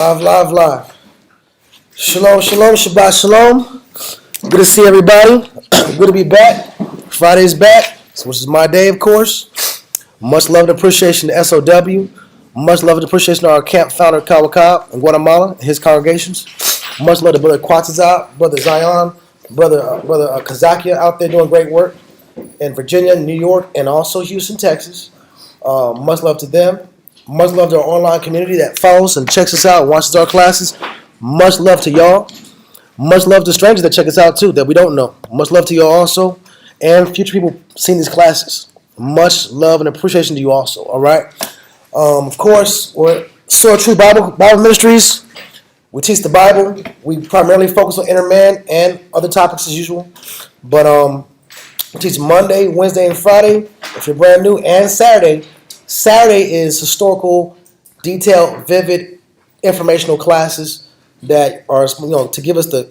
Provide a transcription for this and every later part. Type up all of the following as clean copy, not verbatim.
Live. Shalom, Shabbat shalom. Good to see everybody. Good to be back. Friday's back, which is my day, of course. Much love and appreciation to SOW. Much love and appreciation to our camp founder, Kawakab in Guatemala and his congregations. Much love to Brother Quatazat, Brother Zion, Brother Kazakia out there doing great work in Virginia, New York, and also Houston, Texas. Much love to them. Much love to our online community that follows and checks us out and watches our classes. Much love to y'all. Much love to strangers that check us out too that we don't know. Much love to y'all also. And future people seeing these classes. Much love and appreciation to you also. All right. Of course, we're Soar True Bible Ministries. We teach the Bible. We primarily focus on inner man and other topics as usual. But we teach Monday, Wednesday, and Friday if you're brand new, and Saturday. Saturday is historical, detailed, vivid, informational classes that are, to give us the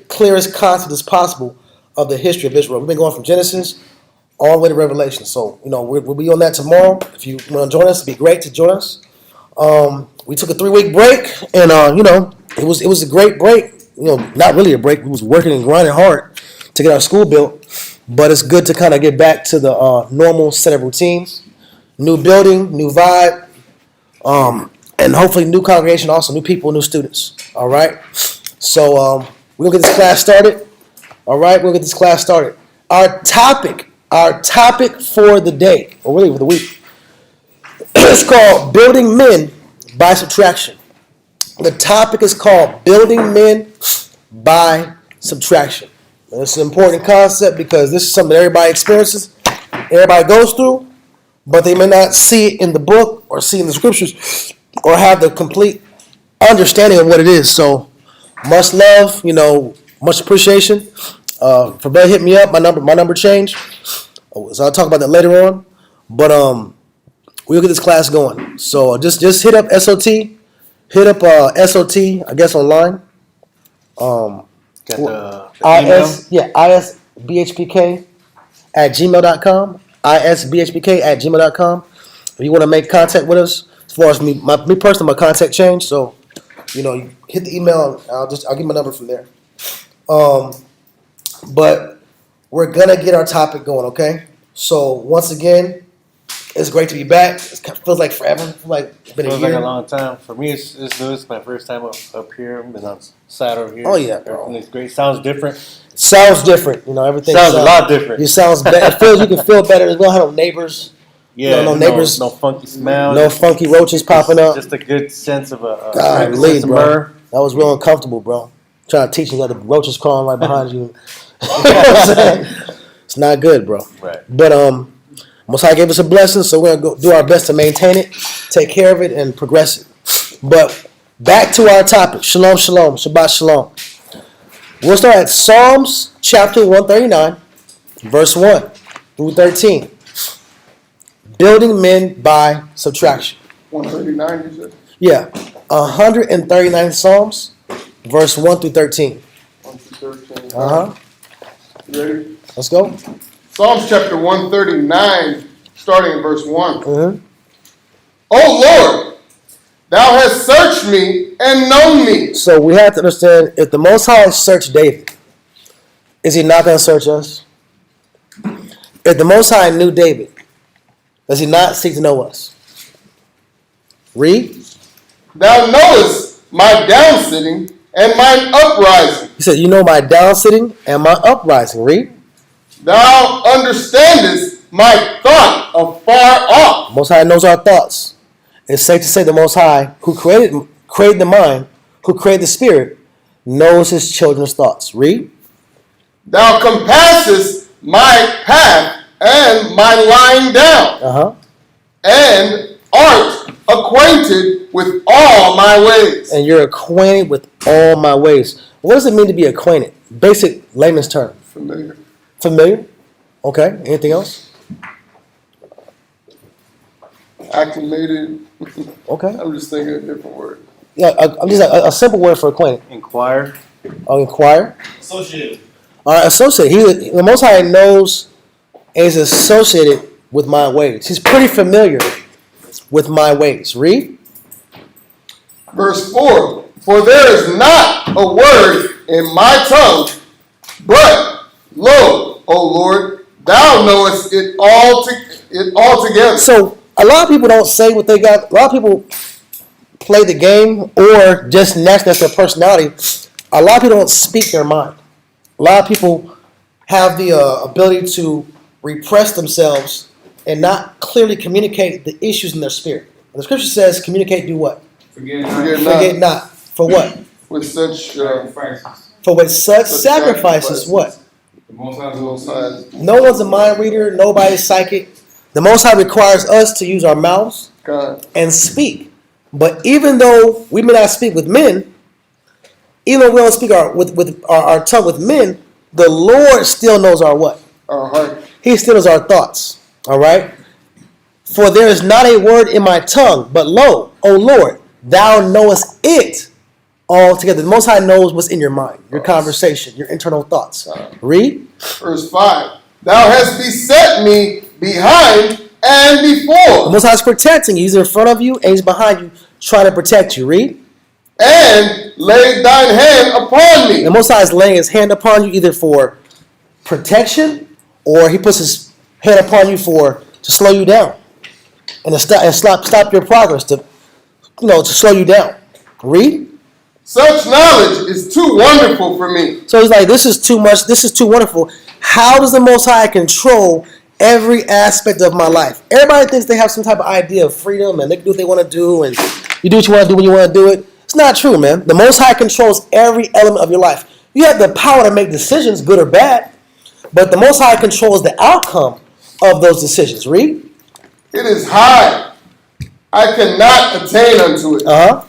clearest concept as possible of the history of Israel. We've been going from Genesis all the way to Revelation. So, we'll be on that tomorrow. If you want to join us, it'd be great to join us. We took a 3-week break, and, it was a great break. Not really a break. We was working and grinding hard to get our school built. But it's good to kind of get back to the normal set of routines. New building, new vibe, and hopefully new congregation, also new people, new students. All right. So we'll get this class started. All right, we'll get this class started. Our topic for the day, or really for the week, is called Building Men by Subtraction. The topic is called Building Men by Subtraction. And it's an important concept because this is something that everybody experiences, everybody goes through, but they may not see it in the book or see it in the scriptures or have the complete understanding of what it is. So much love, much appreciation. For Brother hit me up, my number changed. So I'll talk about that later on. But we'll get this class going. So just hit up SOT. Hit up SOT, I guess online. Got the isbhpk@gmail.com. isbhpk@gmail.com. If you want to make contact with us, as far as me personally, my contact changed, so you hit the email. I'll give my number from there. But we're gonna get our topic going, okay? So once again, it's great to be back. It feels like forever. It feels like it's been a year. Feels like a long time. For me, it's new. It's my first time up here. I've been on side over here. Oh yeah, bro. Everything's great. Sounds different. Sounds different. Everything sounds a lot different. You sounds better. You can feel better. We don't have no neighbors. Yeah, no neighbors. No funky smell. No funky roaches popping up. Just a good sense of a God, bro. That was real uncomfortable, bro. Trying to teach you that the roaches crawling right behind you. You know what I'm saying? It's not good, bro. Right. But Most High gave us a blessing, so we're gonna do our best to maintain it, take care of it, and progress it. But back to our topic. Shalom, shalom, Shabbat shalom. We'll start at Psalms chapter 139, verse 1 through 13. Building men by subtraction. 139, you said? Yeah, 139 Psalms, verse 1 through 13. 1 through 13. You ready? Let's go. Psalms chapter 139, starting in verse 1. Mm-hmm. O Lord, thou hast searched me and known me. So we have to understand, if the Most High searched David, is he not going to search us? If the Most High knew David, does he not seek to know us? Read. Thou knowest my downsitting and mine uprising. He said, you know my downsitting and my uprising. Read. Thou understandest my thought afar off. Most High knows our thoughts. It's safe to say the Most High, who created the mind, who created the spirit, knows his children's thoughts. Read. Thou compassest my path and my lying down, and art acquainted with all my ways. And you're acquainted with all my ways. What does it mean to be acquainted? Basic layman's term. Familiar? Okay. Anything else? Acclimated. Okay. I'm just thinking a different word. Yeah, I'm just a simple word for acquainted. Inquire. Oh, inquire. Associated. All right, associated. The Most High knows and is associated with my ways. He's pretty familiar with my ways. Read. Verse 4. For there is not a word in my tongue, but lo, O Lord, thou knowest it altogether. So a lot of people don't say what they got. A lot of people play the game or just naturally that's their personality. A lot of people don't speak their mind. A lot of people have the ability to repress themselves and not clearly communicate the issues in their spirit. And the scripture says, communicate, do what? Forget not. For what? With such sacrifices. For with such sacrifices, what? The Most High. No one's a mind reader. Nobody's psychic. The Most High requires us to use our mouths God. and speak. But even though we may not speak with men, even though we don't speak with our tongue with men, the Lord still knows our what? Our heart. He still knows our thoughts. All right? For there is not a word in my tongue, but lo, O Lord, thou knowest it altogether. The Most High knows what's in your mind, your conversation, your internal thoughts. Read. Verse 5. Thou hast beset me behind and before. The Most High is protecting you. He's in front of you and he's behind you, trying to protect you. Read. And laid thine hand upon me. The Most High is laying his hand upon you either for protection or he puts his hand upon you to slow you down and to stop your progress, to slow you down. Read. Such knowledge is too wonderful for me. So he's like, this is too much. This is too wonderful. How does the Most High control every aspect of my life? Everybody thinks they have some type of idea of freedom and they can do what they want to do and you do what you want to do when you want to do it. It's not true, man. The Most High controls every element of your life. You have the power to make decisions, good or bad, but the Most High controls the outcome of those decisions. Read. It is high. I cannot attain unto it. Uh-huh.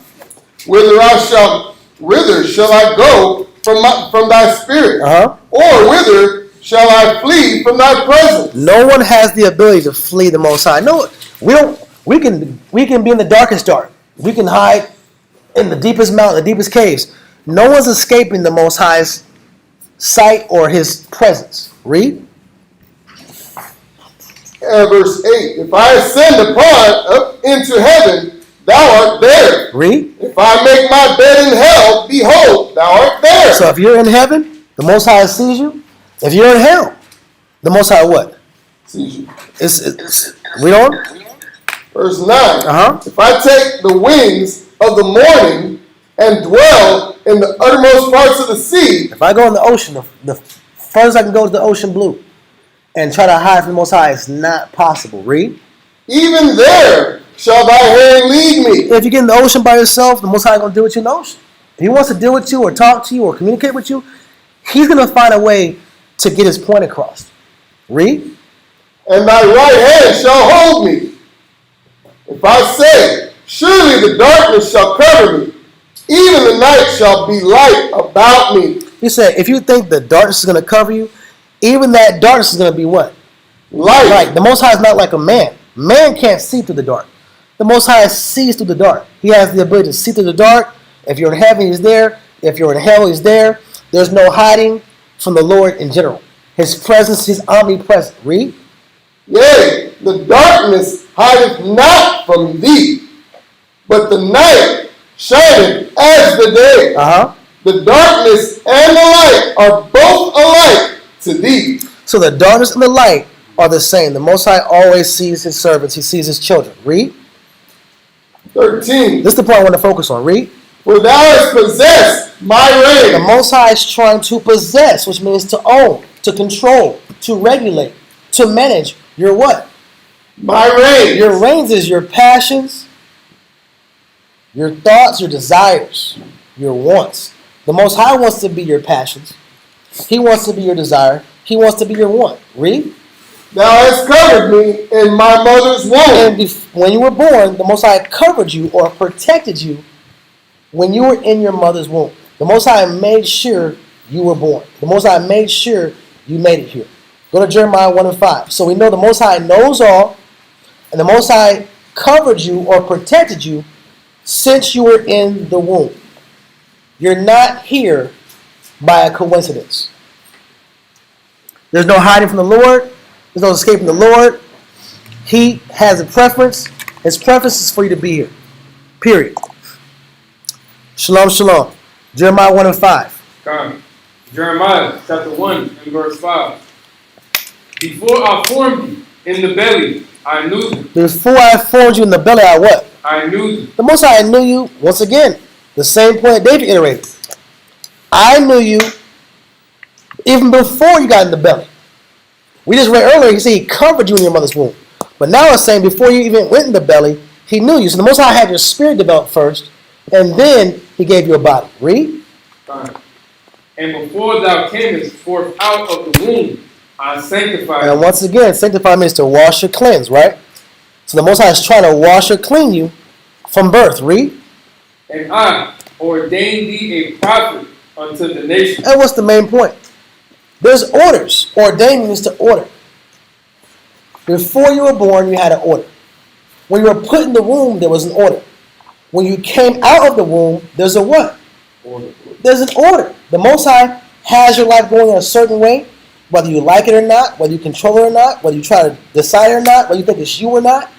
Whither shall I go from thy spirit? Uh-huh. Or whither shall I flee from thy presence? No one has the ability to flee the Most High. No, we don't. We can be in the darkest dark. We can hide in the deepest mountain, the deepest caves. No one's escaping the Most High's sight or his presence. Read. Verse 8. If I ascend up into heaven, thou art there. Read. If I make my bed in hell, behold, thou art there. So if you're in heaven, the Most High sees you. If you're in hell, the Most High what? Sees you. Read on. Verse 9. Uh-huh. If I take the wings of the morning and dwell in the uttermost parts of the sea. If I go in the ocean, the furthest I can go is the ocean blue and try to hide from the Most High, it's not possible. Read. Even there shall thy hand lead me. If you get in the ocean by yourself, the Most High is going to deal with you in the ocean. If he wants to deal with you or talk to you or communicate with you, he's going to find a way to get his point across. Read. And thy right hand shall hold me. If I say, surely the darkness shall cover me, even the night shall be light about me. He said, if you think the darkness is going to cover you, even that darkness is going to be what? Light. The Most High is not like a man. Man can't see through the dark. The Most High sees through the dark. He has the ability to see through the dark. If you're in heaven, he's there. If you're in hell, he's there. There's no hiding from the Lord in general. His presence is omnipresent. Read. Yea, the darkness hideth not from thee, but the night shineth as the day. Uh-huh. The darkness and the light are both alike to thee. So the darkness and the light are the same. The Most High always sees his servants. He sees his children. Read. 13. This is the point I want to focus on. Read. For thou hast possessed my The reign. Most High is trying to possess, which means to own, to control, to regulate, to manage your what? My reign. Your reigns is your passions, your thoughts, your desires, your wants. The Most High wants to be your passions. He wants to be your desire. He wants to be your want. Read. Thou hast covered me in my mother's womb. And when you were born, the Most High covered you or protected you when you were in your mother's womb. The Most High made sure you were born. The Most High made sure you made it here. Go to Jeremiah 1:5. So we know the Most High knows all, and the Most High covered you or protected you since you were in the womb. You're not here by a coincidence. There's no hiding from the Lord. There's no escaping the Lord. He has a preference. His preference is for you to be here. Period. Shalom, shalom. Jeremiah 1 and 5. Come. Jeremiah chapter 1 and verse 5. Before I formed you in the belly, I knew you. Before I formed you in the belly, I what? I knew you. The Most High knew you. Once again, the same point David iterated. I knew you even before you got in the belly. We just read earlier, he said he covered you in your mother's womb. But now it's saying before you even went in the belly, he knew you. So the Most High had your spirit developed first, and then he gave you a body. Read. Come. And before thou camest forth out of the womb, I sanctified And you. once again, sanctify means to wash or cleanse, right? So the Most High is trying to wash or clean you from birth. Read. And I ordained thee a prophet unto the nation. And what's the main point? There's orders. Ordain means to order. Before you were born, you had an order. When you were put in the womb, there was an order. When you came out of the womb, there's a what? Order. There's an order. The Most High has your life going in a certain way, whether you like it or not, whether you control it or not, whether you try to decide or not, whether you think it's you or not.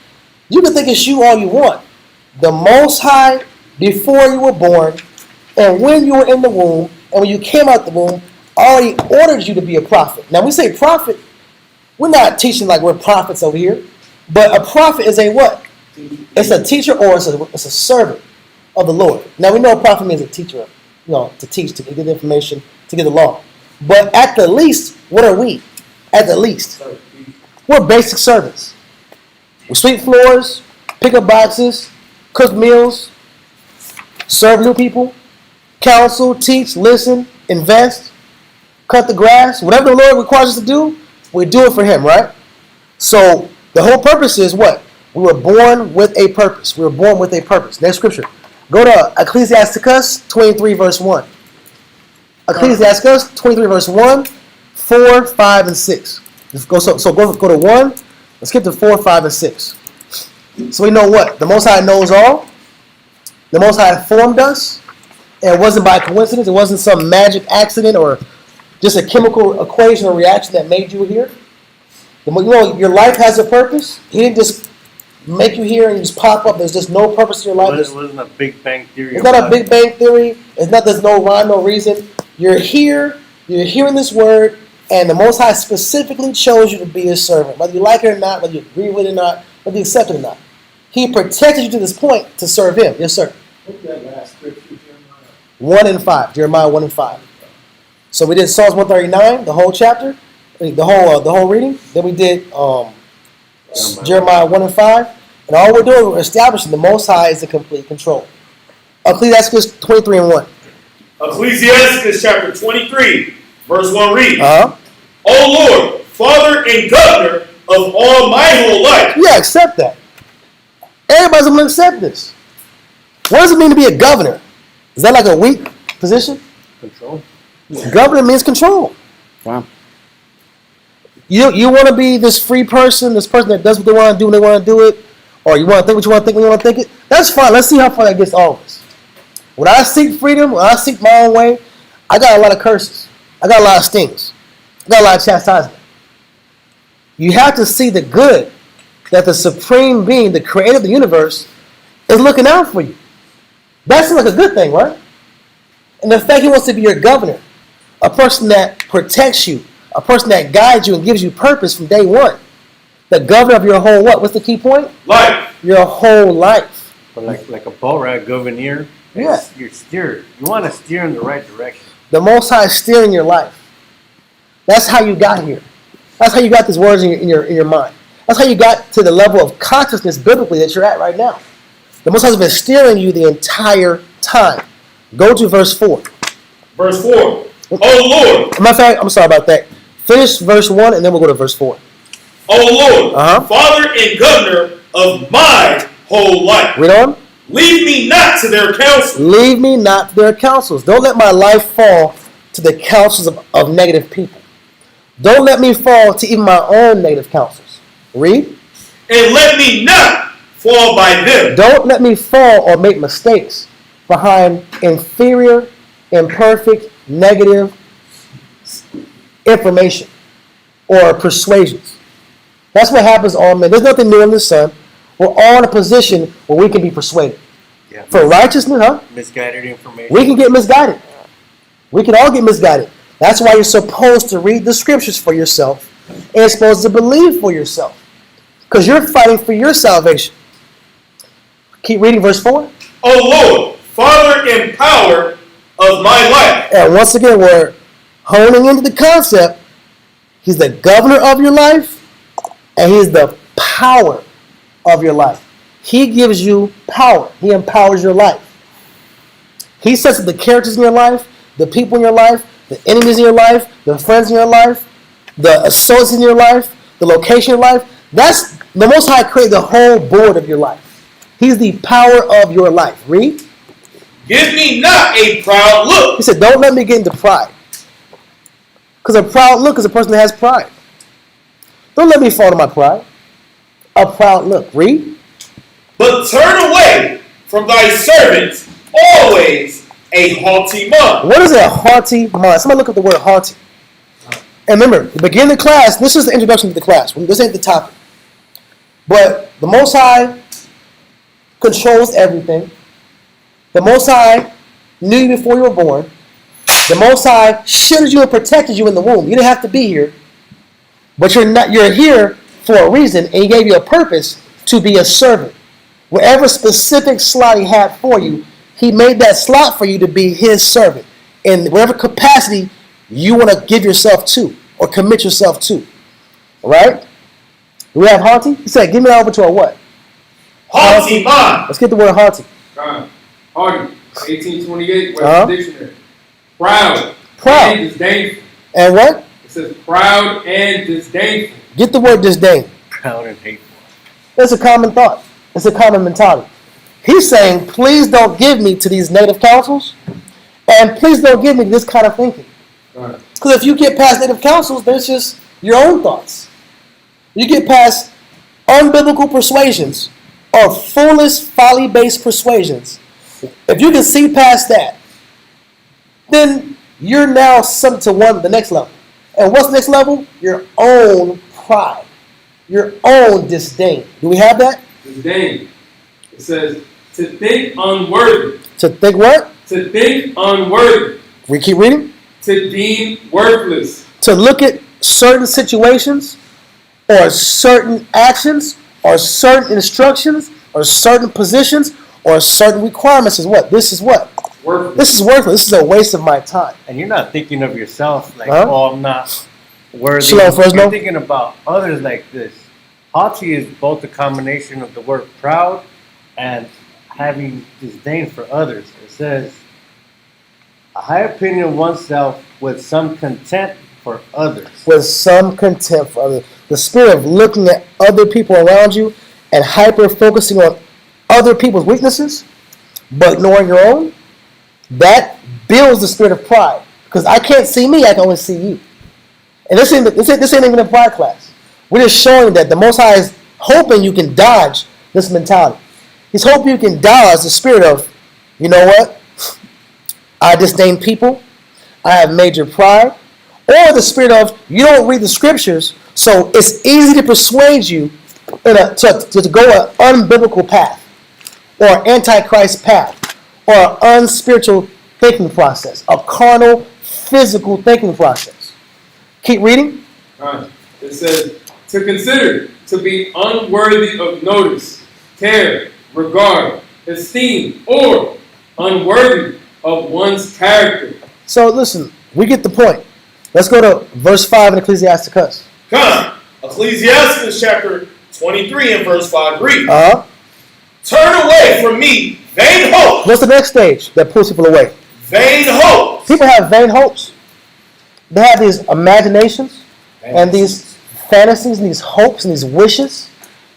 You can think it's you all you want. The Most High, before you were born, and when you were in the womb, and when you came out the womb, already ordered you to be a prophet. Now, we say prophet, we're not teaching like we're prophets over here, but a prophet is a what? It's a teacher or it's a servant of the Lord. Now, we know a prophet means a teacher, to teach, to give information, to give the law. But at the least, what are we? At the least, we're basic servants. We sweep floors, pick up boxes, cook meals, serve new people, counsel, teach, listen, invest, cut the grass. Whatever the Lord requires us to do, we do it for Him, right? So the whole purpose is what? We were born with a purpose. We were born with a purpose. Next scripture. Go to Ecclesiasticus 23, verse 1. Ecclesiasticus 23, verse 1, 4, 5, and 6. Go to 1. Let's get to 4, 5, and 6. So we know what? The Most High knows all. The Most High formed us. And it wasn't by coincidence. It wasn't some magic accident or just a chemical equation or reaction that made you here. Your life has a purpose. He didn't just make you here and you just pop up. There's just no purpose to your life. It wasn't a Big Bang Theory. It's not a Big Bang Theory. It's not. There's no rhyme, no reason. You're here. You're hearing this word, and the Most High specifically chose you to be His servant, whether you like it or not, whether you agree with it or not, whether you accept it or not. He protected you to this point to serve Him. Yes, sir. What's that last scripture, Jeremiah? 1 and 5. Jeremiah 1 and 5. So we did Psalms 139, the whole chapter, the whole reading. Then we did Jeremiah 1 and 5. And all we're doing, we're establishing the Most High is in complete control. Ecclesiastes 23 and 1. Ecclesiasticus chapter 23, verse 1 reads, Uh-huh. O Lord, Father and Governor of all my whole life. Yeah, accept that. Everybody's going to accept this. What does it mean to be a governor? Is that like a weak position? Control. Governor means control. Wow. You want to be this free person, this person that does what they want to do when they want to do it, or you want to think what you want to think when you want to think it? That's fine. Let's see how far that gets all of us. When I seek freedom, when I seek my own way, I got a lot of curses. I got a lot of stings. I got a lot of chastisement. You have to see the good that the supreme being, the creator of the universe, is looking out for you. That's like a good thing, right? And the fact He wants to be your governor, a person that protects you, a person that guides you and gives you purpose from day one. The governor of your whole what? What's the key point? Life. Your whole life. But like a boat, right? Governor. Yeah. You're steered. You want to steer in the right direction. The Most High is steering your life. That's how you got here. That's how you got these words in your mind. That's how you got to the level of consciousness biblically that you're at right now. The Most High has been steering you the entire time. Go to verse 4. Verse 4. O Lord. Matter of fact, I'm sorry about that. Finish verse 1 and then we'll go to verse 4. O Lord, Uh-huh. Father and Governor of my whole life. Read on. Leave me not to their counsel. Leave me not to their counsels. Don't let my life fall to the counsels of negative people. Don't let me fall to even my own negative counsels. Read. And let me not fall by them. Don't let me fall or make mistakes behind inferior, imperfect, negative information or persuasions. That's what happens all men. There's nothing new in the sun. We're all in a position where we can be persuaded. Yeah. For righteousness, huh? Misguided information. We can get misguided. We can all get misguided. That's why you're supposed to read the scriptures for yourself and you're supposed to believe for yourself. Because you're fighting for your salvation. Keep reading verse 4. O Lord, Father and power of my life. And once again, we're honing into the concept. He's the governor of your life and he's the power of your life. He gives you power. He empowers your life. He sets the characters in your life, the people in your life, the enemies in your life, the friends in your life, the associates in your life, the location in your life. That's the Most High created the whole board of your life. He's the power of your life. Read. Give me not a proud look. He said, don't let me get into pride. Because a proud look is a person that has pride. Don't let me fall to my pride. A proud look. Read. But turn away from thy servants always a haughty mind. What is a haughty mind? Somebody look up the word haughty. And remember, the beginning of the class, this is the introduction to the class. This ain't the topic. But the Most High controls everything. The Most High knew you before you were born. The Most High shielded you and protected you in the womb. You didn't have to be here. But you're here for a reason, and He gave you a purpose to be a servant. Whatever specific slot He had for you, He made that slot for you to be His servant. In whatever capacity you want to give yourself to or commit yourself to. All right? Do we have haughty? He said, give me that over to a what? Haughty mind. Let's get the word haughty. Haughty, 1828, Uh-huh. Dictionary. Proud. Proud. And disdainful. And what? It says proud and disdainful. Get the word disdain. Proud and hateful. It's a common thought. It's a common mentality. He's saying, please don't give me to these negative counsels, and please don't give me this kind of thinking. Right. Because if you get past negative counsels, there's just your own thoughts. You get past unbiblical persuasions or foolish, folly-based persuasions. If you can see past that, then you're now something to the next level. And what's the next level? Your own pride. Your own disdain. Do we have that? Disdain. It says to think unworthy. To think what? To think unworthy. We keep reading. To deem worthless. To look at certain situations or certain actions or certain instructions or certain positions or certain requirements is what? This is what? Worthless. This is worthless. This is a waste of my time. And you're not thinking of yourself like, Huh? oh, I'm not worthy. Shalom, Fresno. You're thinking about others like this. Haughty is both a combination of the word proud and having disdain for others. It says, a high opinion of oneself with some contempt for others. With some contempt for others. The spirit of looking at other people around you and hyper-focusing on other people's weaknesses, but ignoring your own, that builds the spirit of pride. Because I can't see me, I can only see you. And this ain't even a pride class. We're just showing that the Most High is hoping you can dodge this mentality. He's hoping you can dodge the spirit of, you know what? I disdain people. I have major pride. Or the spirit of, you don't read the scriptures, so it's easy to persuade you to go an unbiblical path or antichrist path or an unspiritual thinking process, a carnal, physical thinking process. Keep reading. Right. It says to consider to be unworthy of notice, care, regard, esteem, or unworthy of one's character. So listen, we get the point. Let's go to verse 5 in Ecclesiasticus. Come. Ecclesiastes chapter 23 and verse 5 reads, Turn away from me, vain hopes. What's the next stage that pulls people away? Vain hopes. People have vain hopes. They have these imaginations and these fantasies and these hopes and these wishes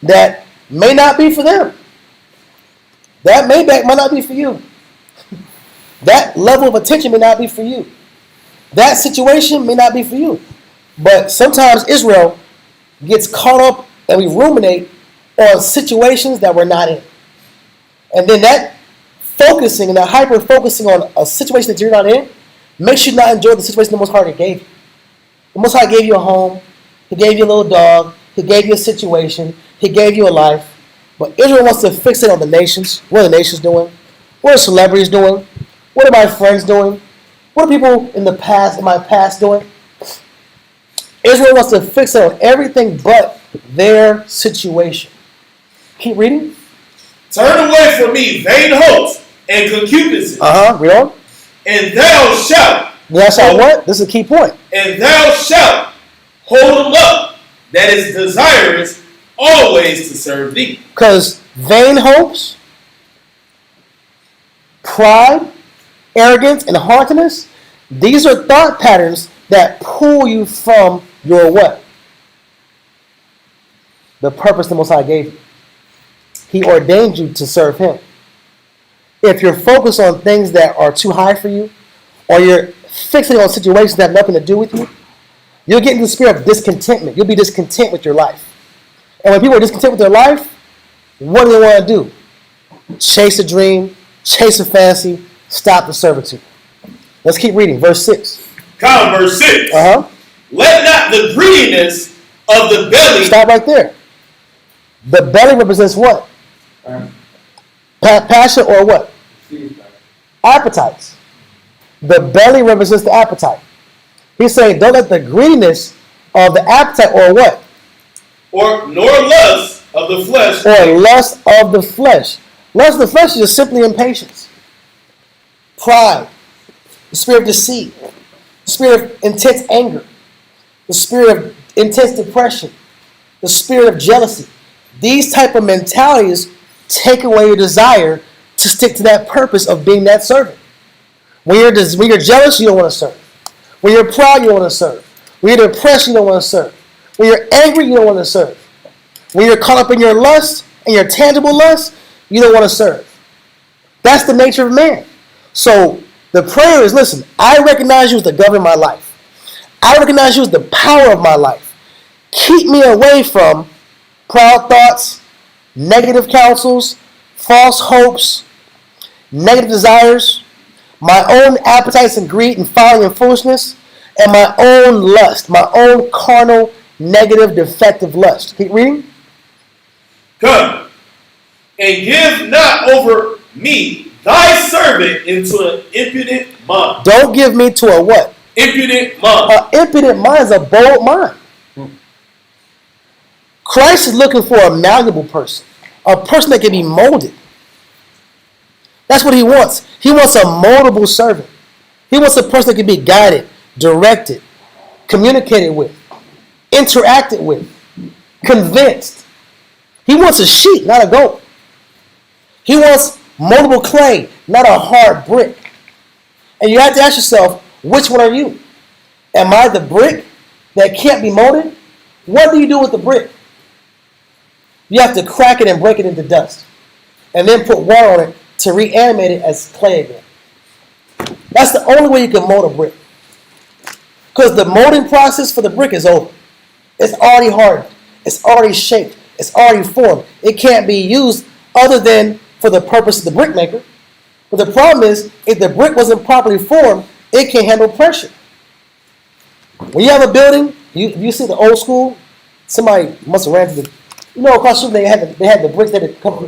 that may not be for them. That might not be for you. That level of attention may not be for you. That situation may not be for you. But sometimes Israel gets caught up and we ruminate on situations that we're not in. And then that focusing and that hyper-focusing on a situation that you're not in makes you not enjoy the situation the Most High gave you. The Most High gave you a home. He gave you a little dog. He gave you a situation. He gave you a life. But Israel wants to fixate on the nations. What are the nations doing? What are celebrities doing? What are my friends doing? What are people in my past doing? Israel wants to fix on everything but their situation. Keep reading. Turn away from me vain hopes and concupiscences. Read on. And thou shalt. That's how what? This is a key point. And thou shalt hold them up that is desirous always to serve thee. Because vain hopes, pride, arrogance, and haughtiness, these are thought patterns that pull you from your what? The purpose the Most High gave you. He ordained you to serve Him. If you're focused on things that are too high for you, or you're fixating on situations that have nothing to do with you, you'll get into the spirit of discontentment. You'll be discontent with your life. And when people are discontent with their life, what do they want to do? Chase a dream, chase a fantasy, stop the servitude. Let's keep reading. Verse 6. Come, verse 6. Let not the greediness of the belly. Stop right there. The belly represents what? Passion or what? Appetites. The belly represents the appetite. He's saying don't let the greediness of the appetite or what? Or nor lust of the flesh. Or lust of the flesh. Lust of the flesh is just simply impatience. Pride. The spirit of deceit. The spirit of intense anger. The spirit of intense depression. The spirit of jealousy. These type of mentalities take away your desire to stick to that purpose of being that servant. When you're jealous, you don't want to serve. When you're proud, you don't want to serve. When you're depressed, you don't want to serve. When you're angry, you don't want to serve. When you're caught up in your lust and your tangible lust, you don't want to serve. That's the nature of man. So the prayer is, listen, I recognize you as the governor of my life. I recognize you as the power of my life. Keep me away from proud thoughts, negative counsels, false hopes, negative desires, my own appetites and greed and folly and foolishness, and my own lust, my own carnal, negative, defective lust. Keep reading. Come, and give not over me thy servant into an impudent mind. Don't give me to a what? Impudent mind. An impudent mind is a bold mind. Christ is looking for a malleable person, a person that can be molded. That's what he wants. He wants a moldable servant. He wants a person that can be guided, directed, communicated with, interacted with, convinced. He wants a sheep, not a goat. He wants moldable clay, not a hard brick. And you have to ask yourself, which one are you? Am I the brick that can't be molded? What do you do with the brick? You have to crack it and break it into dust. And then put water on it to reanimate it as clay again. That's the only way you can mold a brick. Because the molding process for the brick is over. It's already hardened. It's already shaped. It's already formed. It can't be used other than for the purpose of the brick maker. But the problem is, if the brick wasn't properly formed, it can't handle pressure. When you have a building, you see the old school, somebody must have ran to the, across the street they had the bricks that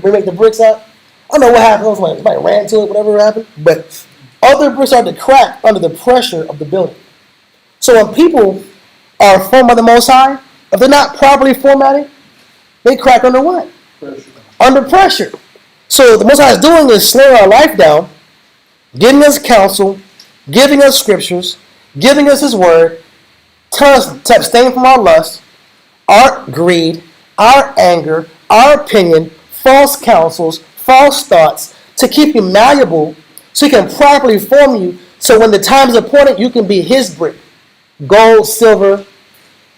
they make the bricks out. I don't know what happened. Somebody ran to it, whatever happened. But other bricks started to crack under the pressure of the building. So when people are formed by the Most High, if they're not properly formatted, they crack under what? Pressure. Under pressure. So the Most High is doing is slowing our life down, giving us counsel, giving us scriptures, giving us His word, telling us to abstain from our lust, our greed, our anger, our opinion, false counsels, false thoughts, to keep you malleable so He can properly form you so when the time is appointed, you can be His brick. Gold, silver,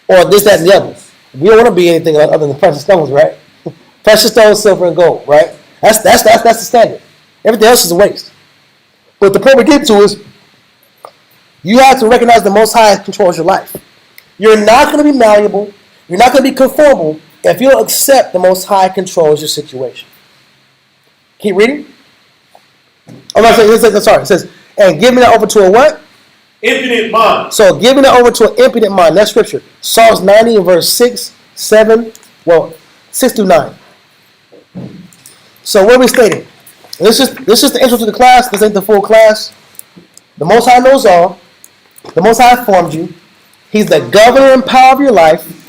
or this, that, and the other. We don't want to be anything other than precious stones, right? Precious stones, silver, and gold, right? That's the standard. Everything else is a waste. But the point we get to is you have to recognize the Most High controls your life. You're not going to be malleable. You're not going to be conformable if you don't accept the Most High controls your situation. Keep reading. Oh, no, it says, and giving it over to a what? Impudent mind. So giving it over to an impudent mind. That's scripture. Psalms 90 and verse 6, 7, 6 through 9. So what are we stating? This is the intro to the class. This ain't the full class. The Most High knows all. The Most High formed you. He's the governor and power of your life.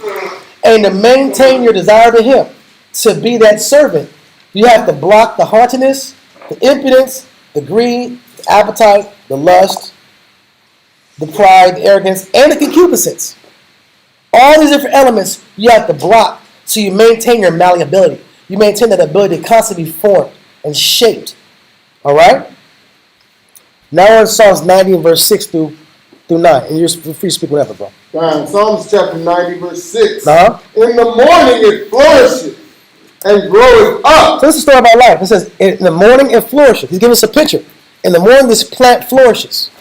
And to maintain your desire to Him, to be that servant, you have to block the haughtiness, the impudence, the greed, the appetite, the lust, the pride, the arrogance, and the concupiscence. All these different elements you have to block so you maintain your malleability. You maintain that ability to constantly be formed and shaped. All right? Now we're in Psalms 90 and verse 6 through 9. And you're free to speak whatever, bro. Psalms chapter 90, verse 6. Uh-huh. In the morning it flourisheth and groweth up. So this is the story of our life. It says, in the morning it flourishes. He's giving us a picture. In the morning this plant flourishes.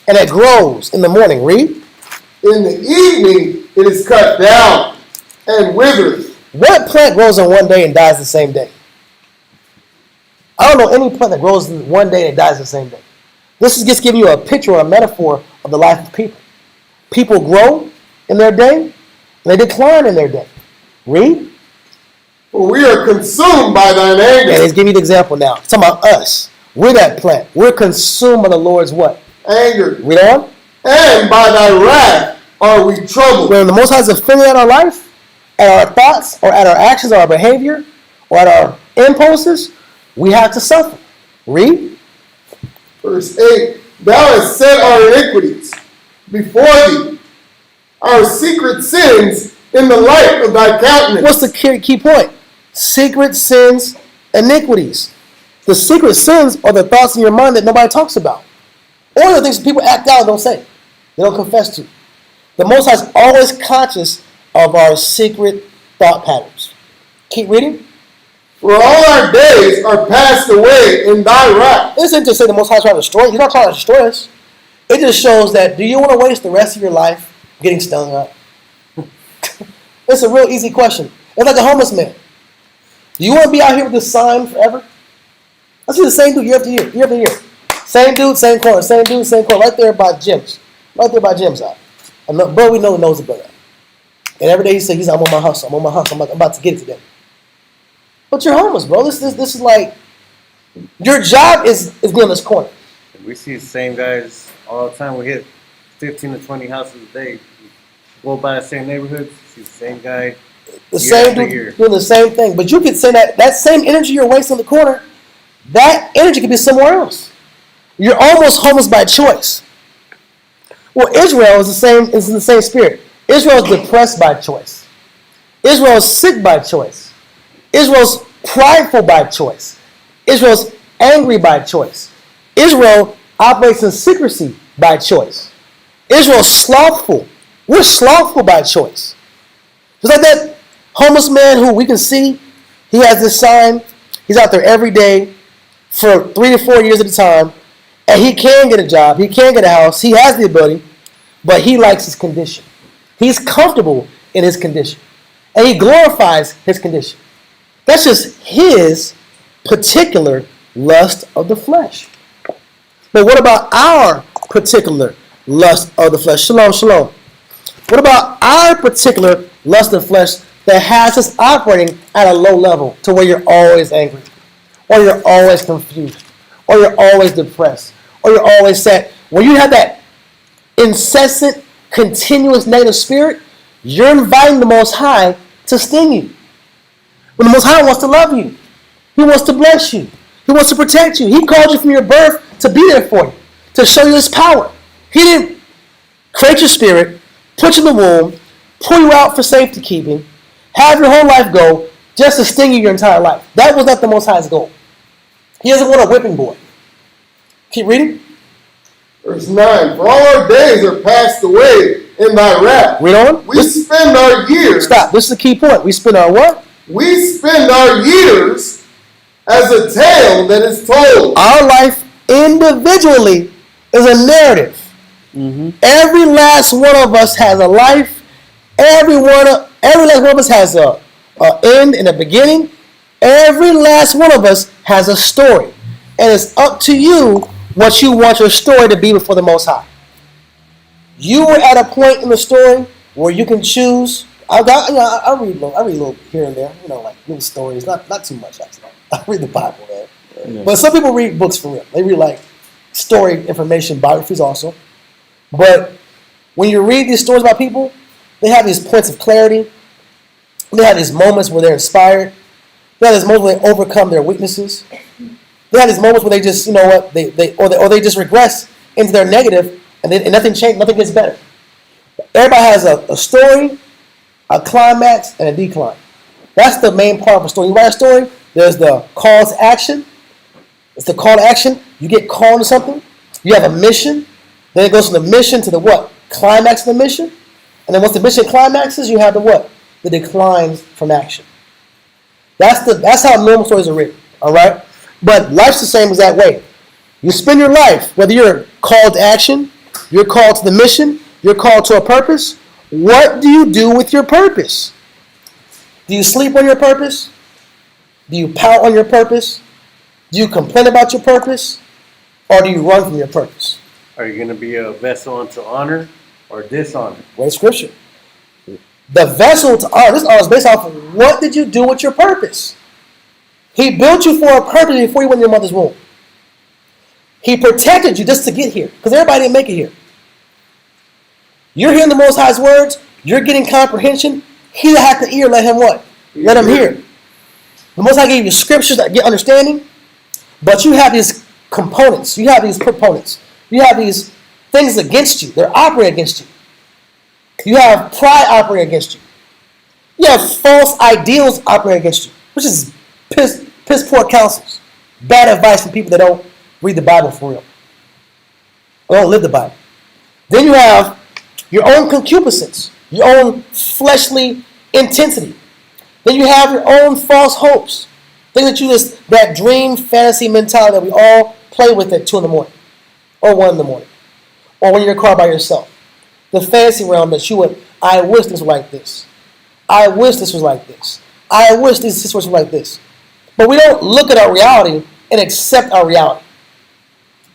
And it grows in the morning. Read. In the evening it is cut down and withers. What plant grows in one day and dies the same day? I don't know any plant that grows in one day and dies the same day. This is just giving you a picture or a metaphor of the life of people. People grow in their day, and they decline in their day. Read. For we are consumed by thine anger. And he's giving you the example now. It's talking about us. We're that plant. We're consumed by the Lord's what? Anger. Read on. And by thy wrath are we troubled. When the Most High is offended at our life, at our thoughts, or at our actions, or our behavior, or at our impulses, we have to suffer. Read. Verse 8. Thou hast set our iniquities before thee, our secret sins in the light of thy countenance. What's the key point? Secret sins, iniquities. The secret sins are the thoughts in your mind that nobody talks about. Or the things that people act out and don't say. They don't confess to. The Most High is always conscious of our secret thought patterns. Keep reading. For all our days are passed away in thy wrath. This isn't to say the Most High is trying to destroy us. He's not trying to destroy us. It just shows that, do you want to waste the rest of your life getting stung up? It's a real easy question. It's like a homeless man. Do you want to be out here with this sign forever? I see the same dude year after year, year after year. Same dude, same corner, same dude, same corner, right there by Jim's. Right there by Jim's out. And the bro we know knows the brother. And every day he says, I'm on my hustle, I'm on my hustle, I'm about to get it today. But you're homeless, bro. This is like, your job is being on this corner. We see the same guys all the time. We hit 15 to 20 houses a day. Go by the same neighborhoods, see the same guy. The same dude doing the same thing. But you could say that same energy you're wasting in the corner, that energy could be somewhere else. You're almost homeless by choice. Well, Israel is in the same spirit. Israel is depressed by choice. Israel is sick by choice. Israel's prideful by choice. Israel's angry by choice. Israel operates in secrecy by choice. Israel's slothful. We're slothful by choice. Just like that homeless man who we can see, he has this sign. He's out there every day for 3 to 4 years at a time. And he can get a job. He can get a house. He has the ability. But he likes his condition. He's comfortable in his condition. And he glorifies his condition. That's just his particular lust of the flesh. But what about our particular lust of the flesh? Shalom, shalom. What about our particular lust of the flesh that has us operating at a low level to where you're always angry, or you're always confused, or you're always depressed, or you're always sad? When you have that incessant, continuous negative spirit, you're inviting the Most High to sting you. When the Most High wants to love you, He wants to bless you, He wants to protect you. He called you from your birth to be there for you, to show you His power. He didn't create your spirit, put you in the womb, pull you out for safety keeping, have your whole life go just to sting you your entire life. That was not the Most High's goal. He doesn't want a whipping boy. Keep reading. Verse 9. For all our days are passed away in thy wrath. Read on. We spend our years. Stop. This is the key point. We spend our what? We spend our years as a tale that is told. Our life individually is a narrative. Mm-hmm. Every last one of us has a life. Every last one of us has a end and a beginning. Every last one of us has a story. And it's up to you what you want your story to be before the Most High. You were at a point in the story where you can choose. I read a little here and there, like little stories. Not too much, actually. I read the Bible, man. But some people read books for real. They read like story information, biographies also. But when you read these stories about people, they have these points of clarity. They have these moments where they're inspired. They have these moments where they overcome their weaknesses. They have these moments where they just, you know what, they just regress into their negative, and nothing changes, nothing gets better. Everybody has a story, a climax, and a decline. That's the main part of a story. You write a story, there's the call to action. It's the call to action. You get called to something. You have a mission. Then it goes from the mission to the what? Climax of the mission. And then once the mission climaxes, you have the what? The declines from action. That's how normal stories are written. All right? But life's the same exact way. You spend your life, whether you're called to action, you're called to the mission, you're called to a purpose. What do you do with your purpose? Do you sleep on your purpose? Do you pout on your purpose? Do you complain about your purpose? Or do you run from your purpose? Are you going to be a vessel unto honor or dishonor? Great scripture. The vessel to honor, this honor is based off of what did you do with your purpose? He built you for a purpose before you went in your mother's womb. He protected you just to get here, because everybody didn't make it here. You're hearing the Most High's words. You're getting comprehension. He that hath the ear, let him what? Let him hear. The Most High gave you scriptures that get understanding, but you have these components. You have these proponents. You have these things against you. They're operating against you. You have pride operating against you. You have false ideals operating against you, which is piss poor counsels. Bad advice from people that don't read the Bible for real. Or don't live the Bible. Then you have your own concupiscence, your own fleshly intensity. Then you have your own false hopes. Things that dream fantasy mentality that we all play with at 2 in the morning. Or 1 in the morning. Or when you're in a car by yourself. The fantasy realm that I wish this was like this. I wish this was like this. I wish this situation was like this. But we don't look at our reality and accept our reality.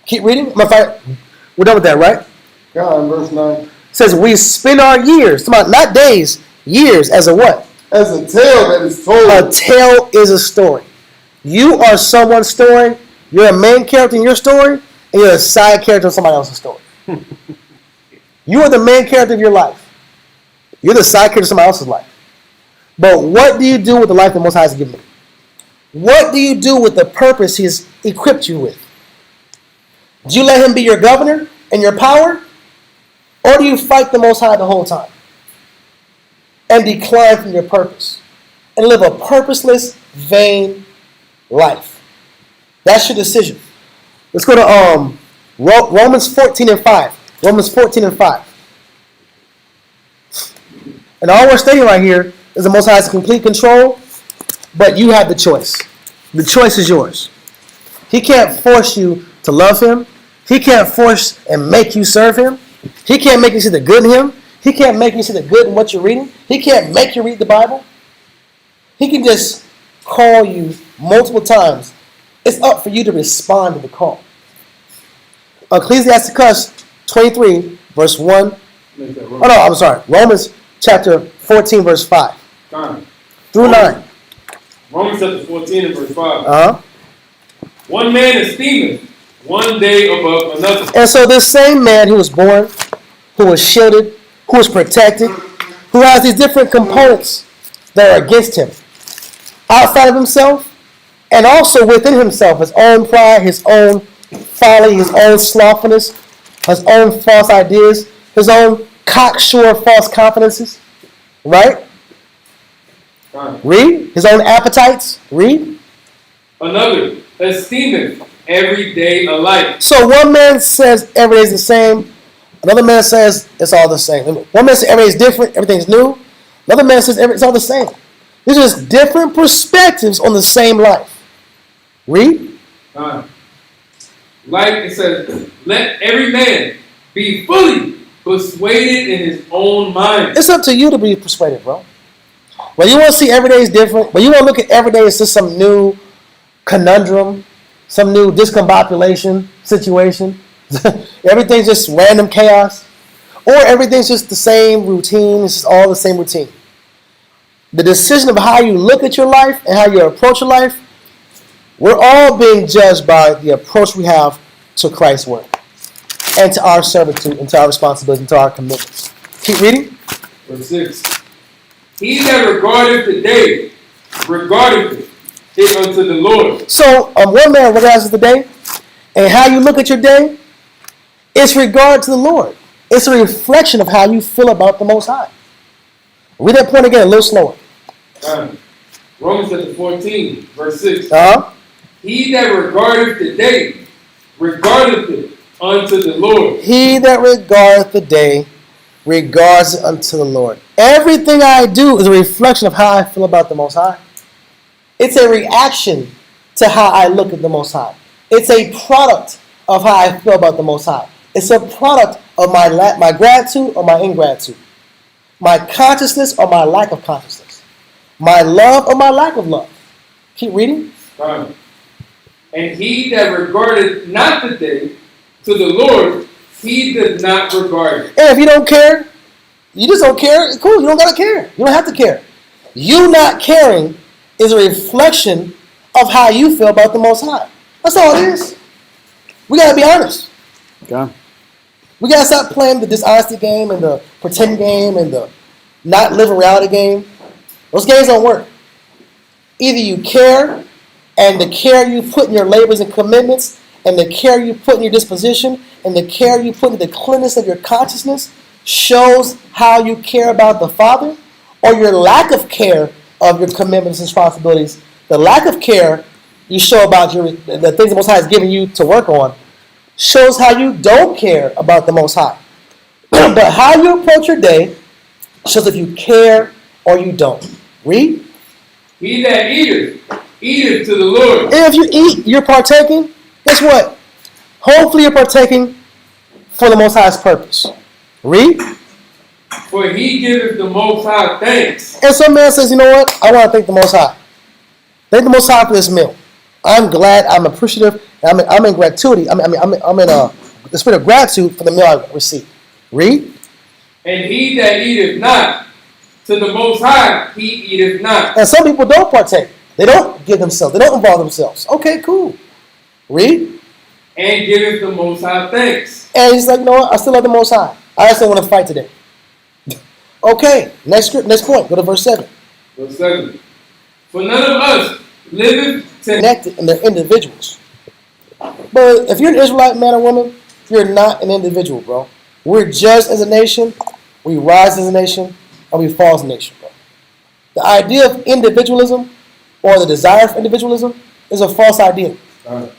Keep reading. We're done with that, right? God, verse 9. It says, we spend our years, not days, years, as a what? As a tale that is told. A tale is a story. You are someone's story. You're a main character in your story, and you're a side character in somebody else's story. You are the main character of your life. You're the side character of somebody else's life. But what do you do with the life that Most High has given you? What do you do with the purpose He's equipped you with? Do you let Him be your governor and your power? Or do you fight the Most High the whole time? And decline from your purpose? And live a purposeless, vain life? That's your decision. Let's go to Romans 14 and 5. Romans 14 and 5. And all we're stating right here is the Most High has complete control, but you have the choice. The choice is yours. He can't force you to love Him. He can't force and make you serve Him. He can't make you see the good in Him. He can't make you see the good in what you're reading. He can't make you read the Bible. He can just call you multiple times. It's up for you to respond to the call. Ecclesiasticus 23, verse 1. Romans chapter 14, verse 5. Through 9. Romans chapter 14 and verse 5. Uh-huh. One man esteemeth one day above another. And so this same man who was born, who was shielded, who was protected, who has these different components that are against him, outside of himself, and also within himself, his own pride, his own folly, his own slothfulness, his own false ideas, his own cocksure false confidences. Right? Read. His own appetites. Read. Another esteemeth every day alike. So one man says every day is the same. Another man says it's all the same. One man says every day is different, everything's new. Another man says it's all the same. These are just different perspectives on the same life. Read. Like it says, let every man be fully persuaded in his own mind. It's up to you to be persuaded, bro. Well, you want to see every day is different, but you want to look at every day as just some new conundrum, some new discombobulation situation. Everything's just random chaos. Or everything's just the same routine. It's just all the same routine. The decision of how you look at your life and how you approach your life We're all being judged by the approach we have to Christ's word and to our servitude and to our responsibility and to our commitments. Keep reading. Verse 6. He that regardeth the day, regardeth it unto the Lord. So, one man recognizes the day, and how you look at your day, it's regard to the Lord. It's a reflection of how you feel about the Most High. Read that point again a little slower. Romans chapter 14, verse 6. Uh-huh. He that regardeth the day, regardeth it unto the Lord. He that regardeth the day regards it unto the Lord. Everything I do is a reflection of how I feel about the Most High. It's a reaction to how I look at the Most High. It's a product of how I feel about the Most High. It's a product of my gratitude or my ingratitude. My consciousness or my lack of consciousness. My love or my lack of love. Keep reading. And he that regardeth not the day to the Lord, he does not regard it. And if you don't care, you just don't care, it's cool. You don't got to care. You don't have to care. You not caring is a reflection of how you feel about the Most High. That's all it is. We got to be honest. Okay. We got to stop playing the dishonesty game and the pretend game and the not living reality game. Those games don't work. Either you care, and the care you put in your labors and commitments, and the care you put in your disposition, and the care you put in the cleanness of your consciousness shows how you care about the Father, or your lack of care of your commitments and responsibilities. The lack of care you show about the things the Most High has given you to work on shows how you don't care about the Most High. But how you approach your day shows if you care or you don't. Read. He that eateth, eateth to the Lord. And if you eat, you're partaking. Guess what? Hopefully you're partaking for the Most High's purpose. Read. For he giveth the Most High thanks. And some man says, you know what? I want to thank the Most High. Thank the Most High for this meal. I'm glad, I'm appreciative, I'm in gratitude. I'm in the spirit of gratitude for the meal I received. Read. And he that eateth not to the Most High, he eateth not. And some people don't partake. They don't give themselves. They don't involve themselves. Okay, cool. Read. And giveth the Most High thanks. And he's like, you know what? I still love the Most High. I just don't want to fight today. Okay, next point. Go to verse 7. Verse 7. For none of us liveth Connected and they're individuals. But if you're an Israelite man or woman, you're not an individual, bro. We're judged as a nation, we rise as a nation, and we fall as a nation, bro. The idea of individualism or the desire for individualism is a false idea.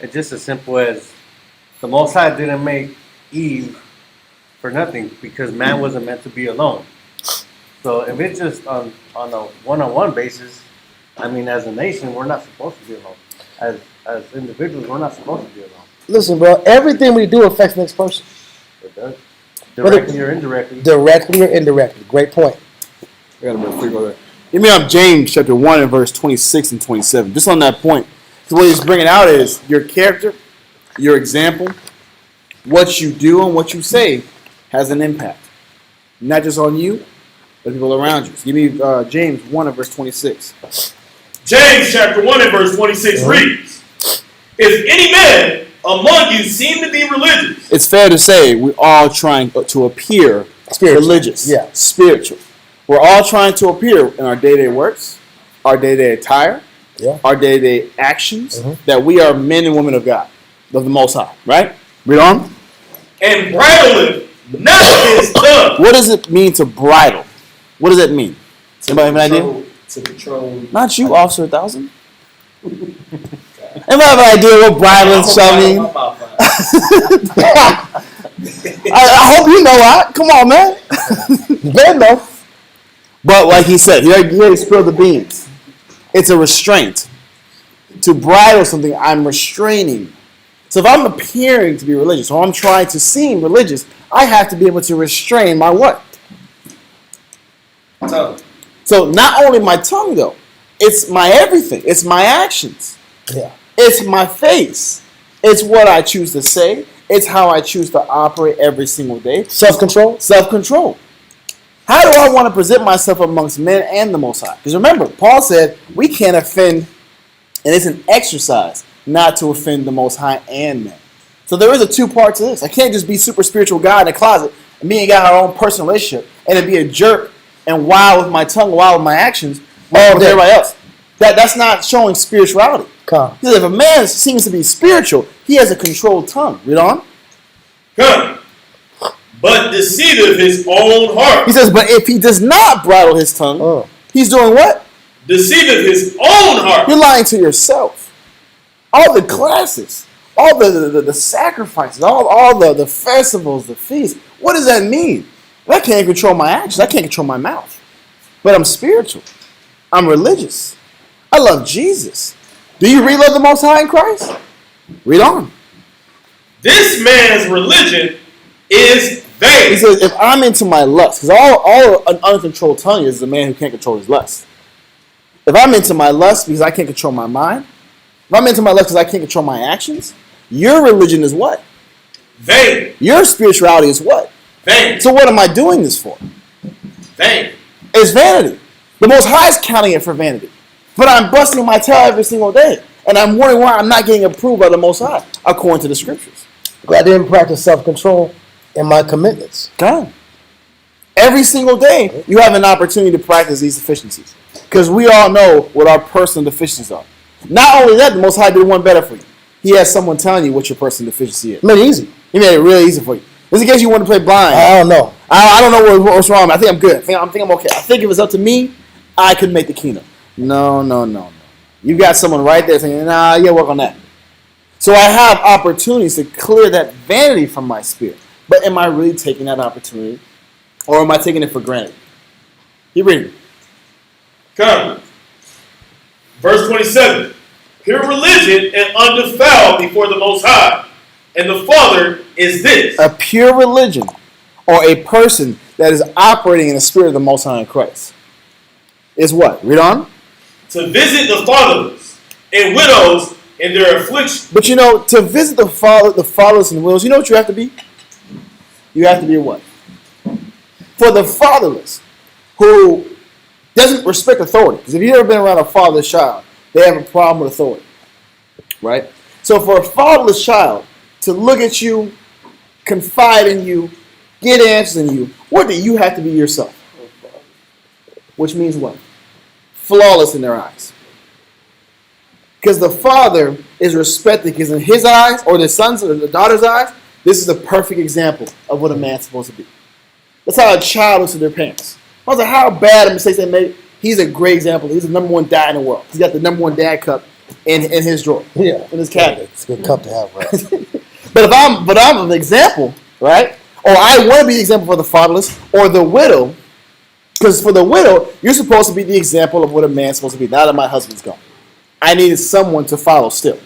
It's just as simple as the Most High didn't make Eve for nothing because man wasn't meant to be alone. So if it's just on a one-on-one basis, I mean, as a nation, we're not supposed to be alone. As individuals, we're not supposed to be alone. Listen, bro, everything we do affects the next person. It does. Directly or indirectly. Directly or indirectly. Great point. I got a bit of go there. Give me up James chapter 1 and verse 26 and 27. Just on that point. So what he's bringing out is your character, your example, what you do and what you say has an impact. Not just on you, but people around you. So give me James 1 and verse 26. James chapter 1 and verse 26 reads, if any man among you seem to be religious. It's fair to say we're all trying to appear religious, spiritual. We're all trying to appear in our day-to-day works, our day-to-day attire, our day-to-day actions, that we are men and women of God, of the Most High, right? Read on. And bridleth not his tongue. What does it mean to bridle? What does that mean? Anybody have an idea? To control. Not you, Officer 1000. Anybody have an idea what bridling shall mean? I hope you know that. Come on, man. You better know. But like he said, he already spilled the beans. It's a restraint. To bridle something, I'm restraining. So if I'm appearing to be religious, or I'm trying to seem religious, I have to be able to restrain my what? Tongue. So not only my tongue, though, it's my everything. It's my actions. Yeah. It's my face. It's what I choose to say. It's how I choose to operate every single day. Self-control? Self-control. How do I want to present myself amongst men and the Most High? Because remember, Paul said we can't offend, and it's an exercise not to offend the Most High and men. So there is a two part to this. I can't just be super spiritual guy in the closet and me and got our own personal relationship and then be a jerk and wild with my tongue, wild with my actions, wild with everybody else. That's not showing spirituality. Come. Because if a man seems to be spiritual, he has a controlled tongue. Read on. Come. But deceiveth his own heart. He says, but if he does not bridle his tongue, he's doing what? Deceiveth his own heart. You're lying to yourself. All the classes, all the sacrifices, all the festivals, the feasts. What does that mean? I can't control my actions. I can't control my mouth. But I'm spiritual. I'm religious. I love Jesus. Do you really love the Most High in Christ? Read on. This man's religion is vain. He says, if I'm into my lust, because all an uncontrolled tongue is a man who can't control his lust. If I'm into my lust because I can't control my mind, if I'm into my lust because I can't control my actions, your religion is what? Vain. Your spirituality is what? Vain. So what am I doing this for? Vain. It's vanity. The Most High is counting it for vanity. But I'm busting my tail every single day. And I'm wondering why I'm not getting approved by the Most High, according to the scriptures. I didn't practice self-control in my commitments. God. Every single day, you have an opportunity to practice these deficiencies. Because we all know what our personal deficiencies are. Not only that, the Most High did one better for you. He has someone telling you what your personal deficiency is. Made it easy. He made it really easy for you. Just in case you want to play blind. I don't know. I don't know what's wrong. I think I'm good. I think I'm okay. I think if it's up to me, I could make the kingdom. No. You got someone right there saying, nah, you gotta work on that. So I have opportunities to clear that vanity from my spirit. But am I really taking that opportunity? Or am I taking it for granted? Keep reading. Come. Verse 27. Pure religion and undefiled before the Most High. And the Father is this. A pure religion, or a person that is operating in the spirit of the Most High in Christ, is what? Read on. To visit the fatherless and widows in their affliction. But to visit the fatherless and widows, you know what you have to be? You have to be what? For the fatherless, who doesn't respect authority. Because if you've ever been around a fatherless child, they have a problem with authority. Right? So for a fatherless child to look at you, confide in you, get answers in you, what do you have to be yourself? Which means what? Flawless in their eyes. Because the father is respected, because in his eyes, or the son's or the daughter's eyes, this is a perfect example of what a man's supposed to be. That's how a child looks at their parents. I was like, how bad a mistakes they made. He's a great example. He's the number one dad in the world. He's got the number one dad cup in his drawer. Yeah. In his cabinet. It's a good cup to have, right? But I'm an example, right? Or I want to be the example for the fatherless or the widow. Because for the widow, you're supposed to be the example of what a man's supposed to be. Now that my husband's gone, I needed someone to follow still.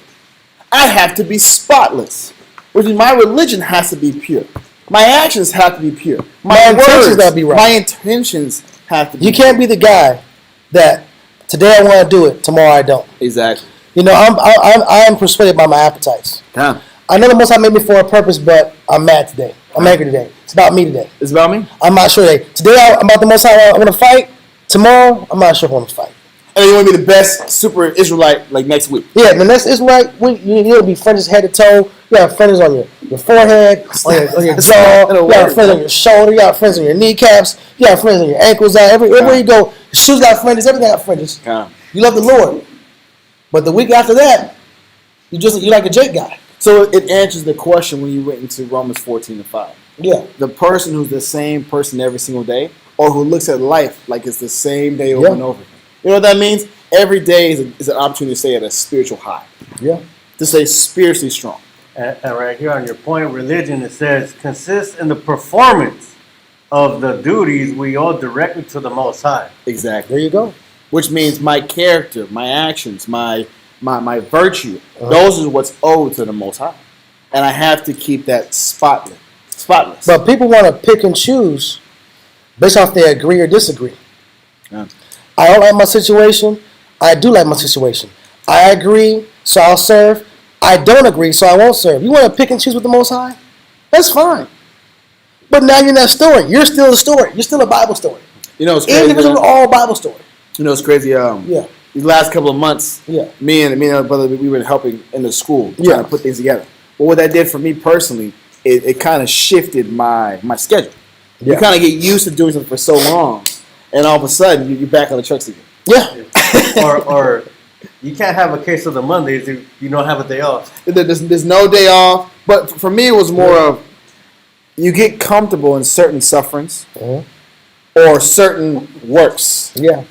I have to be spotless, which means my religion has to be pure. My actions have to be pure. My intentions gotta be right. My intentions have to be You can't be the guy that today I want to do it, tomorrow I don't. Exactly. I'm persuaded by my appetites. Damn. I know the Most High made me for a purpose, but I'm mad today. I'm angry today. It's about me today. It's about me? I'm not sure today. Today I'm about the Most High. I want to fight. Tomorrow I'm not sure if I want to fight. And you want to be the best super Israelite like next week. Yeah, the next Israelite, you'll be fringes head to toe. You have fringes on your forehead, on your jaw. You have fringes on your shoulder. You have fringes on your kneecaps. You have fringes on your ankles. Everywhere you go, your shoes got fringes. Everything got fringes. You love the Lord. But the week after that, you're like a Jake guy. So it answers the question when you went into Romans 14:5. Yeah. The person who's the same person every single day, or who looks at life like it's the same day over and over. You know what that means? Every day is an opportunity to stay at a spiritual high. Yeah. To stay spiritually strong. And right here on your point of religion, it says, consists in the performance of the duties we owe directly to the Most High. Exactly. There you go. Which means my character, my actions, my virtue, those are what's owed to the Most High. And I have to keep that spotless. But people want to pick and choose based off they agree or disagree. Yeah. I don't like my situation. I do like my situation. I agree, so I'll serve. I don't agree, so I won't serve. You want to pick and choose with the Most High? That's fine. But now you're in that story. You're still a story. You're still a Bible story. You know, it's crazy. Individual, all Bible story. You know, it's crazy. Yeah. these last couple of months, Yeah. me and my brother, we were helping in the school trying Yeah. to put things together. But what that did for me personally, it kind of shifted my schedule. You Yeah. kind of get used to doing something for so long, and all of a sudden you're back on the trucks again. Yeah. or you can't have a case of the Mondays if you don't have a day off. There's no day off. But for me, it was more of you get comfortable in certain sufferings or certain works. Yeah.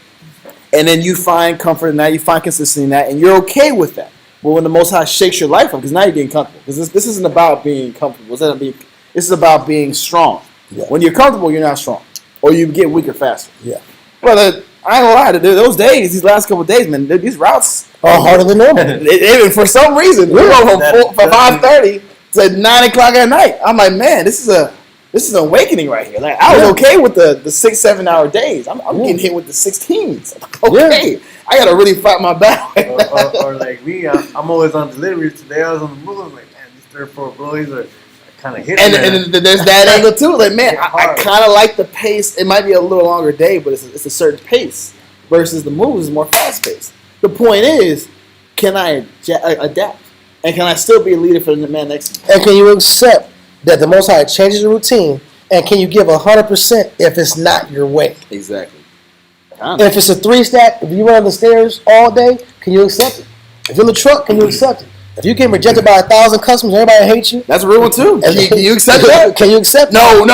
And then you find comfort in that, you find consistency in that, and you're okay with that. But when the Most High shakes your life up, because now you're getting comfortable. Because this isn't about being comfortable. This is about being strong. Yeah. When you're comfortable, you're not strong. Or you get weaker faster. Yeah. Brother, I ain't gonna lie, those days, these last couple of days, man, these routes, Harder than normal. for some reason, we go from 5:30 to 9 o'clock at night. I'm like, man, this is an awakening right here. Like, I was okay with the 6-7 hour days. I'm getting hit with the 16s. Okay, I gotta really fight my battle. or like me, I'm always on delivery. Today I was on the move. I'm like, man, these 3 or 4 boys are kind of hitting. And there's that angle too. Like, man, I Hard. kind of like the pace. It might be a little longer day, but it's a certain pace versus the moves is more fast paced. The point is, can I adapt? And can I still be a leader for the man next to me? And can you accept that the Most High changes your routine? And can you give 100% if it's not your way? Exactly. If it's a 3-stack, if you run up the stairs all day, can you accept it? If you're in the truck, can you accept it? If you get rejected by 1,000 customers, everybody hates you. That's a real one too. Can you accept that? Can you accept it? No.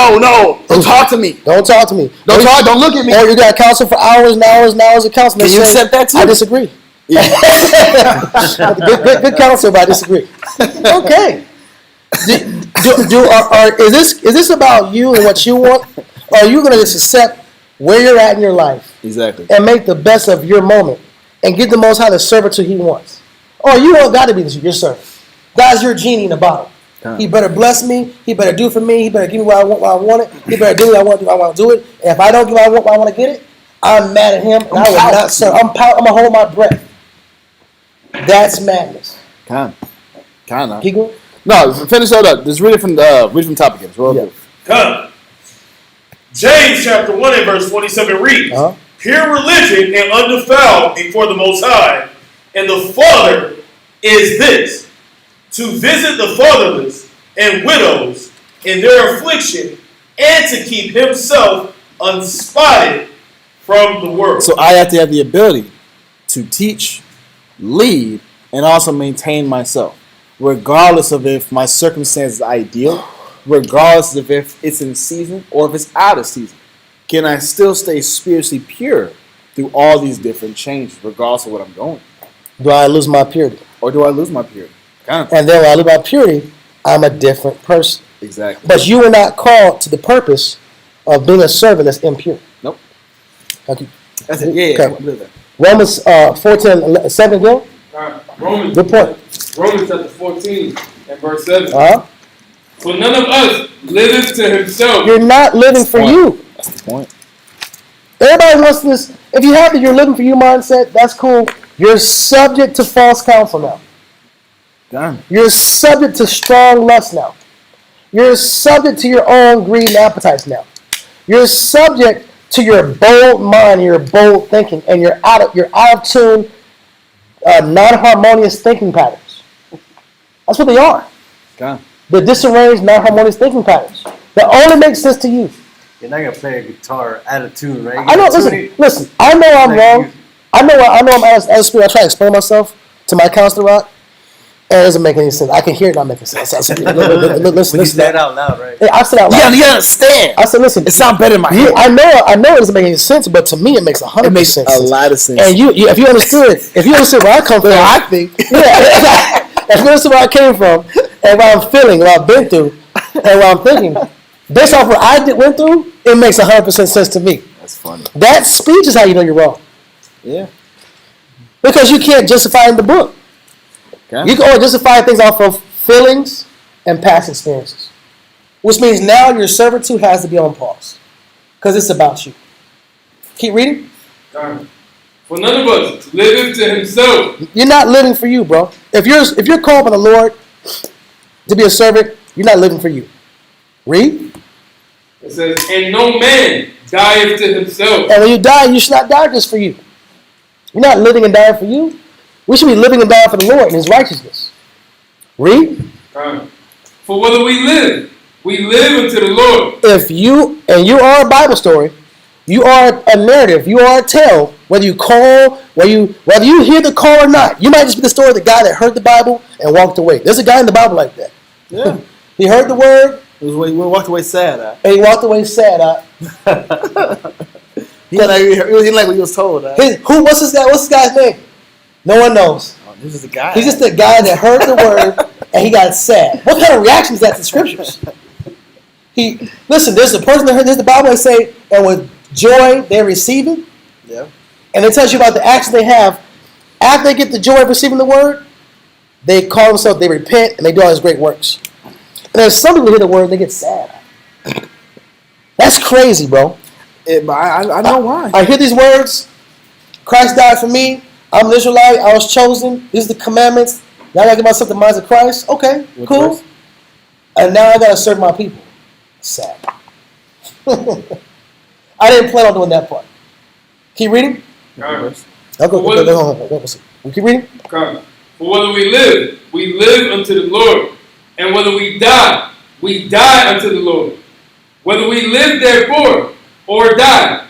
Don't talk to me. Don't talk to me. Don't look at me. Or you got counsel for hours and hours and hours of counsel. Can you accept that too? I disagree. good counsel, but I disagree. Okay. Is this about you and what you want? Or are you going to just accept where you're at in your life Exactly. and make the best of your moment and give the Most High the service who He wants? Or you don't got to be your servant. God's your genie in the bottle. He better bless me. He better do for me. He better give me what I want when I want it. He better do what I want to do. I want to do it. And if I don't get what I want when I want to get it, I'm mad at Him. And I will not serve. I'm going to hold my breath. That's madness. Kind of. Keep going. No, finish that up. Just read it from the topic again. Roll it. Come. James chapter 1 and verse 27 reads, Pure religion and undefiled before the Most High, and the Father is this, to visit the fatherless and widows in their affliction, and to keep himself unspotted from the world. So I have to have the ability to teach, lead, and also maintain myself, regardless of if my circumstance is ideal, regardless of if it's in season or if it's out of season. Can I still stay spiritually pure through all these different changes, regardless of what I'm going through? Do I lose my purity? Or do I lose my purity? And then when I lose my purity, I'm a different person. Exactly. But you were not called to the purpose of being a servant that's impure. Nope. Okay. That's it. Yeah. Okay. Romans 14, 7 again. Romans. Good point. Romans chapter 14 and verse 7. For none of us liveth to himself. You're not living for you. That's the point. Everybody wants this. If you have the "you're living for you" mindset, that's cool. You're subject to false counsel now. Done. You're subject to strong lust now. You're subject to your own greed and appetites now. You're subject to your bold mind, your bold thinking, and your out of tune, non-harmonious thinking patterns. That's what they are. Done. The disarranged, non-harmonious thinking patterns that only make sense to you. You're not gonna play a guitar out of tune, right? I know. Listen. I know I'm wrong. I know I'm as a spirit. I try to explain myself to my counselor, Rock, and it doesn't make any sense. I can hear it not making sense. Listen. When you say it out loud, right? I said out loud. You understand. I said, listen. It sounds better in my head. I know it doesn't make any sense, but to me it makes 100% sense. A lot of sense. And if you understood where I come from, I think. Yeah, if you understood where I came from and what I'm feeling, what I've been through, and what I'm thinking, based off what I went through, it makes 100% sense to me. That's funny. That speech is how you know you're wrong. Yeah. Because you can't justify in the book. Okay. You can only justify things off of feelings and past experiences. Which means now your servitude has to be on pause. Because it's about you. Keep reading. For none of us liveth to himself. You're not living for you, bro. If you're called by the Lord to be a servant, you're not living for you. Read. It says, and no man dieth to himself. And when you die, you should not die just for you. We're not living and dying for you. We should be living and dying for the Lord and His righteousness. Read. For whether we live unto the Lord. If you are a Bible story, you are a narrative, you are a tale. Whether you hear the call or not, you might just be the story of the guy that heard the Bible and walked away. There's a guy in the Bible like that. Yeah. He heard the word. He walked away sad. And he walked away sad. He didn't like what he was told. What's this guy's name? No one knows. Oh, this is the guy. He's just the guy that heard the word and he got sad. What kind of reaction is that to scriptures? There's a person that heard the Bible and say, and with joy they receive it. Yeah. And it tells you about the actions they have after they get the joy of receiving the word. They call themselves, they repent, and they do all these great works. And there's some people who hear the word and they get sad. That's crazy, bro. I know why. I hear these words. Christ died for me. I'm an Israelite. I was chosen. These are the commandments. Now I got to give myself the minds of Christ. Okay, cool. Verse? And now I got to serve my people. Sad. I didn't plan on doing that part. Keep reading. I'll go. We keep reading. For whether we live unto the Lord. And whether we die unto the Lord. Whether we live therefore or die,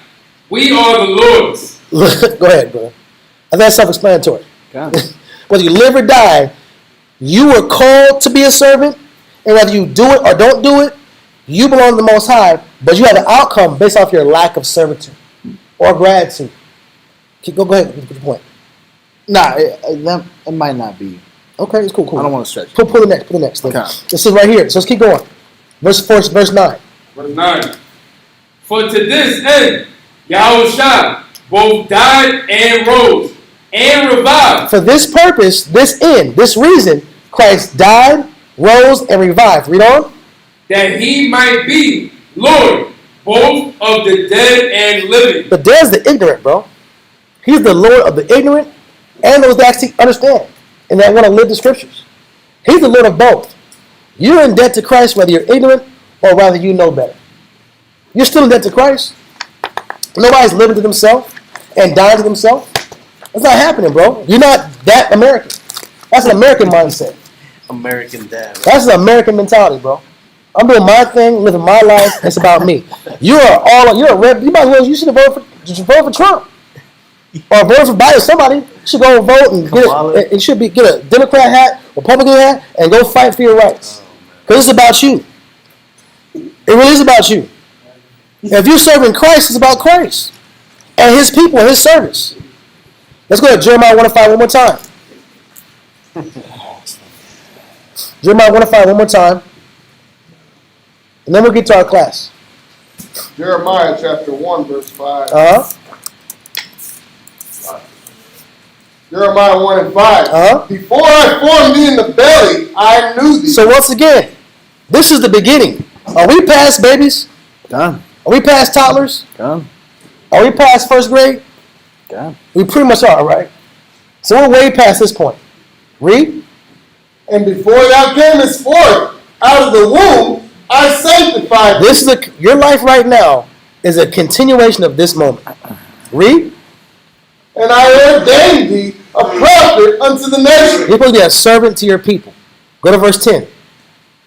we are the Lord's. Go ahead, bro. I think that's self-explanatory. Whether you live or die, you were called to be a servant, and whether you do it or don't do it, you belong to the Most High, but you have an outcome based off your lack of servitude or gratitude. Go ahead, get your point. Nah, it might not be. Okay, it's cool. I don't want to stretch. Pull the next thing. Okay. This is right here. So let's keep going. Verse 9. Verse 9. For to this end, Yahushua both died and rose and revived. For this purpose, this end, this reason, Christ died, rose, and revived. Read on. That he might be Lord, both of the dead and living. The dead is the ignorant, bro. He's the Lord of the ignorant and those that actually understand and that want to live the scriptures. He's the Lord of both. You're in debt to Christ whether you're ignorant or whether you know better. You're still in debt to Christ. Nobody's living to themselves and dying to themselves. That's not happening, bro. You're not that American. That's an American mindset. American dad. Right? That's an American mentality, bro. I'm doing my thing, living my life. It's about me. You're a red. You should vote for Trump or vote for Biden. Somebody should go and vote and get a Democrat hat, Republican hat, and go fight for your rights. Because it's about you. It really is about you. If you're serving Christ, it's about Christ and His people and His service. Let's go to Jeremiah 1:5 one more time. Jeremiah 1:5 one more time. And then we'll get to our class. Jeremiah chapter 1, verse 5. Jeremiah 1 and 5. Before I formed thee in the belly, I knew thee. So once again, this is the beginning. Are we past babies? Done. Are we past toddlers? Done. Are we past first grade? Done. We pretty much are, right? So we're way past this point. Read. And before thou camest forth out of the womb, I sanctified thee. This is your life right now is a continuation of this moment. Read. And I ordained thee a prophet unto the nation. You're supposed to be a servant to your people. Go to verse 10.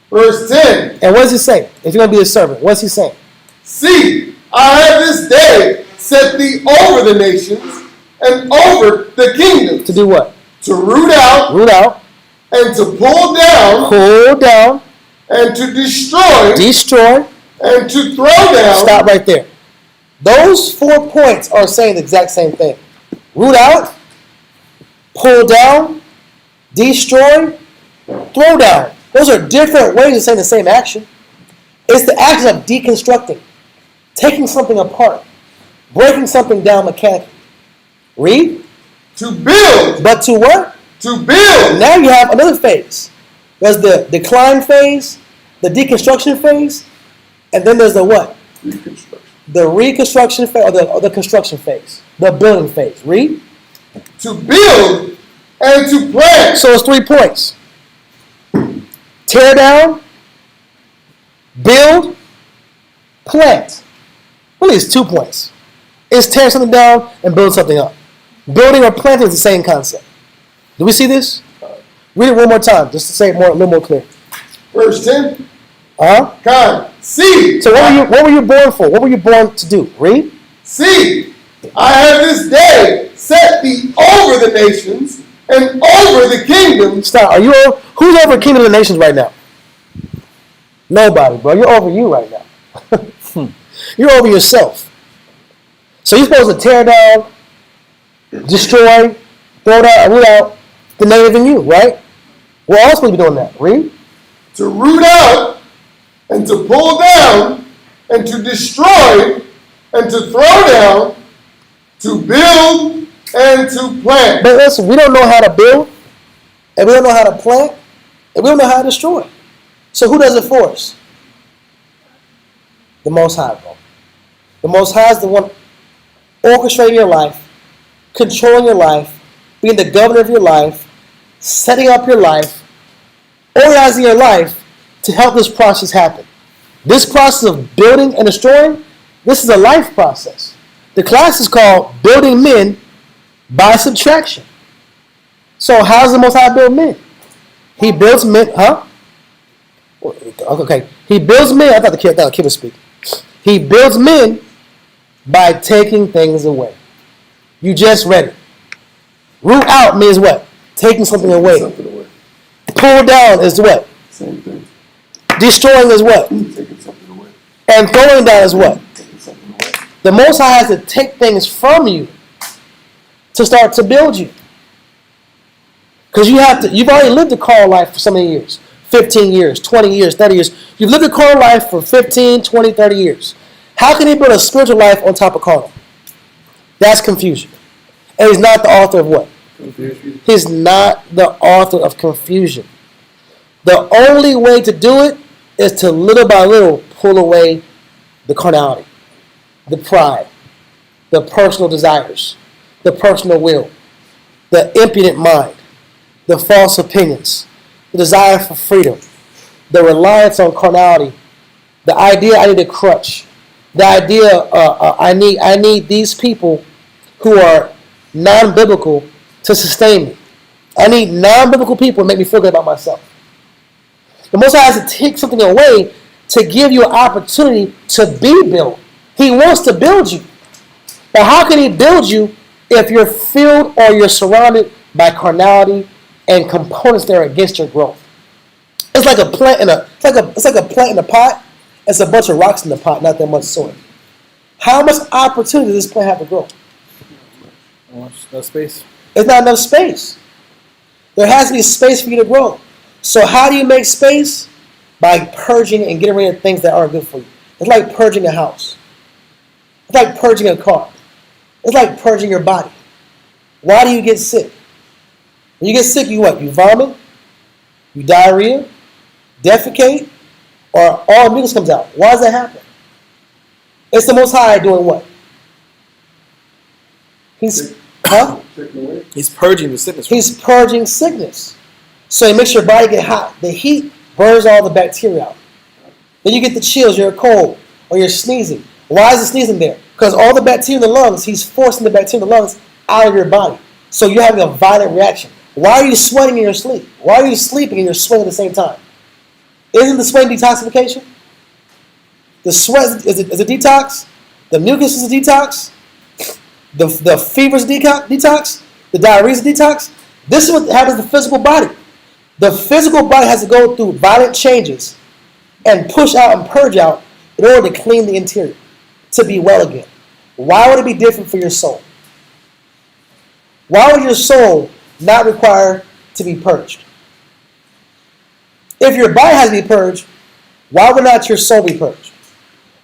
Verse 10. And what does he say? If you're going to be a servant, what's he saying? See, I have this day set thee over the nations and over the kingdoms. To do what? To root out. Root out. And to pull down. Pull down. And to destroy. Destroy. And to throw down. Stop right there. Those 4 points are saying the exact same thing. Root out, pull down, destroy, throw down. Those are different ways of saying the same action. It's the action of deconstructing, taking something apart, breaking something down mechanically. Read. To build. But to what? To build. Now you have another phase. There's the decline phase, the deconstruction phase, and then there's the what? Reconstruction. The reconstruction phase or the construction phase. The building phase. Read. To build and to plant. So it's 3 points. Tear down, build, plant. Really, it's 2 points. It's tearing something down and building something up. Building or planting is the same concept. Do we see this? Read it one more time, just to say it a little more clear. Verse 10. Uh-huh. God, see. So what were you born for? What were you born to do? Read. See, I have this day set thee over the nations and over the kingdoms. Stop. Who's over kingdom of the nations right now? Nobody, bro. You're over you right now. You're over yourself. So you're supposed to tear down, destroy, throw down, root out the native in you, right? We're all supposed to be doing that. Read. To root out and to pull down and to destroy and to throw down, to build and to plant. But listen, we don't know how to build, and we don't know how to plant, and we don't know how to destroy. So who does it for us? The Most High, bro. The Most High is the one orchestrating your life, controlling your life, being the governor of your life, setting up your life, organizing your life to help this process happen. This process of building and destroying, this is a life process. The class is called Building Men by Subtraction. So how does the Most High build men? He builds men, huh? Okay. He builds men. I thought the kid would speak. He builds men by taking things away. You just read it. Root out means what? Taking something away. Pull down is what? Same thing. Destroying is what? Taking something away. And throwing down is what? Taking something away. The Most High has to take things from you to start to build you. Because you've already lived a carnal life for so many years. 15 years, 20 years, 30 years. You've lived a carnal life for 15, 20, 30 years. How can he build a spiritual life on top of carnal? That's confusion. And he's not the author of what? Confusion. He's not the author of confusion. The only way to do it is to little by little pull away the carnality, the pride, the personal desires, the personal will, the impudent mind, the false opinions, the desire for freedom, the reliance on carnality, the idea I need a crutch, the idea I need these people who are non-biblical to sustain me. I need non-biblical people to make me feel good about myself. The Most High has to take something away to give you an opportunity to be built. He wants to build you. But how can he build you if you're filled or you're surrounded by carnality and components that are against your growth? It's like a plant in a plant in a pot. It's a bunch of rocks in the pot, not that much soil. How much opportunity does this plant have to grow? No space. There's not enough space. There has to be space for you to grow. So how do you make space? By purging and getting rid of things that aren't good for you. It's like purging a house. It's like purging a car. It's like purging your body. Why do you get sick? When you get sick, you what? You vomit, you diarrhea, defecate, or all mucus comes out. Why does that happen? It's the Most High doing what? He's purging the sickness. He's purging sickness. So he makes your body get hot. The heat burns all the bacteria out. Then you get the chills, you're cold, or you're sneezing. Why is the sneezing there? Because all the bacteria in the lungs, he's forcing the bacteria in the lungs out of your body. So you're having a violent reaction. Why are you sweating in your sleep? Why are you sleeping and you're sweating at the same time? Isn't the sweat detoxification? The sweat is a detox. The mucus is a detox. The fever is a detox. The diarrhea is a detox. This is what happens to the physical body. The physical body has to go through violent changes and push out and purge out in order to clean the interior, to be well again. Why would it be different for your soul? Why would your soul not require to be purged? If your body has to be purged, why would not your soul be purged?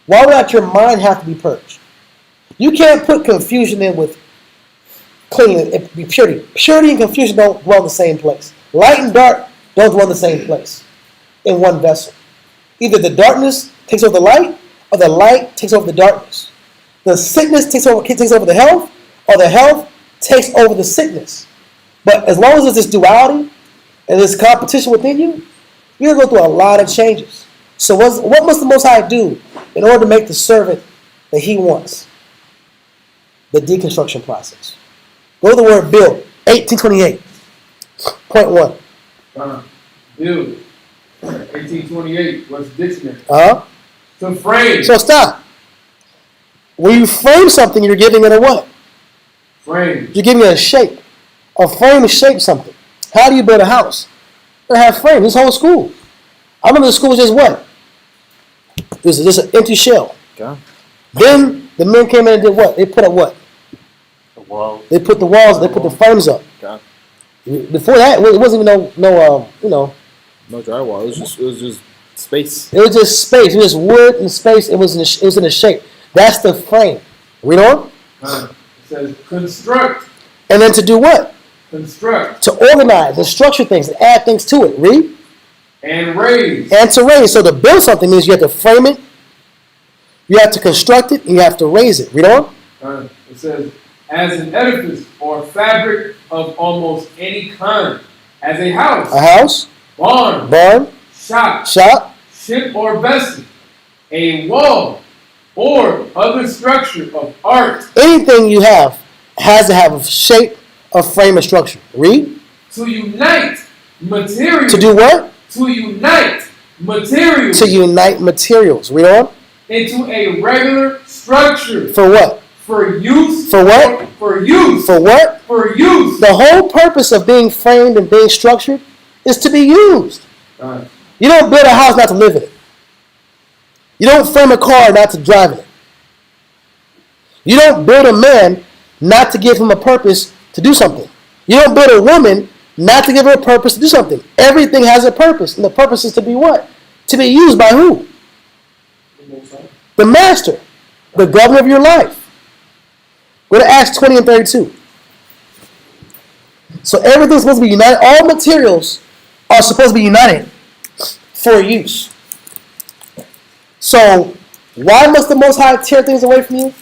Why would not your mind have to be purged? You can't put confusion in with clean. It be purity. Purity and confusion don't dwell in the same place. Light and dark don't dwell in the same place in one vessel. Either the darkness takes over the light, or the light takes over the darkness. The sickness takes over the health, or the health takes over the sickness. But as long as there's this duality and this competition within you, you're going to go through a lot of changes. So what must the Most High do in order to make the servant that he wants? The deconstruction process. Go to the word build. 1828. Point 1. Build. 1828. What's the dictionary? Uh-huh. To frame. So stop. When you frame something, you're giving it a what? Frame. You're giving it a shape. A frame shapes something. How do you build a house? You have frames. This whole school. I remember the school was just what? It was just an empty shell. Okay. Then the men came in and did what? They put up what? The wall. They put the walls. They put the frames up. Okay. Before that, it wasn't even no No drywall. It was just space. It was just space. It was just wood and space. It was in a shape. That's the frame. Read on. It says construct. And then to do what? Construct. To organize and structure things and add things to it. Read. And raise. And to raise. So to build something means you have to frame it, you have to construct it, and you have to raise it. Read on. It says, as an edifice or fabric of almost any kind, as a house, barn, shop, ship or vessel, a wall, or other structure of art. Anything you have has to have a shape, a frame, and structure. Read. To unite materials. To do what? To unite materials. To unite materials. Read on. Into a regular structure. For what? For use. For what? For use. For what? For use. The whole purpose of being framed and being structured is to be used. You don't build a house not to live in it. You don't frame a car not to drive in it. You don't build a man not to give him a purpose to do something. You don't build a woman not to give her a purpose to do something. Everything has a purpose, and the purpose is to be what? To be used by who? The master, the governor of your life. Go to Acts 20 and 32. So everything's supposed to be united. All materials are supposed to be united for use. So why must the Most High tear things away from you?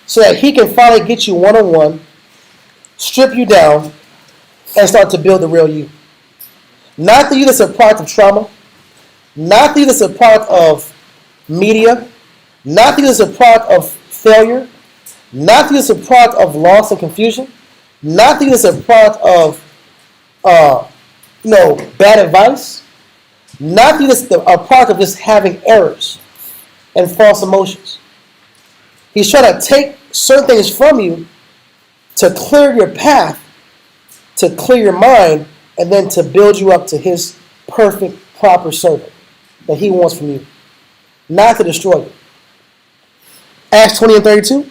So that he can finally get you one-on-one, strip you down, and start to build the real you. Not the you that's a product of trauma, not the you that's a product of media, not the you that's a product of failure, not the you that's a product of loss and confusion, not the you that's a product of bad advice, not the you that's a product of just having errors and false emotions. He's trying to take certain things from you to clear your path, to clear your mind, and then to build you up to his perfect, proper servant that he wants from you, not to destroy you. Acts 20 and 32.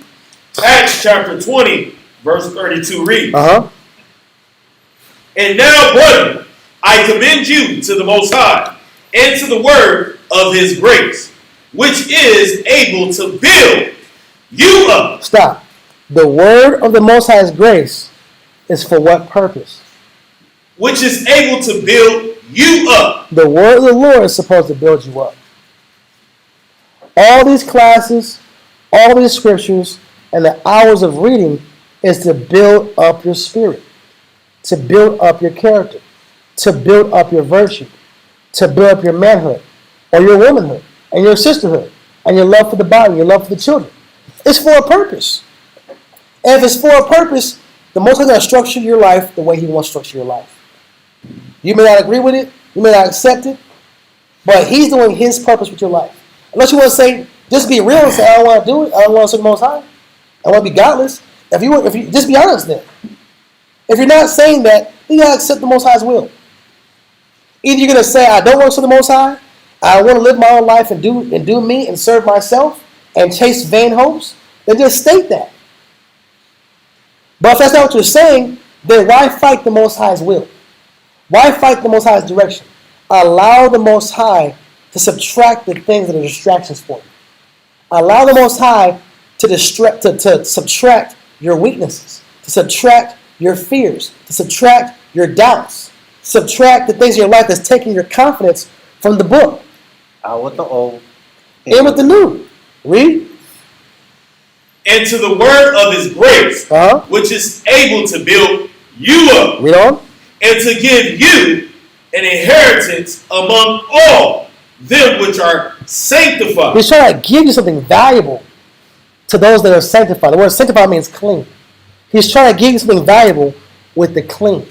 Acts chapter 20, verse 32 reads, And now, brethren, I commend you to the Most High and to the word of his grace, which is able to build you up. Stop. The word of the Most High's grace is for what purpose? Which is able to build you up. The word of the Lord is supposed to build you up. All these classes, all these scriptures, and the hours of reading is to build up your spirit, to build up your character, to build up your virtue, to build up your manhood, or your womanhood, and your sisterhood, and your love for the body, your love for the children. It's for a purpose. And if it's for a purpose, the Most High is going to structure your life the way he wants to structure your life. You may not agree with it, you may not accept it, but he's doing his purpose with your life. Unless you want to say, just be real and say, I don't want to do it, I don't want to serve the Most High, I want to be godless. If you just be honest then. If you're not saying that, then you got to accept the Most High's will. Either you're going to say, I don't want to serve the Most High, I want to live my own life and do me and serve myself and chase vain hopes, then just state that. But if that's not what you're saying, then why fight the Most High's will? Why fight the Most High's direction? Allow the Most High to subtract the things that are distractions for you. Allow the Most High to subtract your weaknesses, to subtract your fears, to subtract your doubts, subtract the things in your life that's taking your confidence from the book. Out with the old. In with the new. Read. And to the word of his grace, which is able to build you up. Read on. And to give you an inheritance among all them which are sanctified. He's trying to give you something valuable to those that are sanctified. The word sanctified means clean. He's trying to give you something valuable with the clean.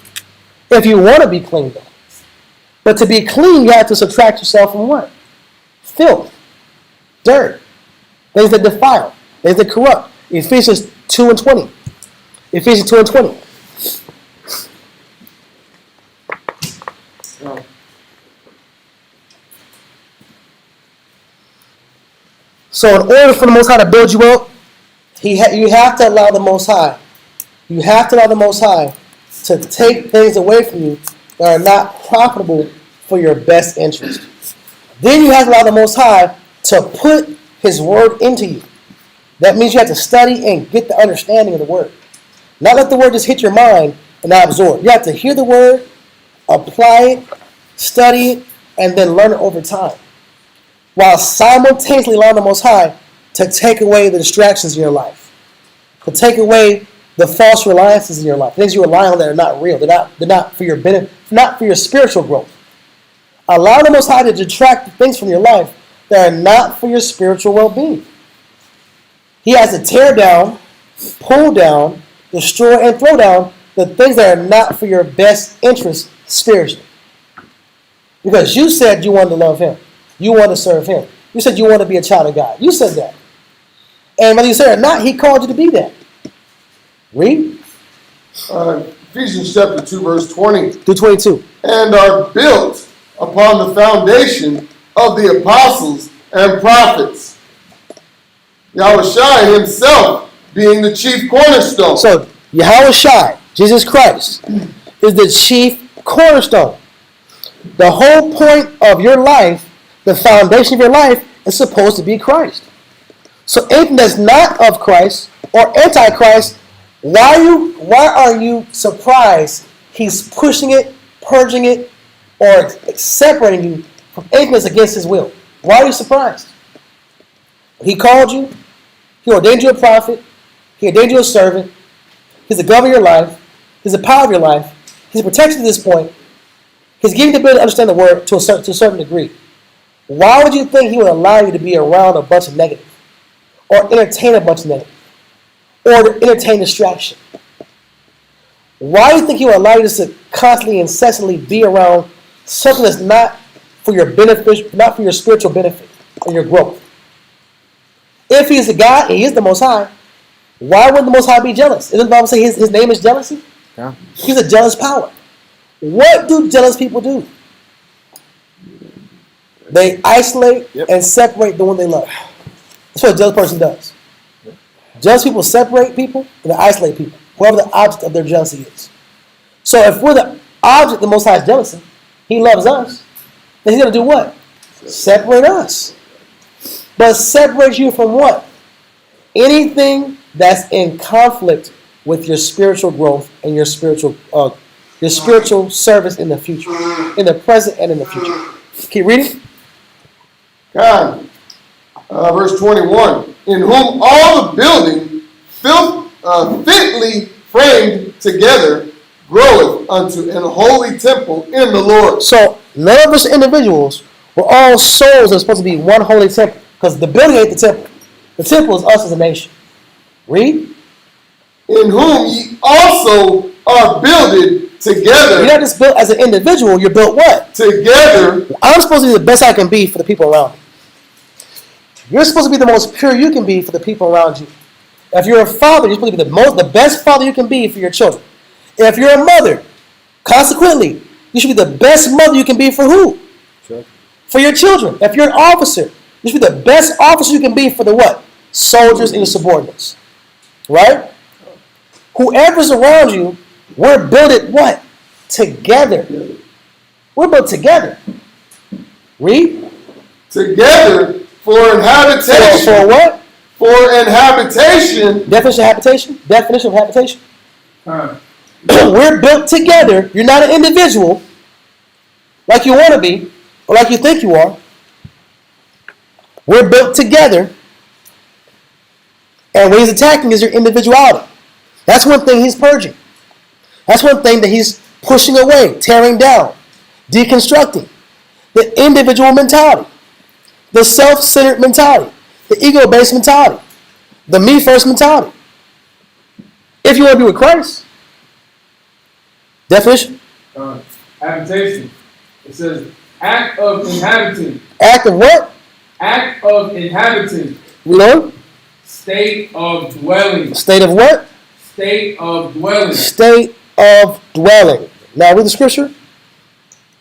If you want to be clean, though. But to be clean, you have to subtract yourself from what? Filth, dirt, things that defile, things that corrupt. Ephesians 2 and 20. Ephesians 2 and 20. So in order for the Most High to build you up, you have to allow the Most High. You have to allow the Most High to take things away from you that are not profitable for your best interest. Then you have to allow the Most High to put His word into you. That means you have to study and get the understanding of the word. Not let the word just hit your mind and not absorb. You have to hear the word, apply it, study it, and then learn it over time, while simultaneously allowing the Most High to take away the distractions in your life, to take away the false reliances in your life, things you rely on that are not real. They're not for your benefit, not for your spiritual growth. Allow the Most High to detract things from your life that are not for your spiritual well-being. He has to tear down, pull down, destroy, and throw down the things that are not for your best interest spiritually. Because you said you wanted to love Him. You wanted to serve Him. You said you wanted to be a child of God. You said that. And whether you said it or not, He called you to be that. Read. Ephesians chapter 2, verse 20. Through 22. And are built upon the foundation of the apostles and prophets, Yahushua Himself being the chief cornerstone. So, Yahushua, Jesus Christ, is the chief cornerstone. The whole point of your life, the foundation of your life, is supposed to be Christ. So anything that's not of Christ or anti-Christ, why are you surprised He's pushing it, purging it, or separating you from anything that's against His will? Why are you surprised? He called you. He ordained you a prophet. He ordained you a servant. He's the governor of your life. He's the power of your life. He's protected to this point. He's giving you the ability to understand the word to a certain degree. Why would you think He would allow you to be around a bunch of negative, or entertain a bunch of negative, or to entertain distraction? Why do you think He would allow you to constantly, incessantly be around something that's not for your benefit, not for your spiritual benefit and your growth? If He's the God and He is the Most High, why wouldn't the Most High be jealous? Isn't the Bible say His name is jealousy? Yeah. He's a jealous power. What do jealous people do? They isolate and separate the one they love. That's what a jealous person does. Jealous people separate people and they isolate people, whoever the object of their jealousy is. So if we're the object of the Most High's jealousy, He loves us, then He's going to do what? Separate us. But separate you from what? Anything that's in conflict with your spiritual growth and your spiritual service in the future, in the present and in the future. Keep reading. God. Verse 21. In whom all the building fitly framed together groweth unto an holy temple in the Lord. So none of us individuals, we're all souls that are supposed to be one holy temple. Because the building ain't the temple. The temple is us as a nation. Read. In whom ye also are builded together. You're not just built as an individual, you're built what? Together. I'm supposed to be the best I can be for the people around me. You're supposed to be the most pure you can be for the people around you. If you're a father, you're supposed to be the best father you can be for your children. If you're a mother, consequently, you should be the best mother you can be for who? Sure. For your children. If you're an officer, you should be the best officer you can be for the what? Soldiers and your subordinates. Right? Whoever's around you, we're built what? Together. We're built together. Read. Together for an habitation. For what? For an habitation. Definition of habitation? Definition of habitation? We're built together. You're not an individual like you want to be or like you think you are. We're built together. And what He's attacking is your individuality. That's one thing He's purging. That's one thing that He's pushing away, tearing down, deconstructing. The individual mentality, the self-centered mentality, the ego-based mentality, the me-first mentality. If you want to be with Christ. Definition? Habitation. It says act of inhabitant. Act of what? Act of inhabitant. Reload. State of dwelling. State of what? State of dwelling. State of dwelling. Now read the scripture.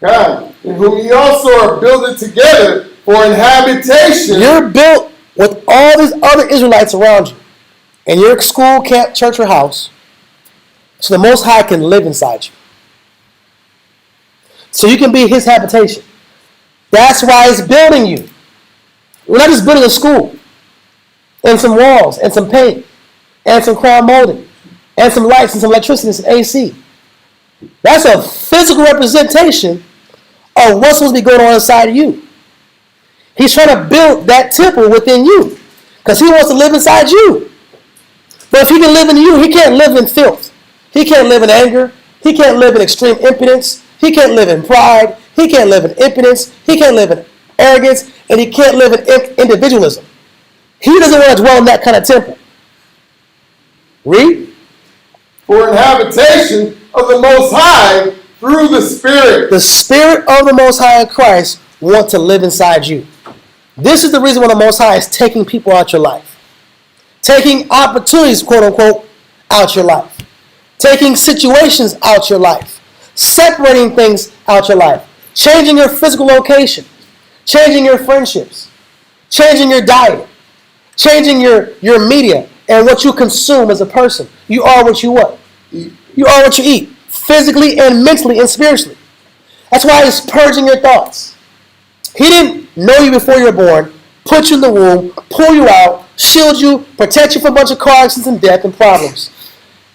God, in whom ye also are builded together for an habitation. You're built with all these other Israelites around you. In your school, camp, church, or house. So the Most High can live inside you. So you can be his habitation. That's why he's building you. We're not just building a school. And some walls, and some paint, and some crown molding, and some lights, and some electricity, and some AC. That's a physical representation of what's supposed to be going on inside of you. He's trying to build that temple within you. Because he wants to live inside you. But if he can live in you, he can't live in filth. He can't live in anger. He can't live in extreme impotence. He can't live in pride. He can't live in impotence. He can't live in arrogance. And he can't live in individualism. He doesn't want to dwell in that kind of temple. Read. For an habitation of the Most High through the Spirit. The Spirit of the Most High in Christ wants to live inside you. This is the reason why the Most High is taking people out your life. Taking opportunities, quote unquote, out your life. Taking situations out your life. Separating things out your life. Changing your physical location. Changing your friendships. Changing your diet. Changing your media and what you consume as a person. You are what you what? You are what you eat. Physically and mentally and spiritually. That's why he's purging your thoughts. He didn't know you before you were born, put you in the womb, pull you out, shield you, protect you from a bunch of car accidents and death and problems.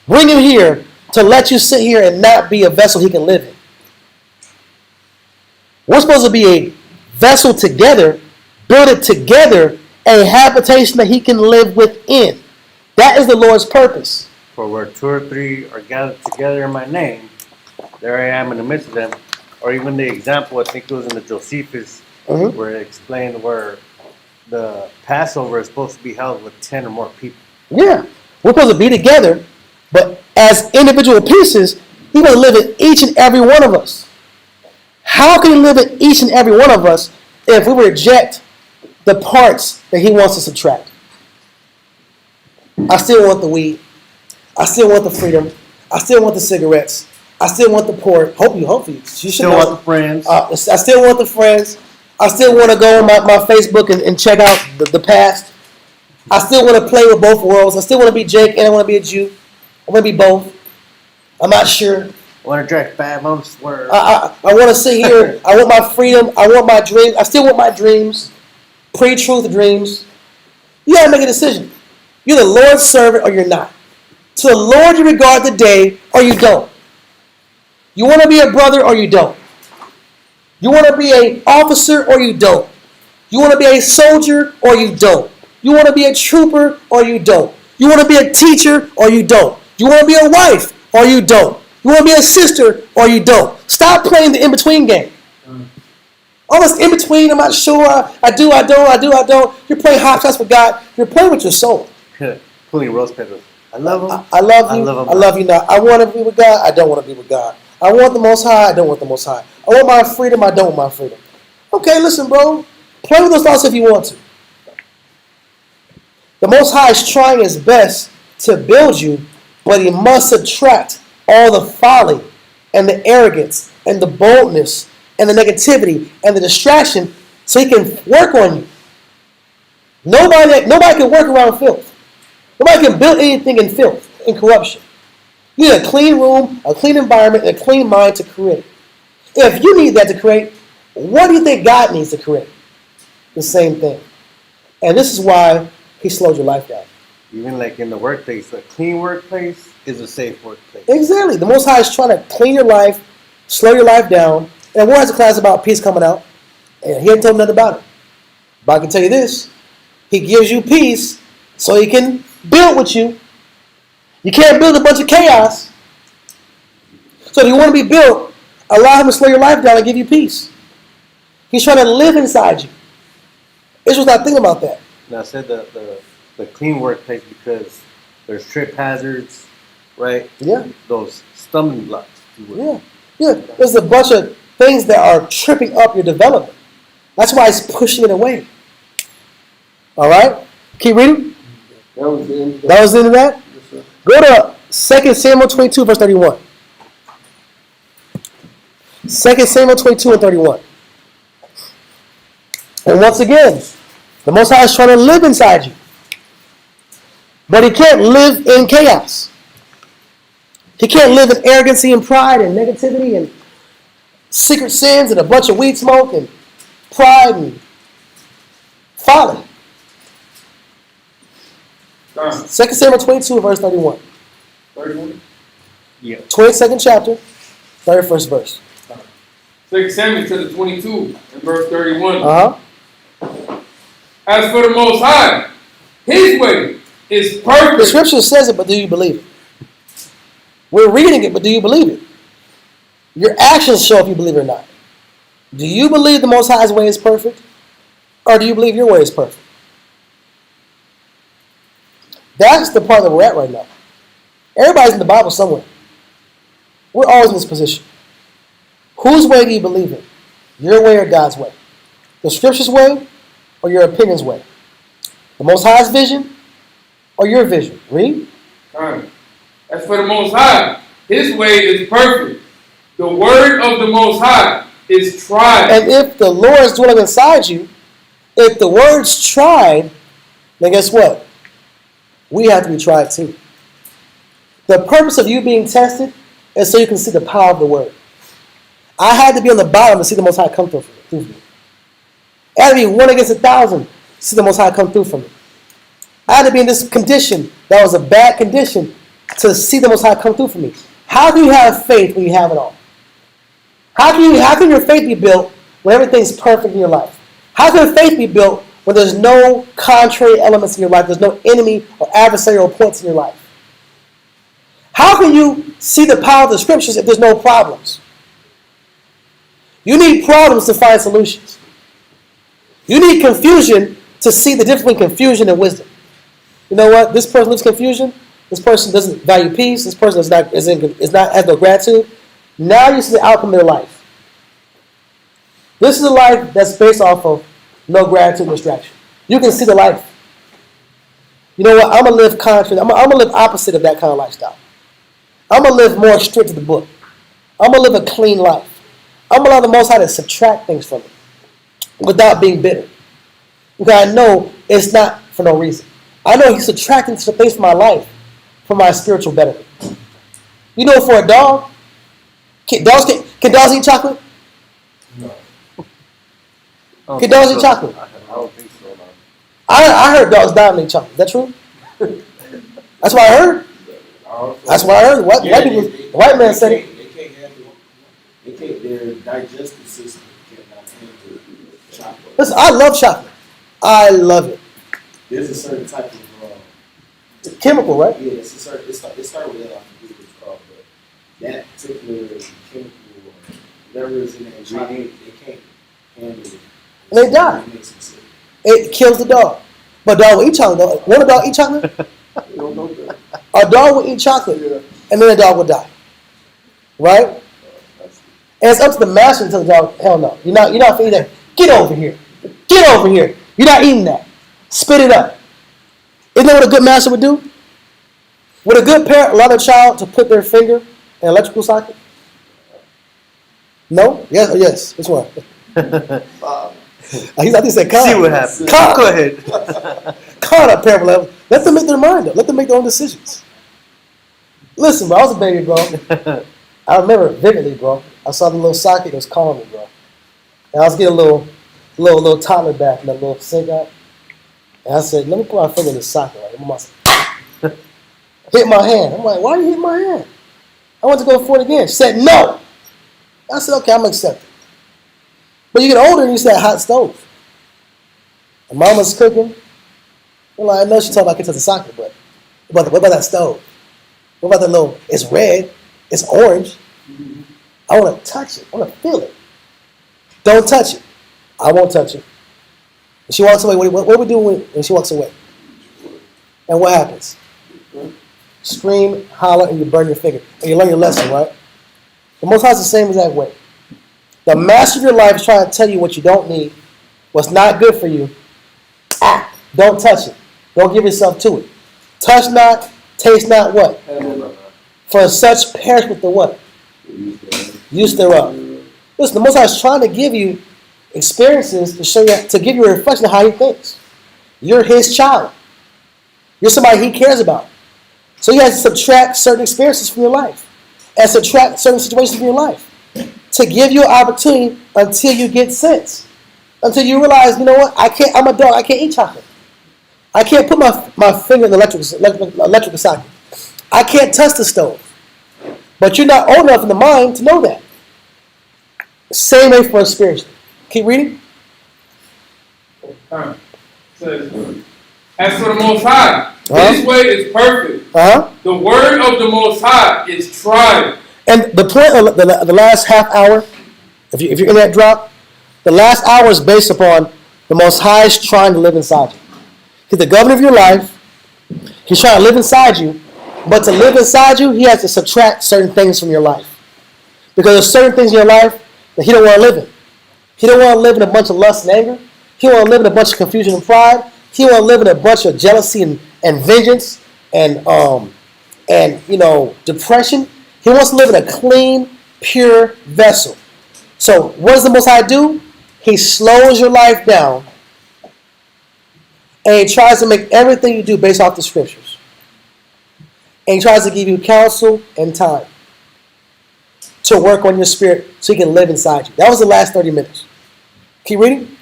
Bring him here to let you sit here and not be a vessel he can live in. We're supposed to be a vessel together, build it together, a habitation that he can live within. That is the Lord's purpose. For where two or three are gathered together in my name, there I am in the midst of them. Or even the example, I think it was in the Josephus, where it explained where the Passover is supposed to be held with 10 or more people. Yeah. We're supposed to be together, but as individual pieces, he will live in each and every one of us. How can he live in each and every one of us if we reject the parts that he wants to subtract? I still want the weed. I still want the freedom. I still want the cigarettes. I still want the pork. Hopefully, you should Still know. want the friends. I still want the friends. I still want to go on my Facebook and check out the past. I still want to play with both worlds. I still want to be Jake and I want to be a Jew. I want to be both. I'm not sure. I want to drink bad, I want to swear. I want to sit here. I want my freedom. I want my dreams. I still want my dreams. Pre-truth dreams. You got to make a decision. You're the Lord's servant or you're not. To the Lord you regard the day or you don't. You want to be a brother or you don't. You want to be an officer or you don't. You want to be a soldier or you don't. You want to be a trooper or you don't. You want to be a teacher or you don't. You want to be a wife or you don't. You want to be a sister or you don't. Stop playing the in-between game. All this in-between, I'm not sure, I do, I don't. You're playing hopscotch with God. You're playing with your soul. Pulling rose petals. I love him. I love you. him I love you not. I want to be with God. I don't want to be with God. I want the Most High. I don't want the Most High. I want my freedom. I don't want my freedom. Okay, listen, bro. Play with those thoughts if you want to. The Most High is trying his best to build you, but he must subtract all the folly and the arrogance and the boldness and the negativity and the distraction so he can work on you. Nobody can work around filth. Nobody can build anything in filth, in corruption. You need a clean room, a clean environment, and a clean mind to create. If you need that to create, what do you think God needs to create? The same thing. And this is why he slowed your life down. Even like in the workplace, a clean workplace is a safe workplace. Exactly. The Most High is trying to clean your life, slow your life down. And War has a class about peace coming out, and he hasn't told me nothing about it. But I can tell you this. He gives you peace so he can build with you. You can't build a bunch of chaos. So if you want to be built, allow him to slow your life down and give you peace. He's trying to live inside you. Israel's not thinking about that. Now I said the clean workplace because there's trip hazards, right? Yeah. Those stumbling blocks. If you will. Yeah. There's a bunch of things that are tripping up your development. That's why it's pushing it away. All right? Keep reading. That was the end. That was the end of that? Yes, sir. Go to 2 Samuel 22, verse 31. 2 Samuel 22 and 31. And once again, the Most High is trying to live inside you. But he can't live in chaos. He can't live in arrogancy and pride and negativity and secret sins and a bunch of weed smoke and pride and folly. 2 Samuel 22, verse 31. 31. Yeah. 22nd chapter, 31st verse. 2 Samuel chapter 22 and verse 31. Uh-huh. As for the Most High, His way is The perfect. scripture says it, but do you believe it? We're reading it, but do you believe it? Your actions show if you believe it or not. Do you believe the Most High's way is perfect? Or do you believe your way is perfect? That's the part that we're at right now. Everybody's in the Bible somewhere. We're always in this position. Whose way do you believe in? Your way or God's way? The scripture's way or your opinion's way? The Most High's vision or your vision? Read. As for the Most High, His way is perfect. The word of the Most High is tried. And if the Lord is dwelling inside you, if the word's tried, then guess what? We have to be tried too. The purpose of you being tested is so you can see the power of the word. I had to be on the bottom to see the Most High come through for me. I had to be 1 against 1,000 to see the Most High come through for me. I had to be in this condition that was a bad condition to see the Most High come through for me. How do you have faith when you have it all? How can your faith be built when everything's perfect in your life? How can faith be built when there's no contrary elements in your life, there's no enemy or adversarial points in your life? How can you see the power of the scriptures if there's no problems? You need problems to find solutions. You need confusion to see the difference between confusion and wisdom. You know what? This person lives confusion. This person doesn't value peace. This person has no gratitude. Now you see the outcome of their life. This is a life that's based off of no gratitude and distraction. You can see the life. You know what? I'm going to live contrary. I'm going to live opposite of that kind of lifestyle. I'm going to live more strict to the book. I'm going to live a clean life. I'm going to allow the Most High to subtract things from me without being bitter. Because I know it's not for no reason. I know He's subtracting some things from my life for my spiritual betterment. You know, for a dog, can dogs eat chocolate? No. Can dogs eat chocolate? I don't think so. No. I heard dogs die when they eat chocolate. Is that true? That's what I heard. That's what I heard. The white man said it. Their digestive system cannot handle chocolate. Listen, I love chocolate. I love it. There's a certain type of It's a chemical, right? yeah, it's a certain. It started with that. I forget what it's called, but that particular chemical or whatever is in that chocolate, they can't handle it. And they die. It makes them sick. It kills the dog. But a dog will eat chocolate. Won't a dog eat chocolate? You don't know that. A dog will eat chocolate, Yeah. and then the dog will die. Right? And it's up to the master to tell the dog, hell no. You're not feeding that. Get over here. Get over here. You're not eating that. Spit it up. Isn't that what a good master would do? Would a good parent allow their child to put their finger in an electrical socket? No? Yes? Yes. Which one? I think he said Con. See what happens. Con. Go ahead. Con a parent will let them make their mind up. Let them make their own decisions. Listen, bro. I was a baby, bro. I remember it vividly, bro. I saw the little socket. It was calling me, bro. And I was getting a little toddler back from that little sink out. And I said, let me put my finger in the socket. Right? My mom hit my hand. I'm like, why are you hitting my hand? I went to go for it again. She said, no. I said, okay, I'm going to accept it. But you get older and you see that hot stove. And mama's cooking. I'm like, I know she told me I could touch the socket, but what about that stove? What about that little, it's red, it's orange. I want to touch it. I want to feel it. Don't touch it. I won't touch it. And she walks away. What do we do when she walks away? And what happens? scream, holler, and you burn your finger. And you learn your lesson, right? The Most High is the same exact way. The master of your life is trying to tell you what you don't need, what's not good for you. Act. Don't touch it. Don't give yourself to it. Touch not, taste not what? For such perish with the what? Use thereof. Listen, the Most High is trying to give you experiences to show you, to give you a reflection of how he thinks. You're his child. You're somebody he cares about. So he has to subtract certain experiences from your life and subtract certain situations from your life to give you an opportunity until you get sense. Until you realize, you know what, I'm a dog, I can't eat chocolate. I can't put my finger in the electrical socket. I can't touch the stove. But you're not old enough in the mind to know that. Same way for spiritually. Keep reading. Says, as for the Most High, His way is perfect. The word of the Most High is tried. And the point of the last half hour, if you're in that drop, the last hour is based upon the Most High is trying to live inside you. He's the governor of your life. He's trying to live inside you. But to live inside you, he has to subtract certain things from your life. Because there's certain things in your life that he don't want to live in. He don't want to live in a bunch of lust and anger. He don't want to live in a bunch of confusion and pride. He don't want to live in a bunch of jealousy and vengeance and depression. He wants to live in a clean, pure vessel. So what does the Most High do? He slows your life down and he tries to make everything you do based off the scriptures. And he tries to give you counsel and time to work on your spirit so he can live inside you. That was the last 30 minutes. Keep reading.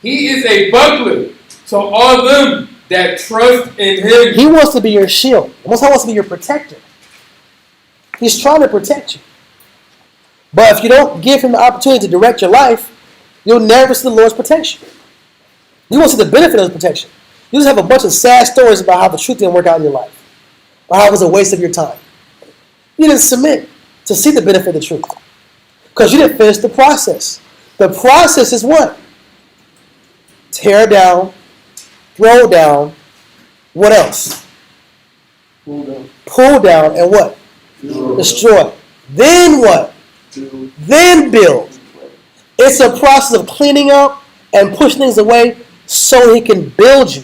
He is a buckler to all them that trust in him. He wants to be your shield. The Most High wants to be your protector. He's trying to protect you. But if you don't give him the opportunity to direct your life, you'll never see the Lord's protection. You won't see the benefit of his protection. You just have a bunch of sad stories about how the truth didn't work out in your life. Or how it was a waste of your time. You didn't submit to see the benefit of the truth. Because you didn't finish the process. The process is what? Tear down, throw down, what else? Pull down and what? Destroy. Then what? Then build. It's a process of cleaning up and pushing things away so he can build you.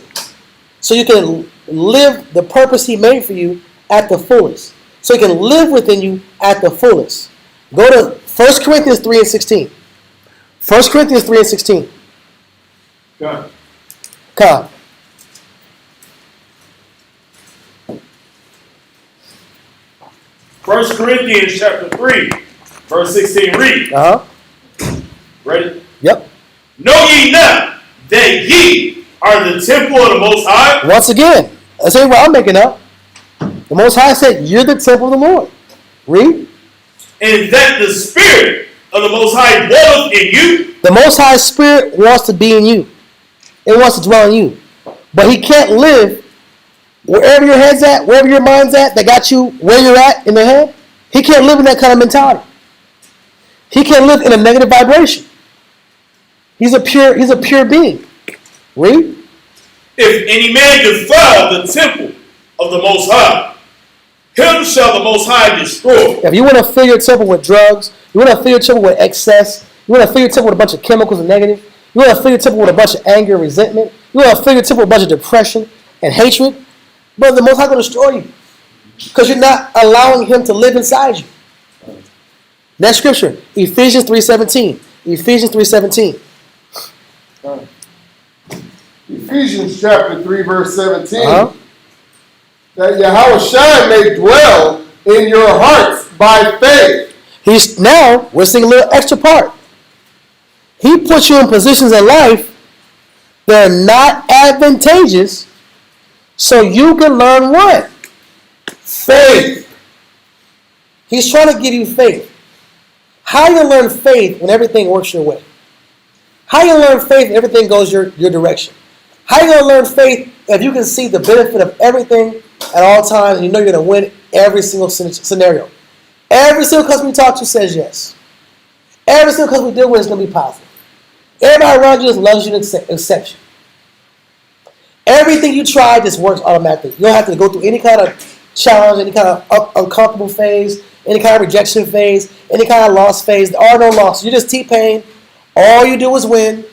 So you can live the purpose he made for you at the fullest. So he can live within you at the fullest. Go to 1 Corinthians 3 and 16. 1 Corinthians 3 and 16. Come. First Corinthians chapter 3, verse 16 read. Ready? Yep. Know ye not that ye are the temple of the Most High? Once again, let's say what I'm making up. The Most High said, you're the temple of the Lord. Read. And that the Spirit of the Most High dwelleth in you? The Most High Spirit wants to be in you. It wants to dwell in you. But he can't live wherever your head's at, wherever your mind's at, that got you where you're at in the head. He can't live in that kind of mentality. He can't live in a negative vibration. He's a pure being. Read. If any man defile the temple of the Most High, him shall the Most High destroy. If you want to fill your temple with drugs, you want to fill your temple with excess, you want to fill your temple with a bunch of chemicals and negative, you want to fill your temple with a bunch of anger and resentment, you want to fill your temple with a bunch of depression and hatred, but the Most High going to destroy you because you're not allowing him to live inside you. Next scripture, Ephesians 3:17. Ephesians 3:17. Ephesians chapter 3, verse 17. That Yahushua may dwell in your hearts by faith. We're seeing a little extra part. He puts you in positions in life that are not advantageous so you can learn what? Faith. He's trying to give you faith. How do you learn faith when everything works your way? How do you learn faith when everything goes your direction? How are you going to learn faith if you can see the benefit of everything at all times and you know you're going to win every single scenario? Every single customer you talk to says yes. Every single customer we deal with is going to be positive. Everybody around you just loves you and accepts you. Everything you try just works automatically. You don't have to go through any kind of challenge, any kind of uncomfortable phase, any kind of rejection phase, any kind of loss phase. There are no losses. You just T-Pain. All you do is win,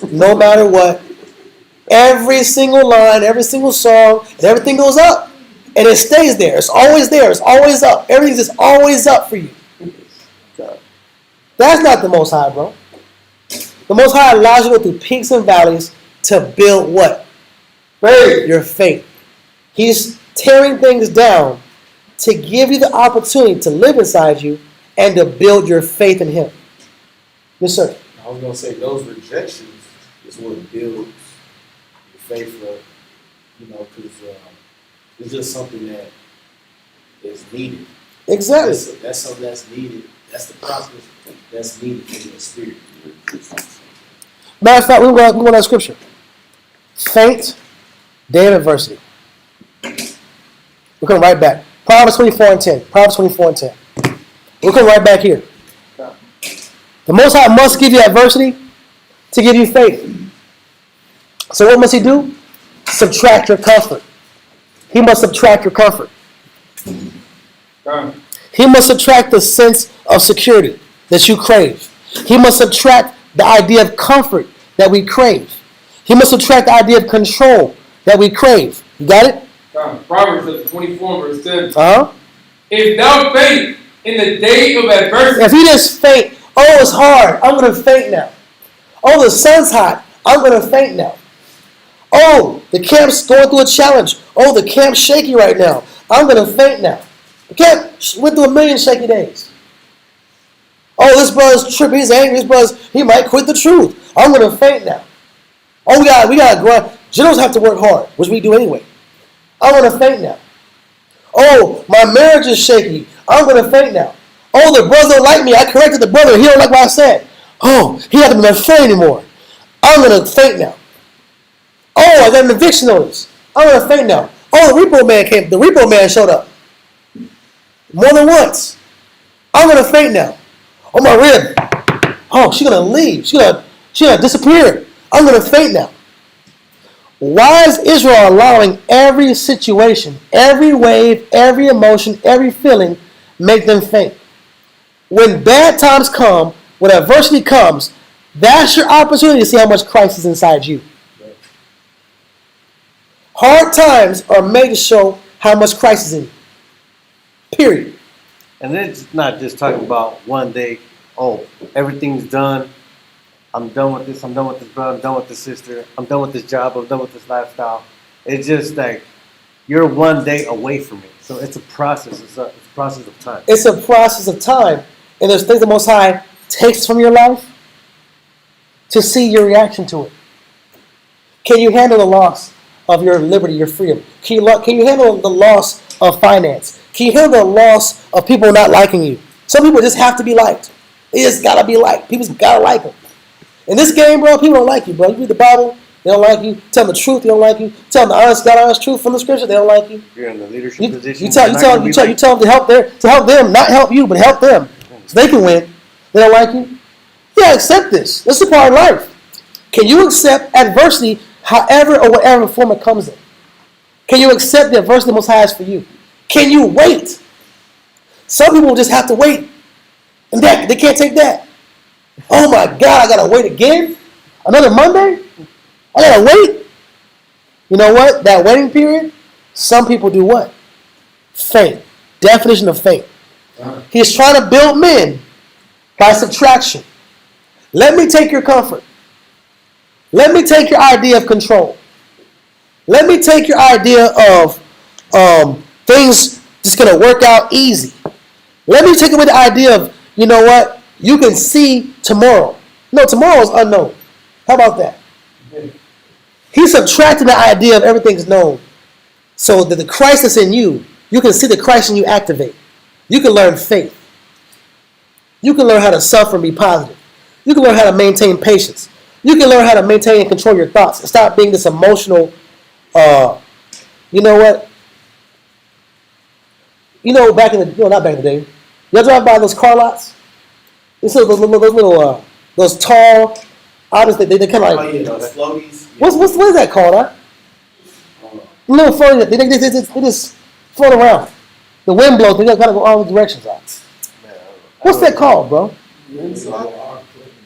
no matter what. Every single line, every single song, and everything goes up. And it stays there. It's always there. It's always up. Everything's just always up for you. That's not the Most High, bro. The Most High allows you to go through peaks and valleys to build what? Faith. Your faith. He's tearing things down to give you the opportunity to live inside you and to build your faith in Him. Yes, sir. I was gonna say those rejections is what builds your faith up, because it's just something that is needed. Exactly. That's something that's needed. That's the process that's needed for your spirit. Matter of fact, we're going to that scripture. Faint, day of adversity. We're coming right back. Proverbs 24:10. Proverbs 24:10. We're coming right back here. The Most High must give you adversity to give you faith. So what must He do? Subtract your comfort. He must subtract your comfort. He must subtract the sense of security that you crave. He must subtract the idea of comfort that we crave. He must subtract the idea of control that we crave. You got it? Proverbs 24, verse 10. Uh-huh. If thou faint in the day of adversity, If you just faint, oh, it's hard, I'm going to faint now. Oh, the sun's hot, I'm going to faint now. Oh, the camp's going through a challenge. Oh, the camp's shaky right now. I'm going to faint now. The camp went through a million shaky days. Oh, this brother's tripping. He's angry. He might quit the truth. I'm going to faint now. Oh, we got to grind. Generals have to work hard, which we do anyway. I'm going to faint now. Oh, my marriage is shaky. I'm going to faint now. Oh, the brother don't like me. I corrected the brother. He don't like what I said. Oh, he doesn't be my friend anymore. I'm going to faint now. Oh, I got an eviction notice. I'm going to faint now. Oh, the repo man came. The repo man showed up. More than once. I'm going to faint now. Oh, my rib. Oh, she's going to leave. She's going to disappear. I'm going to faint now. Why is Israel allowing every situation, every wave, every emotion, every feeling make them faint? When bad times come, when adversity comes, that's your opportunity to see how much Christ is inside you. Hard times are made to show how much Christ is in you. Period. And it's not just talking about one day, oh, everything's done. I'm done with this. I'm done with this brother. I'm done with this sister. I'm done with this job. I'm done with this lifestyle. It's just like you're one day away from it. So it's a process. It's a process of time. It's a process of time. And there's things the Most High takes from your life to see your reaction to it. Can you handle the loss of your liberty, your freedom? Can you handle the loss of finance? Can you handle the loss of people not liking you? Some people just have to be liked. They just gotta be liked. People just gotta like them. In this game, bro, people don't like you, bro. You read the Bible, they don't like you. Tell them the truth, they don't like you. Tell them the honest truth from the scripture, they don't like you. You're in the leadership position. You tell them to help them, not help you, but help them, so they can win. They don't like you. Yeah, accept this. This is a part of life. Can you accept adversity, however or whatever form it comes in? Can you accept the adversity the Most High has for you? Can you wait? Some people just have to wait, and that they can't take that. Oh my God, I gotta wait again? Another Monday? I gotta wait? You know what? That waiting period, some people do what? Faint. Definition of faint. He's trying to build men by subtraction. Let me take your comfort. Let me take your idea of control. Let me take your idea of things just gonna work out easy. Let me take away the idea of, you know what? You can see tomorrow. No, tomorrow is unknown. How about that? He subtracted the idea of everything's known so that the Christ that's in you, you can see the Christ in you activate. You can learn faith. You can learn how to suffer and be positive. You can learn how to maintain patience. You can learn how to maintain and control your thoughts and stop being this emotional, you know what? You know, back in the, not back in the day, y'all drive by those car lots? You see those tall, obviously they kind of like. Oh yeah, those floaties. What is that called, huh? little floating. They just float around. The wind blows. They gotta go all the directions out. What's that called, bro?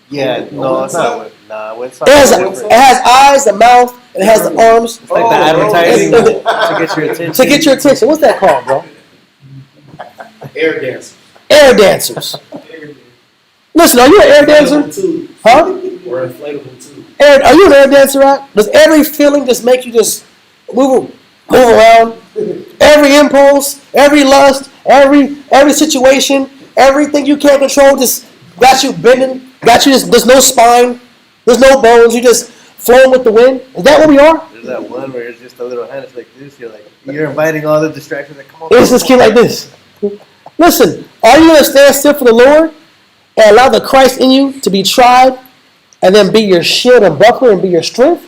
Yeah, no, it's not. Nah, it's not. It has eyes, a mouth, and it has the arms. It's like the advertising to get your attention. To get your attention. What's that called, bro? Air dancer. Air dancers. Listen, are you an air dancer? Huh? Or inflatable too. Are you an air dancer, right? Does every feeling just make you just move around? Every impulse, every lust, every situation, everything you can't control just got you bending, got you just, there's no spine, there's no bones, you just flowing with the wind. Is that what we are? There's that one where it's just a little hand, it's like this, you're inviting all the distractions that come on. It's just kid like this. Listen, are you going to stand still for the Lord and allow the Christ in you to be tried and then be your shield and buckler and be your strength?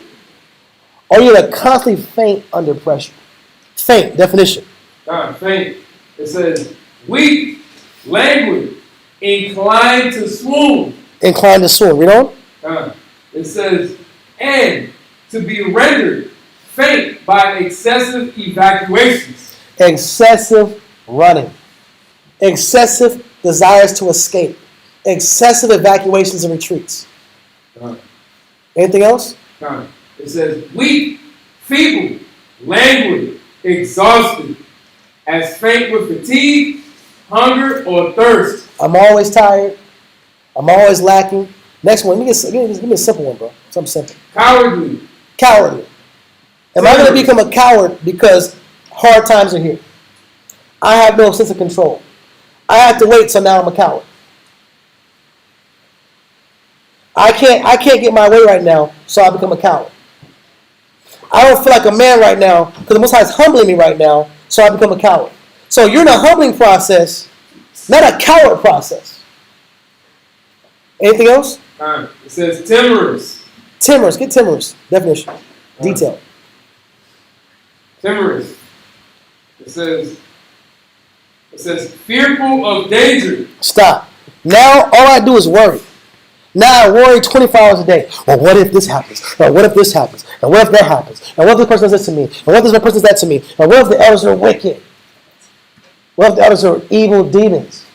Or are you going to constantly faint under pressure? Faint, definition. Faint. It says, weak, languid, inclined to swoon. Inclined to swoon. Read on. It says, and to be rendered faint by excessive evacuations. Excessive running. Excessive desires to escape. Excessive evacuations and retreats. Anything else? It says, weak, feeble, languid, exhausted, as faint with fatigue, hunger, or thirst. I'm always tired. I'm always lacking. Next one. Give me a simple one, bro. Something simple. Cowardly. Cowardly. Am I going to become a coward because hard times are here? I have no sense of control. I have to wait, so now I'm a coward. I can't get my way right now, so I become a coward. I don't feel like a man right now because the Most High is humbling me right now, so I become a coward. So you're in a humbling process, not a coward process. Anything else? It says timorous. Timorous. Get timorous. Definition. Detail. Timorous. It says fearful of danger. Stop. Now all I do is worry. Now I worry 24 hours a day. Well, what if this happens? Or what if this happens? And what if that happens? And what if this person does this to me? And what if this person does that to me? And what if the elders are wicked? What if the elders are evil demons?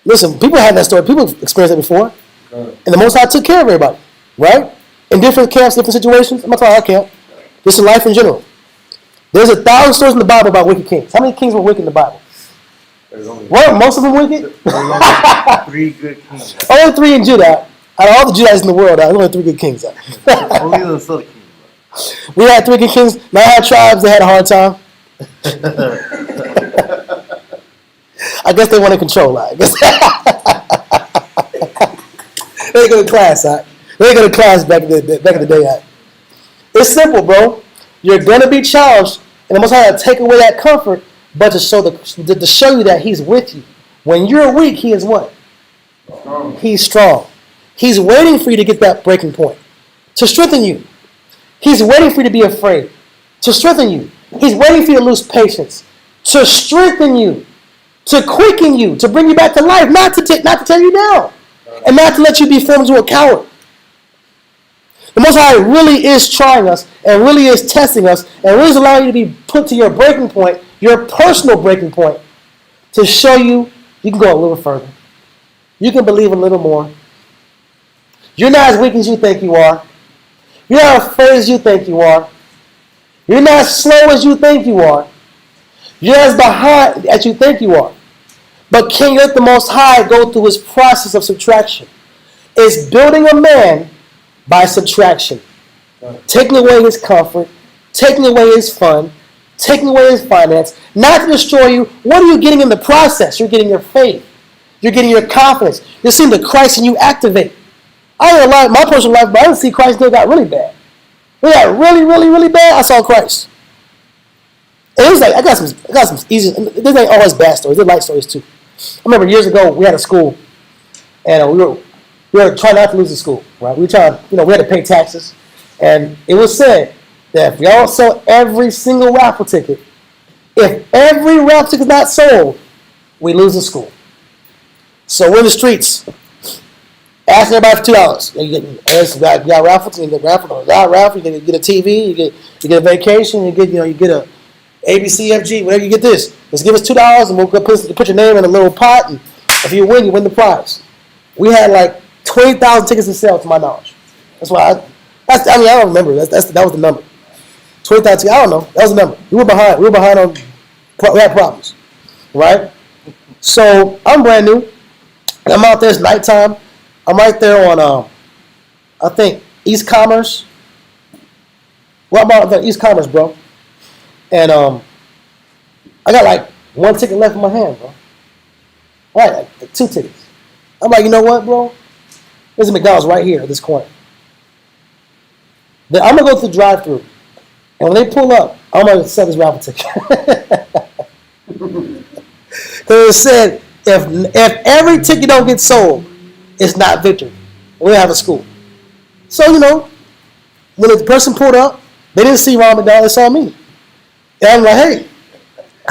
Listen, people had that story. People experienced it before. And the Most High took care of everybody. Right? In different camps, different situations. I'm not talking about our camp. Just in life in general. There's 1,000 stories in the Bible about wicked kings. How many kings were wicked in the Bible? Weren't most of them wicked? There's only 3 good kings. Only 3 in Judah. Out of all the Judites in the world, there's only 3 good kings. Only the Southern kings. We had 3 good kings. Now our tribes, they had a hard time. I guess they want to control. I guess they didn't go to class. They didn't go to class back in the day. It's simple, bro. You're gonna be challenged, and the Most High will take away that comfort, but to show you that He's with you. When you're weak, He is what? He's strong. He's waiting for you to get that breaking point, to strengthen you. He's waiting for you to be afraid, to strengthen you. He's waiting for you to lose patience, to strengthen you, to quicken you, to bring you back to life, not to tear you down, and not to let you be formed into a coward. The Most High really is trying us, and really is testing us, and really is allowing you to be put to your breaking point, your personal breaking point, to show you can go a little further. You can believe a little more. You're not as weak as you think you are. You're not afraid as you think you are. You're not as slow as you think you are. You're not as behind as you think you are. But can you let the Most High go through His process of subtraction? It's building a man by subtraction. Taking away his comfort, taking away his fun, taking away his finance, not to destroy you. What are you getting in the process? You're getting your faith. You're getting your confidence. You're seeing the Christ in you activate. I ain't gonna lie, my personal life, but I didn't see Christ until it got really bad. When it got really, really, really bad, I saw Christ. And it was like, I got some easy, there's ain't always bad stories, there's light stories too. I remember years ago, we had a school, and we were trying not to lose the school, right? We were trying, we had to pay taxes. And it was said that if y'all sell every single raffle ticket, if every raffle ticket is not sold, we lose the school. So we're in the streets. Asking everybody for $2. You got raffle, you get raffle, you get a TV, you get a vacation, you get a ABCFG, whatever you get this. Just give us $2 and we'll put your name in a little pot, and if you win the prize. We had like 20,000 tickets to sell, to my knowledge. That's why I don't remember. That was the number. 20,000. I don't know. That was the number. We were behind. We had problems, right? So I'm brand new. I'm out there. It's nighttime. I'm right there on, I think, East Commerce. Well, I'm out there, East Commerce, bro. And I got like one ticket left in my hand, bro. All right, like 2 tickets. I'm like, you know what, bro? There's a McDonald's right here at this corner. Then I'm gonna go through the drive-through, and when they pull up, I'm gonna sell this raffle ticket. Because it said if every ticket don't get sold, it's not victory. We have a school. So when the person pulled up, they didn't see Ron McDonald, they saw me. And I'm like, hey,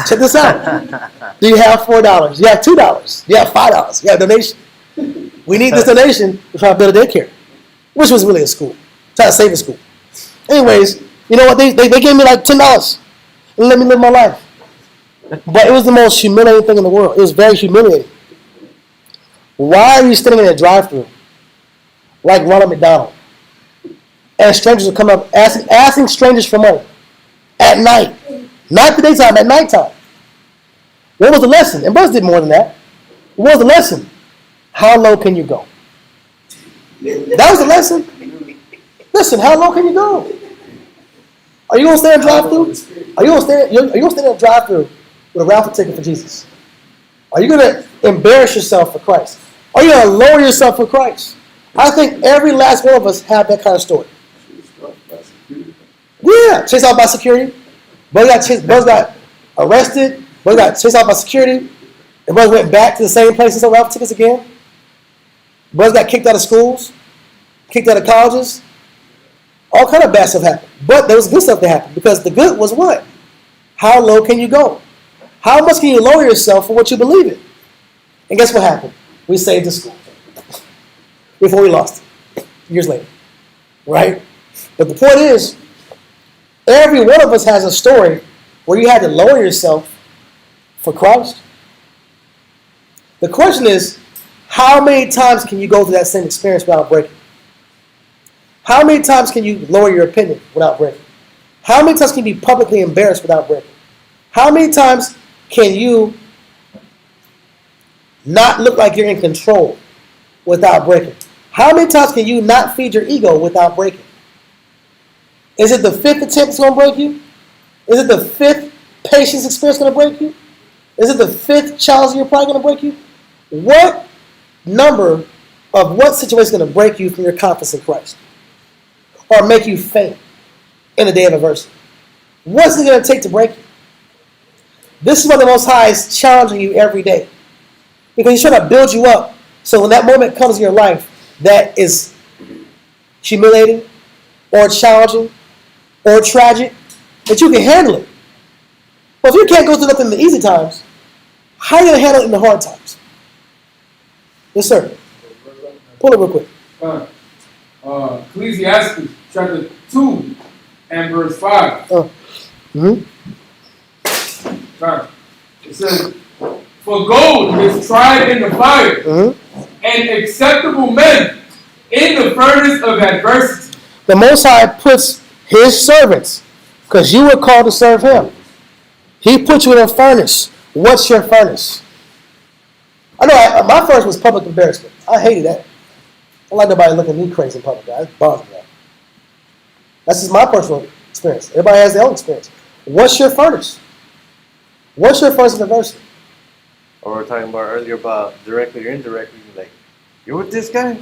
check this out. Do you have $4? Do you have $2? Do you have $5? You have a donation? We need this donation to try to build a daycare, which was really a school. Try to save a school. Anyways, you know what? They gave me like $10 and let me live my life. But it was the most humiliating thing in the world. It was very humiliating. Why are you standing in a drive-thru like Ronald McDonald? And strangers will come up asking strangers for money at night. Not the daytime, at nighttime. What was the lesson? And brothers did more than that. What was the lesson? How low can you go? That was the lesson. Listen, how low can you go? Are you gonna stay in a drive-thru? Are you gonna stay in a drive-thru with a raffle ticket for Jesus? Are you gonna embarrass yourself for Christ? Are you gonna lower yourself for Christ? I think every last one of us have that kind of story. Yeah, chased out by security. Brothers got arrested. Brothers got chased out by security. And brothers went back to the same place and sold raffle tickets again. Brothers got kicked out of schools, kicked out of colleges. All kind of bad stuff happened. But there was good stuff that happened, because the good was what? How low can you go? How much can you lower yourself for what you believe in? And guess what happened? We saved the school before we lost it years later, right? But the point is, every one of us has a story where you had to lower yourself for Christ. The question is, how many times can you go through that same experience without breaking? How many times can you lower your opinion without breaking? How many times can you be publicly embarrassed without breaking? How many times can you not look like you're in control without breaking? How many times can you not feed your ego without breaking? Is it the 5th attempt that's going to break you? Is it the 5th patience experience going to break you? Is it the 5th challenge you're probably going to break you? What number of what situation is going to break you from your confidence in Christ? Or make you faint in the day of adversity? What's it going to take to break you? This is why the Most High is challenging you every day. Because He's trying to build you up, so when that moment comes in your life that is humiliating or challenging or tragic, that you can handle it. But if you can't go through nothing in the easy times, how are you going to handle it in the hard times? Yes, sir. Pull it real quick. Ecclesiastes chapter 2 and verse 5. It says, for gold is tried in the fire, and acceptable men in the furnace of adversity. The Most High puts His servants, because you were called to serve Him. He put you in a furnace. What's your furnace? I know my furnace was public embarrassment. I hated that. I don't like nobody looking at me crazy in public. That bothers me. That's just my personal experience. Everybody has their own experience. What's your furnace? What's your furnace of adversity? Or we were talking about earlier about directly or indirectly. Like, you're with this guy?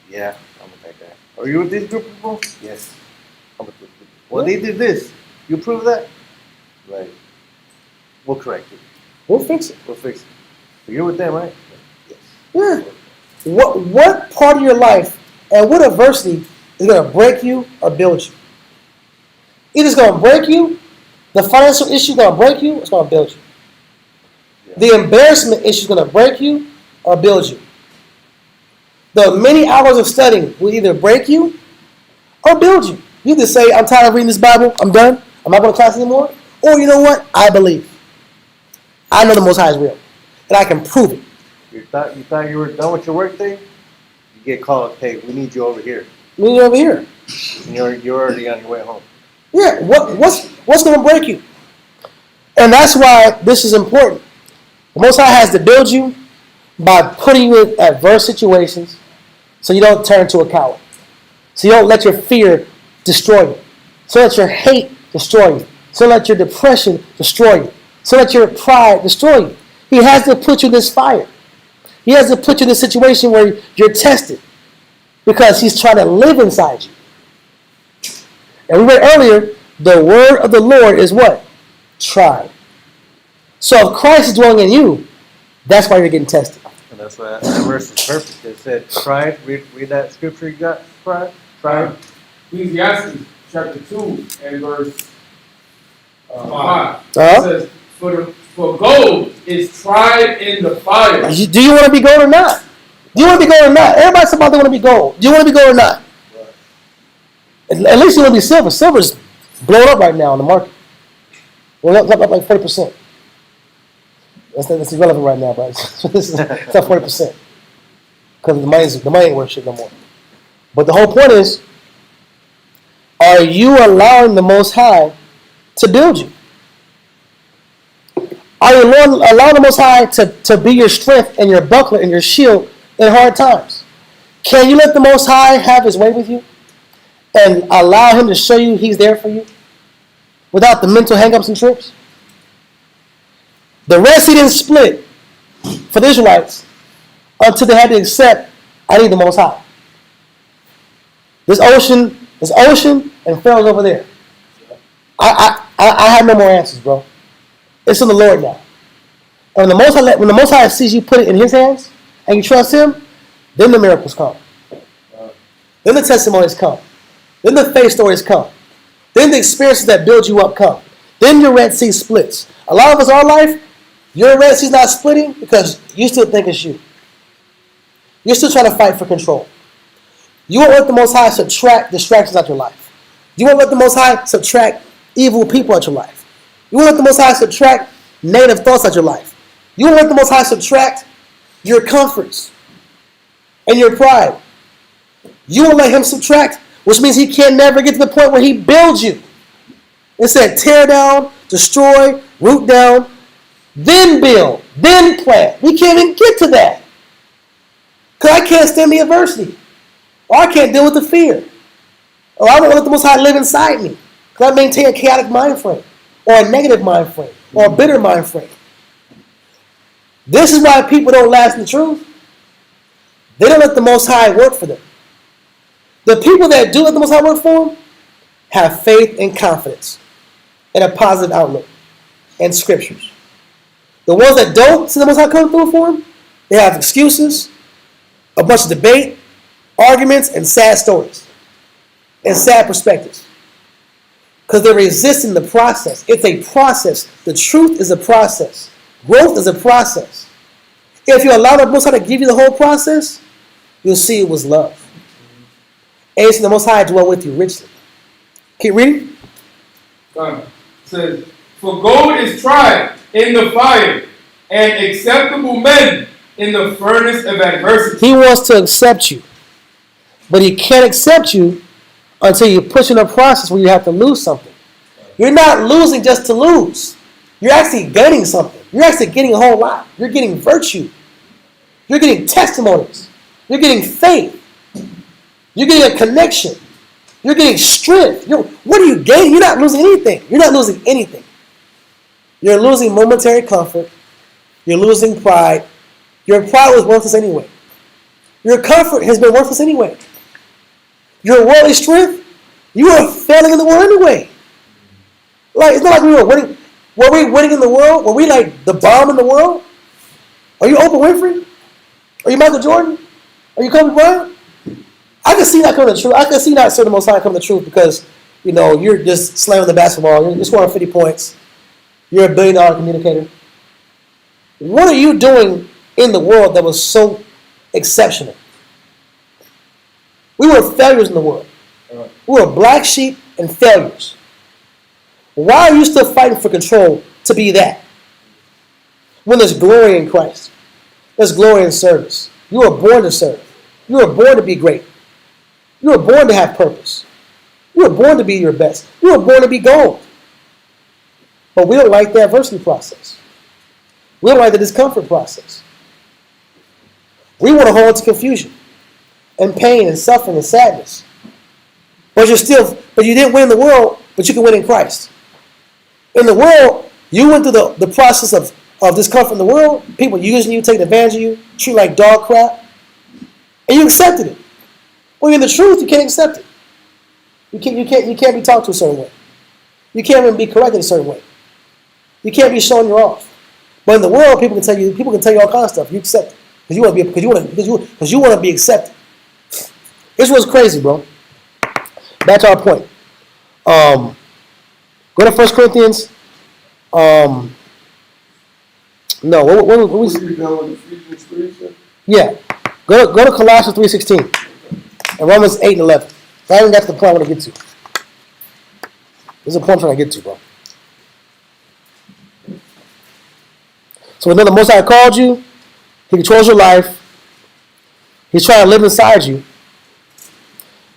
Yeah, I'm with that guy. Or you with this group of people? Yes, I'm with this group. Well, they did this. You approve that? Like, we'll correct it. We'll fix it. We'll fix it. So you're with them, right? Yes. Yeah. What part of your life and what adversity is going to break you or build you? Either it's going to break you, the financial issue is going to break you, or it's going to build you. Yeah. The embarrassment issue is going to break you or build you. The many hours of studying will either break you or build you. You either say, I'm tired of reading this Bible, I'm done, I'm not going to class anymore. Or you know what? I believe. I know the Most High is real. And I can prove it. You thought you were done with your work day? You get called, hey, we need you over here. We need you over here. And you're already on your way home. Yeah, what's going to break you? And that's why this is important. The Most High has to build you by putting you in adverse situations so you don't turn into a coward. So you don't let your fear destroy you. So let your hate destroy you. So let your depression destroy you. So let your pride destroy you. He has to put you in this fire. He has to put you in a situation where you're tested because he's trying to live inside you. And we read earlier, the word of the Lord is what? Tried. So if Christ is dwelling in you, that's why you're getting tested. And that's why that verse is perfect. It said, pride. Read that scripture you got, pride. Pride. Ecclesiastes chapter 2 and verse 5. It Uh-huh. says, for gold is tried in the fire. Do you want to be gold or not? Do you want to be gold or not? Everybody's about they want to be gold. Do you want to be gold or not? At least you want to be silver. Silver's blowing up right now in the market. Well, up like 40%. That's irrelevant right now, but it's up 40%. Because the money ain't worth shit no more. But the whole point is, are you allowing the Most High to build you? Are you allowing the Most High to be your strength and your buckler and your shield in hard times? Can you let the Most High have his way with you and allow him to show you he's there for you without the mental hang-ups and trips? The Red Sea didn't split for the Israelites until they had to accept, I need the Most High. This ocean and Pharaoh's over there. I have no more answers, bro. It's in the Lord now. And when the Most High sees you put it in his hands and you trust him, then the miracles come. Then the testimonies come. Then the faith stories come. Then the experiences that build you up come. Then your Red Sea splits. A lot of us, our life, your Red Sea's not splitting because you still think it's you. You're still trying to fight for control. You won't let the Most High subtract distractions out your life. You won't let the Most High subtract evil people out your life. You won't let the Most High subtract negative thoughts out your life. You won't let the Most High subtract your comforts and your pride. You won't let him subtract, which means he can never get to the point where he builds you. It said tear down, destroy, root down, then build, then plant. We can't even get to that. Because I can't stand the adversity. Or I can't deal with the fear. Or I don't let the Most High live inside me. Because I maintain a chaotic mind frame. Or a negative mind frame. Or a bitter mind frame. This is why people don't last in the truth. They don't let the Most High work for them. The people that do let the Most High work for them have faith and confidence and a positive outlook and scriptures. The ones that don't see the Most High come through for them, they have excuses, a bunch of debate, arguments, and sad stories. And sad perspectives. Because they're resisting the process. It's a process. The truth is a process. Growth is a process. If you allow the Most High to give you the whole process, you'll see it was love. And it's the Most High dwell with you richly. Keep reading. It says, for gold is tried in the fire, and acceptable men in the furnace of adversity. He wants to accept you. But he can't accept you until you push in a process where you have to lose something. You're not losing just to lose. You're actually gaining something. You're actually getting a whole lot. You're getting virtue. You're getting testimonies. You're getting faith. You're getting a connection. You're getting strength. What are you gaining? You're not losing anything. You're not losing anything. You're losing momentary comfort. You're losing pride. Your pride was worthless anyway. Your comfort has been worthless anyway. Your worldly strength, you are failing in the world anyway. Like, it's not like we were winning. Were we winning in the world? Were we like the bomb in the world? Are you Oprah Winfrey? Are you Michael Jordan? Are you Kobe Bryant? I can see that coming to truth. I can see that certain Most High coming to truth because, you're just slamming the basketball. You're scoring 50 points. You're a billion-dollar communicator. What are you doing in the world that was so exceptional? We were failures in the world. We were black sheep and failures. Why are you still fighting for control to be that? When there's glory in Christ. There's glory in service. You were born to serve. You were born to be great. You were born to have purpose. You were born to be your best. You were born to be gold. But we don't like the adversity process. We don't like the discomfort process. We want to hold on to confusion and pain and suffering and sadness. But you didn't win in the world, but you can win in Christ. In the world, you went through the process of discomfort in the world, people using you, taking advantage of you, treat you like dog crap, and you accepted it. Well, in the truth, you can't accept it. You can't be talked to a certain way. You can't even be corrected a certain way. You can't be shown you're off. But in the world, people can tell you all kinds of stuff. You accept it because you want to be accepted. This was crazy, bro. Back to our point. Go to 1 Corinthians. No, what We done with Ephesians 3, sir? Yeah. Go to Colossians 3:16 and Romans 8 and 11. I think that's the point I want to get to. This is the point I'm trying to get to, bro. So when the Most High called you, He controls your life. He's trying to live inside you.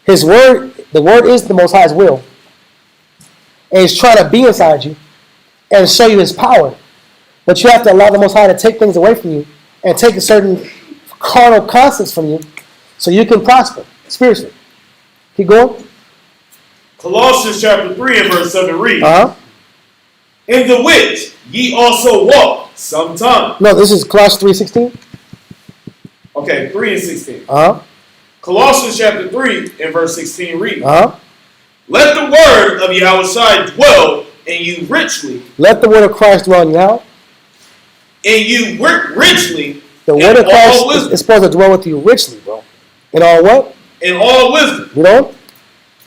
His word, the word is the Most High's will. And He's trying to be inside you and show you His power. But you have to allow the Most High to take things away from you and take a certain carnal concepts from you so you can prosper spiritually. Keep going. Colossians chapter 3 and verse 7 reads, Uh-huh. In the which ye also walked sometime. No, this is Colossians 3:16. Okay, 3 and 16. Uh-huh. Colossians chapter 3 and verse 16 reads, Uh-huh. Let the word of Yahushua dwell in you richly, Let the word of Christ dwell in you. How? and you work richly The in word of all Christ wisdom. is supposed to dwell with you richly, bro. In all what? In all wisdom, You know?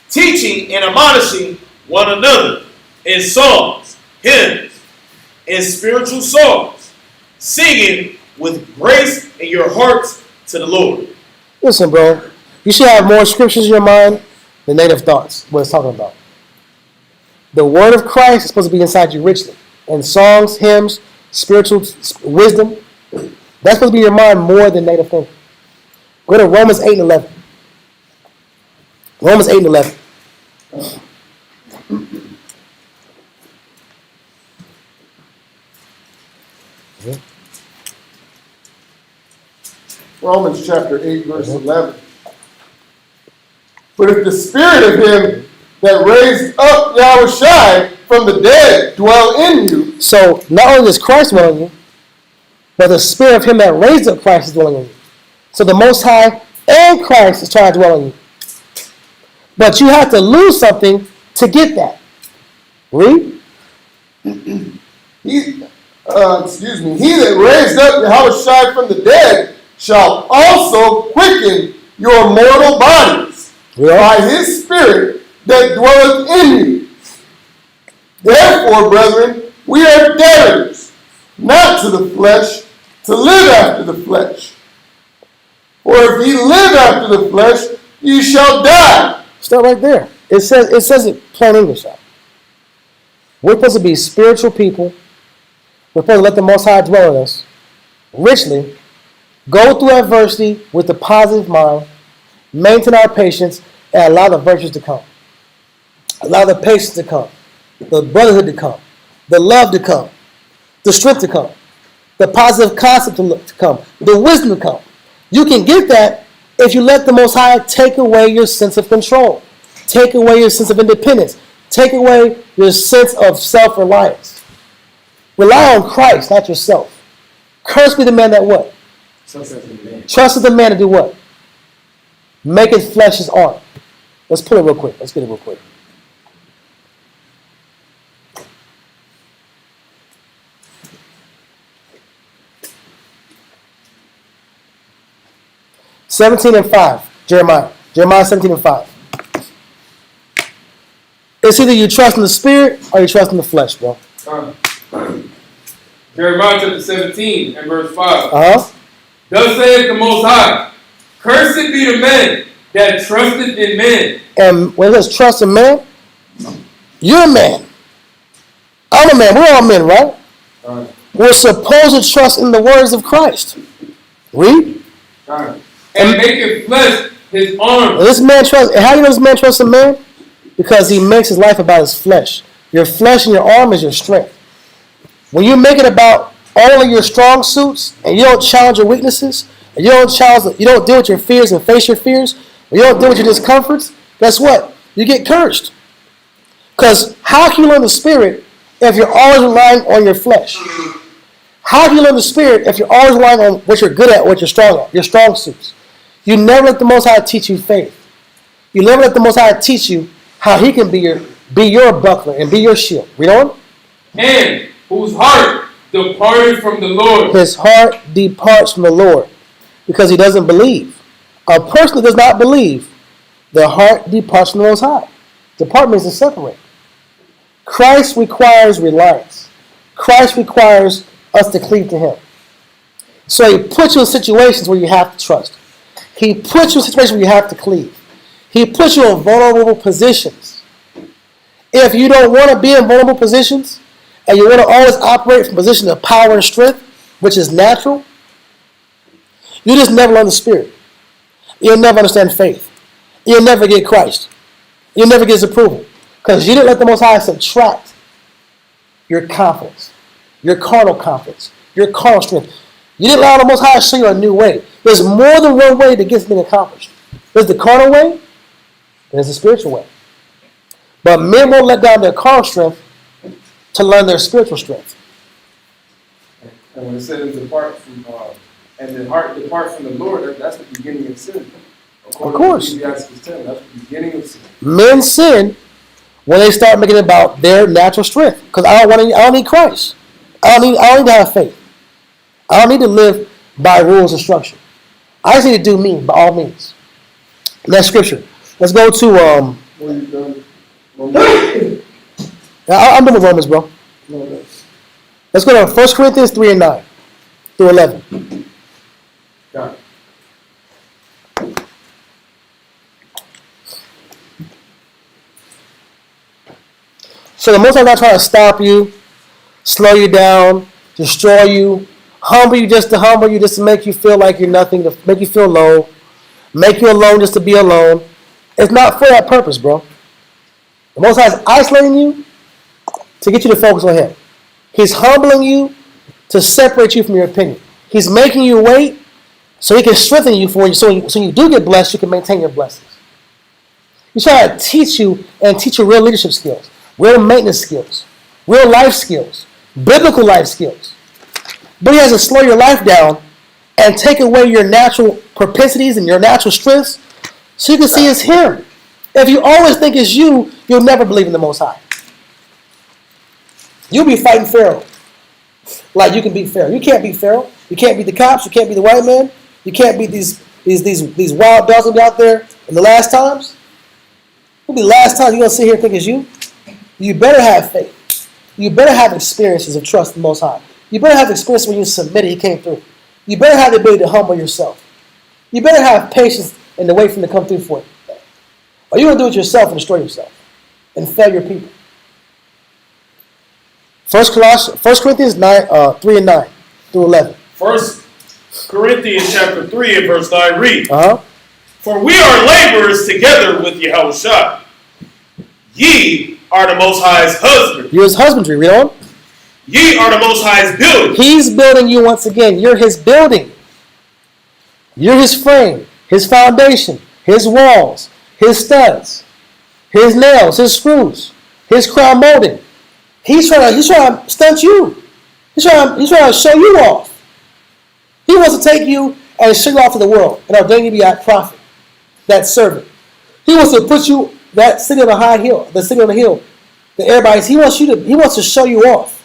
teaching and admonishing one another in psalms, hymns, and spiritual songs, singing with grace in your hearts to the Lord. Listen, bro. You should have more scriptures in your mind than native thoughts. What it's talking about. The word of Christ is supposed to be inside you richly. In songs, hymns, spiritual wisdom. That's supposed to be in your mind more than native thinking. Go to Romans 8 and 11. Romans 8 and 11. Romans chapter 8, verse 11. But if the spirit of him that raised up Yahushua from the dead dwell in you. So not only does Christ dwell in you, but the spirit of him that raised up Christ is dwelling in you. So the Most High and Christ is trying to dwell in you. But you have to lose something to get that. Read. He that raised up Yahushua from the dead shall also quicken your mortal bodies by his spirit that dwelleth in you. Therefore, brethren, we are debtors, not to the flesh, to live after the flesh. For if ye live after the flesh, ye shall die. Start right there. It says it plain English out. We're supposed to be spiritual people. We're supposed to let the Most High dwell in us richly, go through adversity with a positive mind, maintain our patience, and allow the virtues to come. Allow the patience to come, the brotherhood to come, the love to come, the strength to come, the positive concept to come, the wisdom to come. You can get that if you let the Most High take away your sense of control, take away your sense of independence, take away your sense of self-reliance. Rely on Christ, not yourself. Cursed be the man that what? Trusted the man to do what? Make his flesh his arm. Let's pull it real quick. Let's get it real quick. Jeremiah 17:5. It's either you trust in the spirit or you trust in the flesh, bro. Jeremiah chapter 17 and verse 5. Uh-huh. Thus saith the Most High, Cursed be the man that trusted in men. And when it says trust in man, you're a man. I'm a man. We're all men, right? We're supposed to trust in the words of Christ. Read. And maketh flesh his arm. This man trusts. How do you know this man trusts in man? Because he makes his life about his flesh. Your flesh and your arm is your strength. When you make it about only your strong suits, and you don't challenge your weaknesses, and you don't deal with your fears and face your fears, and you don't deal with your discomforts, guess what? You get cursed. Because how can you learn the Spirit if you're always relying on your flesh? How can you learn the Spirit if you're always relying on what you're good at, what you're strong at, your strong suits? You never let the Most High teach you faith. You never let the Most High teach you how He can be your buckler and be your shield. Read on. And whose heart departed from the Lord. His heart departs from the Lord because he doesn't believe. A person that does not believe, their heart departs from the Most High. Depart means to separate. Christ requires reliance. Christ requires us to cleave to Him. So He puts you in situations where you have to trust. He puts you in situations where you have to cleave. He puts you in vulnerable positions. If you don't want to be in vulnerable positions, and you want to always operate from a position of power and strength, which is natural, you just never learn the Spirit. You'll never understand faith. You'll never get Christ. You'll never get His approval. Because you didn't let the Most High subtract your confidence, your carnal confidence, your carnal strength. You didn't allow the Most High to show you a new way. There's more than one way to get something accomplished. There's the carnal way, and there's the spiritual way. But men won't let down their carnal strength to learn their spiritual strength. And when it says depart from, and the heart depart from the Lord, that's the beginning of sin. Of course. That's the beginning of sin. Men sin when they start making it about their natural strength. Because I don't need Christ. I don't need to have faith. I don't need to live by rules and structure. I just need to do me by all means. Next scripture. Let's go to What you done? I'm done with Romans, bro. Let's go to 1 Corinthians 3 and 9 through 11. Got it. So the Most High is not trying to stop you, slow you down, destroy you, humble you just to make you feel like you're nothing, to make you feel low, make you alone just to be alone. It's not for that purpose, bro. The Most High is isolating you to get you to focus on Him. He's humbling you to separate you from your opinion. He's making you wait so He can strengthen you for you. So when you do get blessed, you can maintain your blessings. He's trying to teach you and teach you real leadership skills, real maintenance skills, real life skills, biblical life skills. But He has to slow your life down and take away your natural propensities and your natural strengths so you can see it's Him. If you always think it's you, you'll never believe in the Most High. You'll be fighting Pharaoh like you can beat Pharaoh. You can't beat Pharaoh. You can't beat the cops. You can't beat the white man. You can't beat these wild dogs that be out there in the last times. It'll be the last time you're going to sit here and think it's you. You better have faith. You better have experiences of trust in the Most High. You better have experience when you submitted, He came through. You better have the ability to humble yourself. You better have patience and to wait for Him to come through for you. Or you're going to do it yourself and destroy yourself and fail your people. 1 Corinthians 3 and 9 through 11. 1 Corinthians chapter 3 and verse 9 read, For we are laborers together with Yahushua. Ye are the Most High's husband. You're His husbandry, read on. Ye are the Most High's building. He's building you once again. You're His building. You're His frame, His foundation, His walls, His studs, His nails, His screws, His crown molding. He's trying to stunt you. He's trying to show you off. He wants to take you and show you off to the world and ordain you to be that prophet, that servant. He wants to put you that city on a high hill, the city on the hill. He wants to show you off.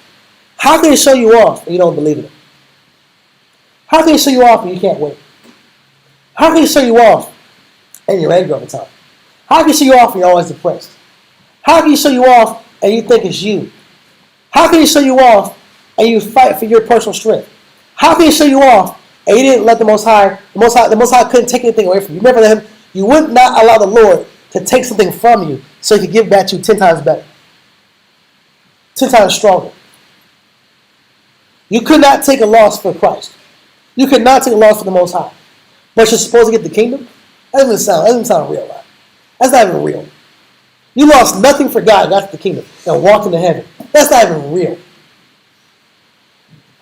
How can He show you off and you don't believe in Him? How can He show you off and you can't wait? How can He show you off and you're angry all the time? How can He show you off and you're always depressed? How can He show you off and you think it's you? How can He show you off and you fight for your personal strength? How can He show you off and you didn't let the Most High couldn't take anything away from you? You You would not allow the Lord to take something from you so he could give back to you 10 times better, 10 times stronger. You could not take a loss for Christ. You could not take a loss for the Most High. But you're supposed to get the kingdom? That doesn't sound real, right? That's not even real. You lost nothing for God, got to the kingdom, and walked into heaven. That's not even real.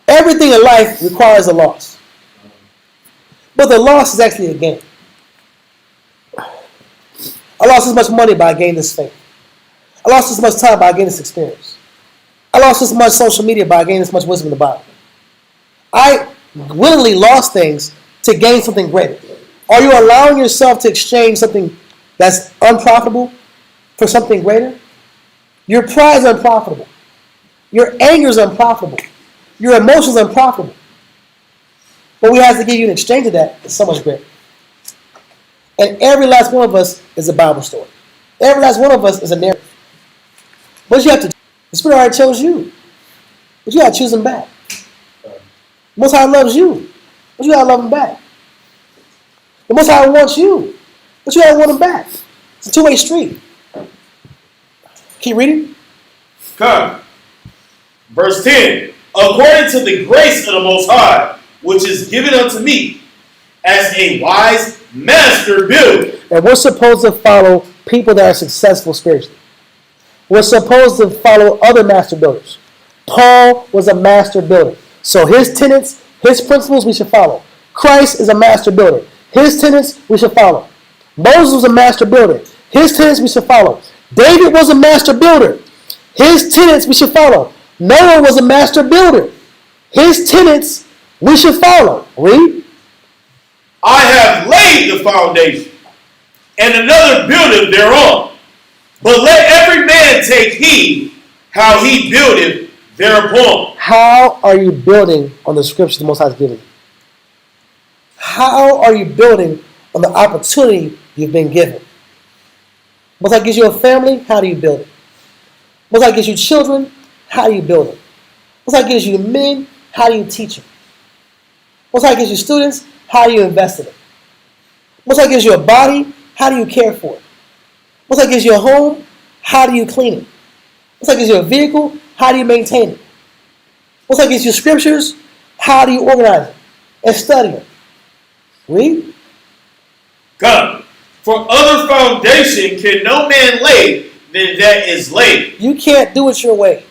Everything in life requires a loss. But the loss is actually a gain. I lost this much money by gaining this fame. I lost this much time by gaining this experience. I lost this much social media by gaining this much wisdom in the Bible. I willingly lost things to gain something greater. Are you allowing yourself to exchange something that's unprofitable for something greater? Your pride is unprofitable. Your anger is unprofitable. Your emotions are unprofitable. What we have to give you in exchange of that is so much greater. And every last one of us is a Bible story. Every last one of us is a narrative. What you have to do? The Spirit already chose you. But you got to choose him back. The Most High loves you. But you got to love him back. The Most High wants you. But you got to want him back. It's a two-way street. Keep reading. Come. Verse 10. According to the grace of the Most High, which is given unto me, as a wise master builder. And we're supposed to follow people that are successful spiritually. We're supposed to follow other master builders. Paul was a master builder. So his tenets, his principles, we should follow. Christ is a master builder. His tenets, we should follow. Moses was a master builder. His tenets, we should follow. David was a master builder. His tenets, we should follow. Noah was a master builder. His tenets, we should follow. Read. I have laid the foundation, and another buildeth thereon. But let every man take heed how he buildeth thereupon. How are you building on the scriptures the Most High has given you? How are you building on the opportunity you've been given? Most High gives you a family, how do you build it? Most High gives you children, how do you build it? Most High gives you men, how do you teach them? Most High gives you students, how do you invest in it? Most High gives you a body, how do you care for it? Most High gives you a home, how do you clean it? Most High gives you a vehicle, how do you maintain it? Most High gives you scriptures, how do you organize it and study it? Read. Come. For other foundation can no man lay than that is laid. You can't do it your way.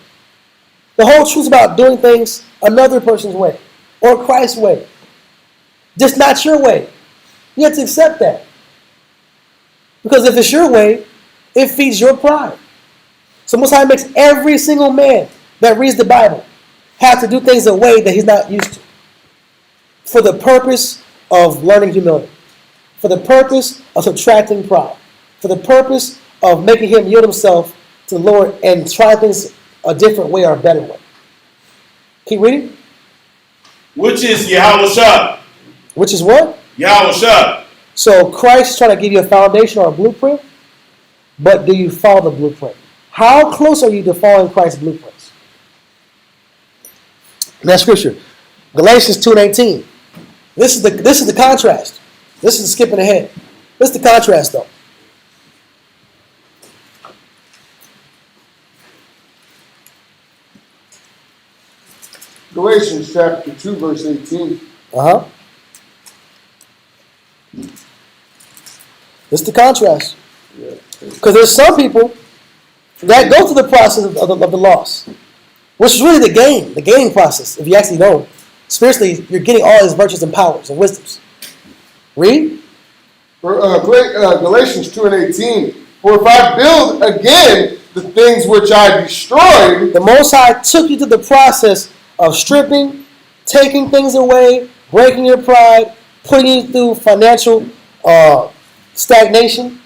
The whole truth is about doing things another person's way or Christ's way. Just not your way. You have to accept that. Because if it's your way, it feeds your pride. So Most High makes every single man that reads the Bible have to do things a way that he's not used to. For the purpose of learning humility. For the purpose of subtracting pride. For the purpose of making him yield himself to the Lord and try things a different way or a better way. Keep reading. Which is Yahushua. Which is what? Yahushua. So Christ is trying to give you a foundation or a blueprint, but do you follow the blueprint? How close are you to following Christ's blueprints? Next scripture, Galatians 2:18. This is the contrast. This is skipping ahead. This is the contrast, though. Galatians chapter 2, verse 18. Uh-huh. This is the contrast. Because there's some people that go through the process of the loss, which is really the gaining process, if you actually know. Spiritually, you're getting all his virtues and powers and wisdoms. Read. Galatians 2 and 18. For if I build again the things which I destroyed. The Most High took you through the process of stripping, taking things away, breaking your pride, putting you through financial stagnation,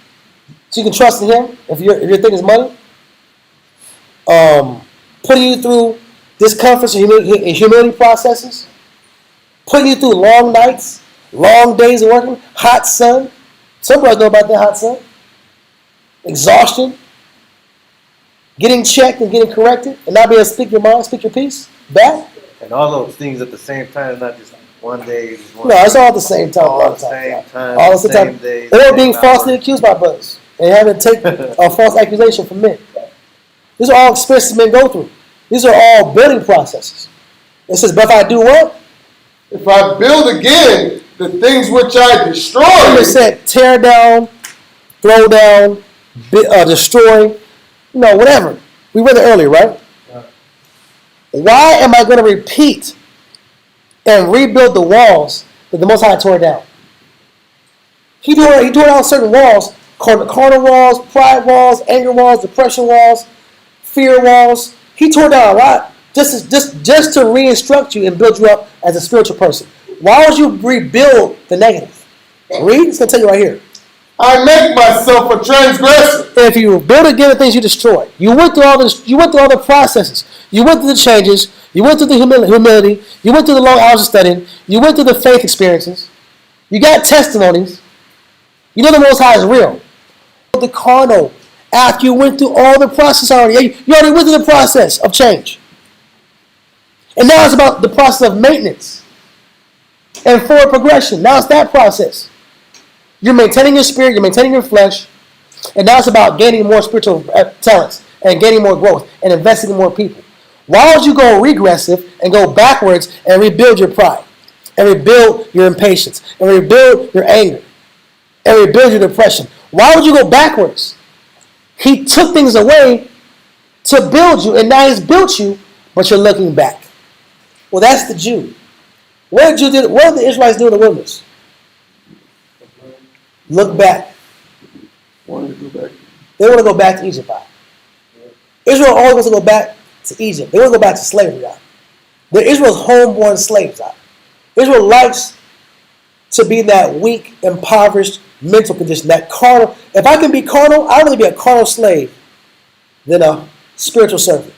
so you can trust in him if your thing is money. Putting you through discomforts and humility processes, putting you through long nights, long days of working, hot sun. Some brothers know about that hot sun. Exhaustion, getting checked and getting corrected, and not being able to speak your mind, speak your peace back. And all those things at the same time, not just One day is one No, it's day. all at the same time. All All at the the same time. time. All at the same time. day, Or same being falsely hour. accused by brothers and having to take a false accusation from men. These are all experiences men go through. These are all building processes. It says, but if I do what? If I build again the things which I destroyed, It said tear down, throw down, destroy, whatever. We read it earlier, right? Yeah. Why am I going to repeat and rebuild the walls that the Most High tore down? He tore down certain walls, carnal walls, pride walls, anger walls, depression walls, fear walls. He tore down a lot just to re-instruct you and build you up as a spiritual person. Why would you rebuild the negative? Read, it's going to tell you right here. I make myself a transgressor. If you build again the things you destroyed, you went through all this. You went through all the processes. You went through the changes. You went through the humility. You went through the long hours of studying. You went through the faith experiences. You got testimonies. You know the Most High is real. The carnal, after you went through all the process already, you already went through the process of change. And now it's about the process of maintenance and forward progression. Now it's that process. You're maintaining your spirit, you're maintaining your flesh, and now it's about gaining more spiritual talents and gaining more growth and investing in more people. Why would you go regressive and go backwards and rebuild your pride and rebuild your impatience and rebuild your anger and rebuild your depression? Why would you go backwards? He took things away to build you, and now he's built you, but you're looking back. Well, that's the Jew. What did the Israelites do in the wilderness? Look back. Wanted to go back. They want to go back to Egypt. Israel always wants to go back to Egypt. They want to go back to slavery. Israel's homeborn slaves. Israel likes to be in that weak, impoverished mental condition, that carnal. If I can be carnal, I'd rather be a carnal slave than a spiritual servant.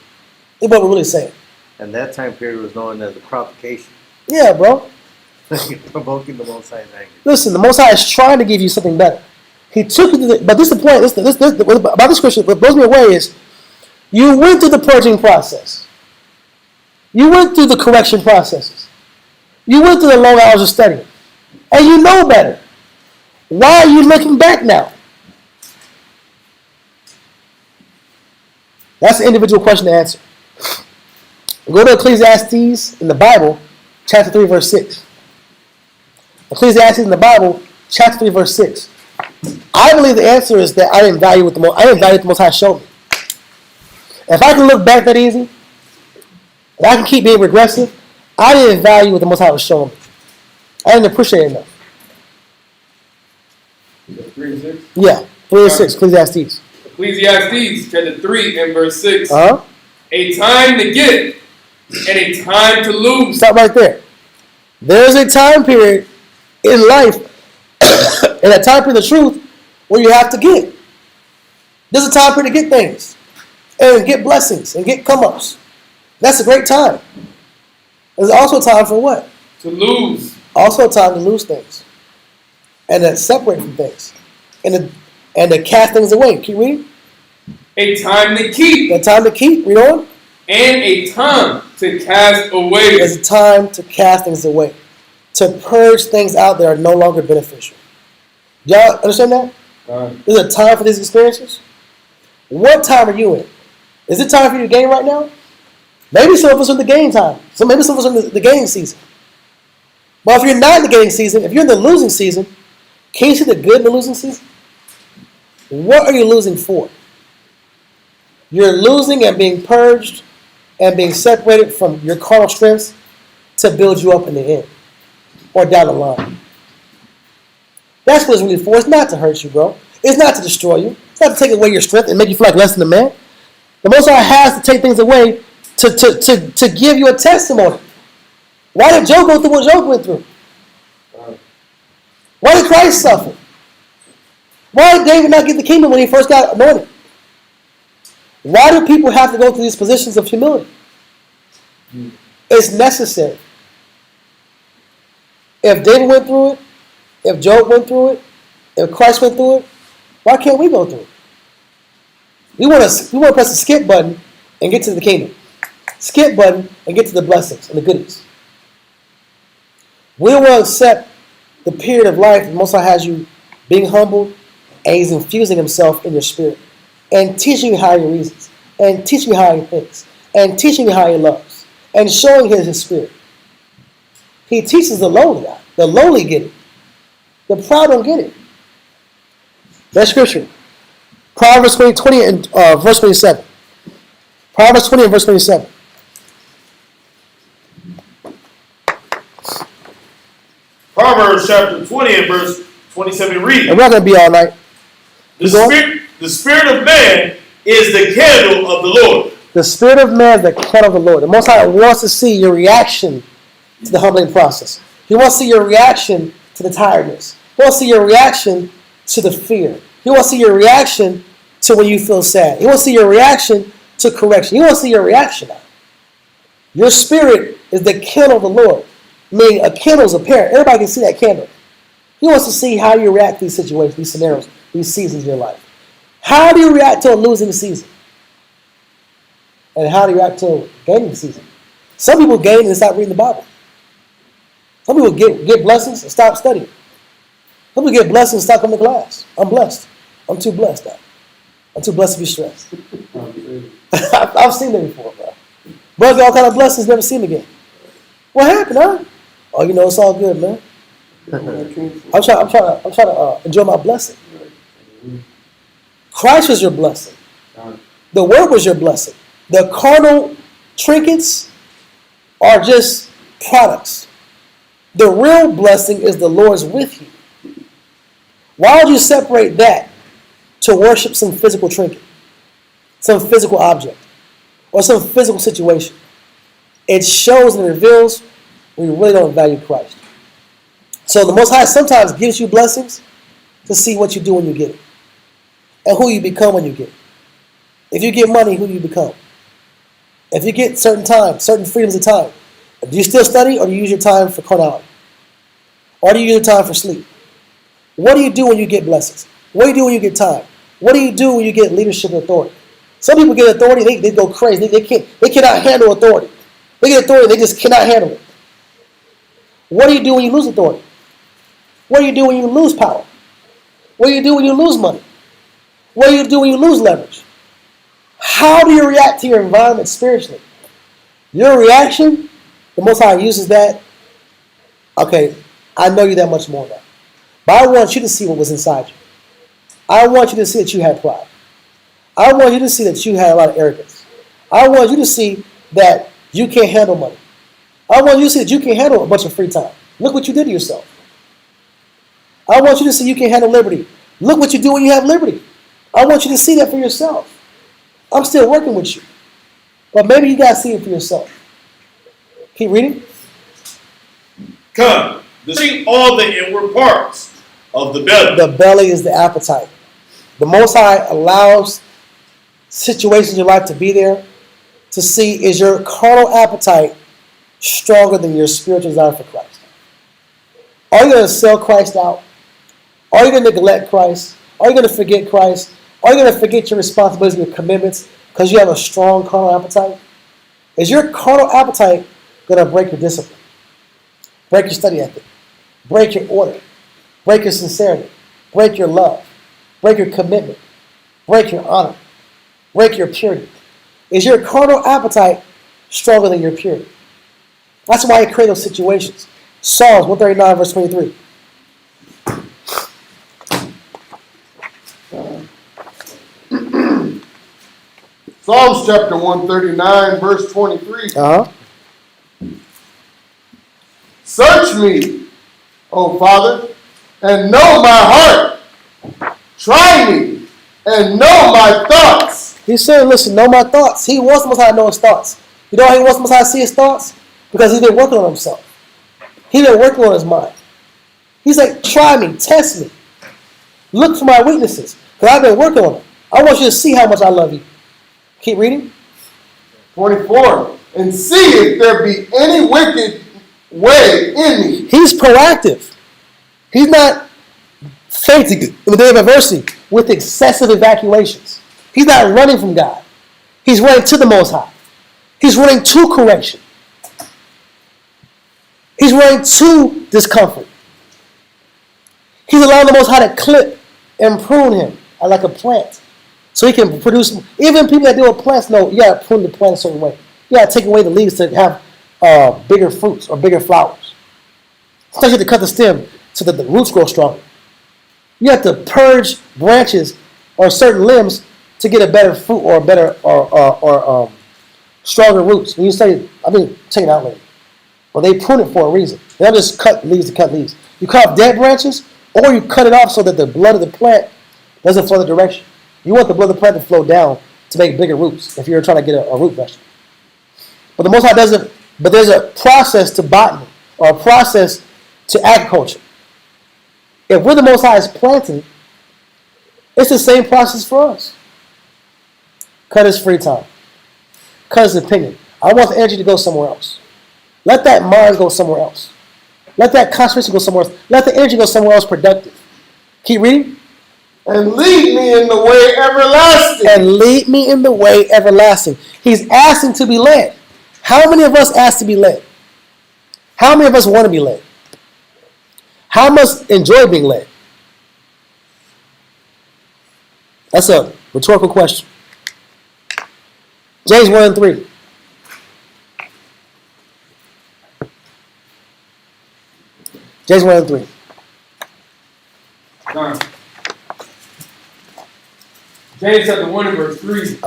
That's what we're really saying. And that time period was known as the provocation. Yeah, bro. Provoking the Most High's anger. Listen, the Most High is trying to give you something better. He took you to the, but this is the point. About this Christian, what blows me away is you went through the purging process. You went through the correction processes. You went through the long hours of studying. And you know better. Why are you looking back now? That's an individual question to answer. Go to Ecclesiastes in the Bible, chapter 3, verse 6. Ecclesiastes in the Bible, chapter 3, verse 6. I believe the answer is that I didn't value what the Most High showed me. If I can look back that easy, and I can keep being regressive, I didn't value what the Most High was showing me. I didn't appreciate it enough. 3 and 6? Yeah, 3 and 6, Ecclesiastes. Ecclesiastes chapter 3 and verse 6. Uh-huh. A time to get and a time to lose. Stop right there. There's a time period in life, and a time period of truth, where you have to get. There's a time period to get things, and get blessings, and get come-ups. That's a great time. There's also a time for what? To lose. Also a time to lose things, and to separate from things, and to cast things away. Keep reading. A time to keep. A time to keep. Read on. And a time to cast away. There's a time to cast things away, to purge things out that are no longer beneficial. Y'all understand that? There's a time for these experiences. What time are you in? Is it time for you to gain right now? Maybe some of us are in the gain time. Maybe some of us are in the gaining season. But if you're not in the gaining season, if you're in the losing season, can you see the good in the losing season? What are you losing for? You're losing and being purged and being separated from your carnal strengths to build you up in the end or down the line. That's what it's really for. It's not to hurt you, bro. It's not to destroy you. It's not to take away your strength and make you feel like less than a man. The Most High has to take things away to give you a testimony. Why did Job go through what Job went through? Why did Christ suffer? Why did David not get the kingdom when he first got anointed? Why do people have to go through these positions of humility? It's necessary. If David went through it, if Job went through it, if Christ went through it, why can't we go through it? We want to press the skip button and get to the kingdom. Skip button and get to the blessings and the goodies. We don't want to accept the period of life that Most High has you being humbled, and He's infusing Himself in your spirit and teaching you how He reasons, and teaching you how He thinks, and teaching you how He loves, and showing His spirit. He teaches the lowly out. The lowly get it. The proud don't get it. That's scripture. Proverbs 20 and verse 27. Proverbs 20 and verse 27. Proverbs chapter 20 and verse 27 reads. And we're not going to be all night. The spirit of man is the candle of the Lord. The spirit of man is the candle of the Lord. The Most High wants to see your reaction to the humbling process. He wants to see your reaction to the tiredness. He wants to see your reaction to the fear. He wants to see your reaction to when you feel sad. He wants to see your reaction to correction. He wants to see your reaction now. Your spirit is the candle of the Lord. Meaning a candle is apparent. Everybody can see that candle. He wants to see how you react to these situations, these scenarios, these seasons in your life. How do you react to a losing season? And how do you react to a gaining season? Some people gain and stop reading the Bible. Some people get blessings and stop studying. Some people get blessings and stop coming to class. I'm blessed. I'm too blessed now. I'm too blessed to be stressed. I've seen that before, bro. Brothers got all kind of blessings, never seen them again. What happened, huh? Oh, you know, it's all good, man. I'm trying to enjoy my blessing. Christ was your blessing. The Word was your blessing. The carnal trinkets are just products. The real blessing is the Lord's with you. Why would you separate that to worship some physical trinket, some physical object, or some physical situation? It shows and reveals we really don't value Christ. So the Most High sometimes gives you blessings to see what you do when you get it, and who you become when you get it. If you get money, who do you become? If you get certain time, certain freedoms of time, do you still study, or do you use your time for carnality? Or do you use your time for sleep? What do you do when you get blessings? What do you do when you get time? What do you do when you get leadership and authority? Some people get authority, they go crazy. They cannot handle authority. They get authority, they just cannot handle it. What do you do when you lose authority? What do you do when you lose power? What do you do when you lose money? What do you do when you lose leverage? How do you react to your environment spiritually? Your reaction, the Most High uses that. Okay, I know you that much more now. But I want you to see what was inside you. I want you to see that you had pride. I want you to see that you had a lot of arrogance. I want you to see that you can't handle money. I want you to see that you can't handle a bunch of free time. Look what you did to yourself. I want you to see you can't handle liberty. Look what you do when you have liberty. I want you to see that for yourself. I'm still working with you. But maybe you got to see it for yourself. Keep reading. Come, see all the inward parts of the belly. The belly is the appetite. The Most High allows situations in your life to be there to see, is your carnal appetite stronger than your spiritual desire for Christ? Are you going to sell Christ out? Are you going to neglect Christ? Are you going to forget Christ? Are you going to forget your responsibilities and your commitments because you have a strong carnal appetite? Is your carnal appetite going to break your discipline? Break your study ethic? Break your order? Break your sincerity? Break your love? Break your commitment? Break your honor? Break your purity? Is your carnal appetite stronger than your purity? That's why you create those situations. Psalms 139 verse 23. Psalms chapter 139, verse 23. Search me, O Father, and know my heart. Try me and know my thoughts. He's saying, listen, know my thoughts. He wants the Most High to know his thoughts. You know how he wants the Most High to see his thoughts? Because he's been working on himself. He's been working on his mind. He's like, try me, test me. Look for my weaknesses. Because I've been working on them. I want you to see how much I love you. Keep reading. 24. And see if there be any wicked way in me. He's proactive. He's not fainting in the day of adversity with excessive evacuations. He's not running from God. He's running to the Most High. He's running to correction. He's running to discomfort. He's allowing the Most High to clip and prune him like a plant, so he can produce. Even people that deal with plants know you gotta prune the plant a certain way. You gotta take away the leaves to have bigger fruits or bigger flowers. Sometimes you have to cut the stem so that the roots grow stronger. You have to purge branches or certain limbs to get a better fruit or better or stronger roots. When you say, I've been taking out lately, but they prune it for a reason. They don't just cut leaves to cut leaves. You cut off dead branches, or you cut it off so that the blood of the plant doesn't flow the direction. You want the blood of the plant to flow down to make bigger roots if you're trying to get a root vegetable. But the Most High doesn't. But there's a process to botany or a process to agriculture. If we're the Most High is planting, it's the same process for us. Cut his free time. Cut his opinion. I want the energy to go somewhere else. Let that mind go somewhere else. Let that concentration go somewhere else. Let the energy go somewhere else productive. Keep reading. And lead me in the way everlasting. And lead me in the way everlasting. He's asking to be led. How many of us ask to be led? How many of us want to be led? How much enjoy being led? That's a rhetorical question. James 1 and 3. James 1 and 3. Nah. James chapter 1 and verse 3.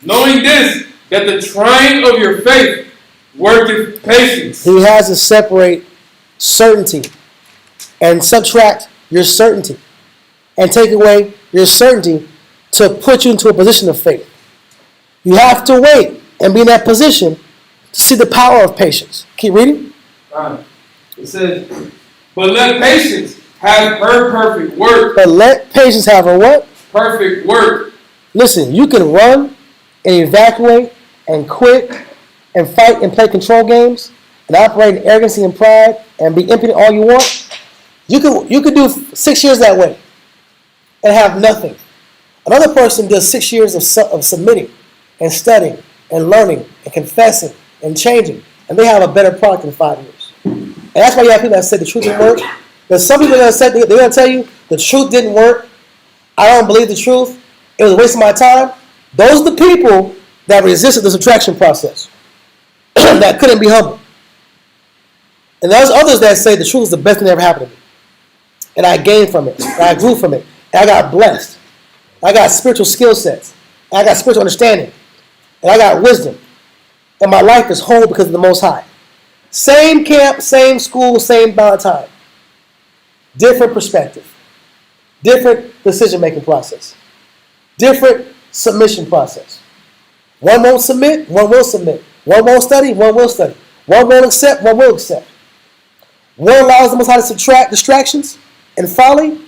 Knowing this, that the trying of your faith worketh patience. He has to separate certainty and subtract your certainty and take away your certainty to put you into a position of faith. You have to wait and be in that position to see the power of patience. Keep reading. It says, but let patience have her perfect work. But let patience have her what? Perfect work. Listen, you can run and evacuate and quit and fight and play control games and operate in arrogance and pride and be impudent all you want. You could do 6 years that way and have nothing. Another person does 6 years of submitting and studying and learning and confessing and changing, and they have a better product in 5 years. And that's why you have people that say the truth didn't work. There's some people that said they're going to tell you the truth didn't work. I don't believe the truth. It was a waste of my time. Those are the people that resisted the subtraction process, that couldn't be humble. And there's others that say the truth is the best thing that ever happened to me. And I gained from it. And I grew from it. And I got blessed. I got spiritual skill sets. And I got spiritual understanding. And I got wisdom. And my life is whole because of the Most High. Same camp, same school, same amount of time. Different perspective. Different decision-making process. Different submission process. One won't submit, one will submit. One won't study, one will study. One won't accept, one will accept. One allows the Most High to subtract distractions and folly,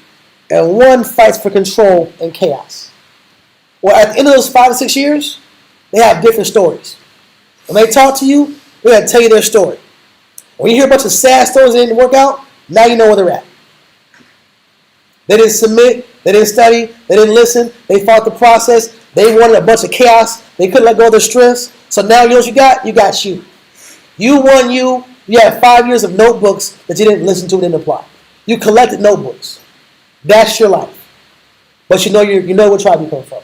and one fights for control and chaos. Well, at the end of those 5 to 6 years, they have different stories. When they talk to you, they're going to tell you their story. When you hear a bunch of sad stories that didn't work out, now you know where they're at. They didn't submit, they didn't study, they didn't listen, they fought the process, they wanted a bunch of chaos, they couldn't let go of their strengths. So now you know what you got? You got you. You won you. You had 5 years of notebooks that you didn't listen to and didn't apply. You collected notebooks. That's your life. But you know what tribe you come from.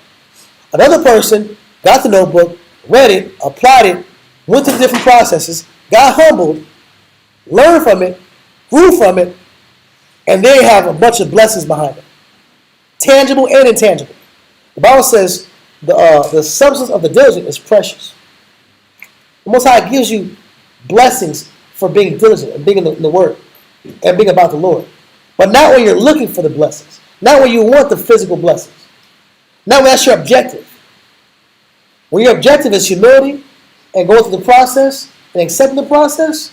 Another person got the notebook, read it, applied it, went through different processes, got humbled, learned from it, grew from it, and they have a bunch of blessings behind them. Tangible and intangible. The Bible says the substance of the diligent is precious. The Most High gives you blessings for being diligent and being in the Word and being about the Lord. But not when you're looking for the blessings. Not when you want the physical blessings. Not when that's your objective. When your objective is humility and going through the process and accepting the process,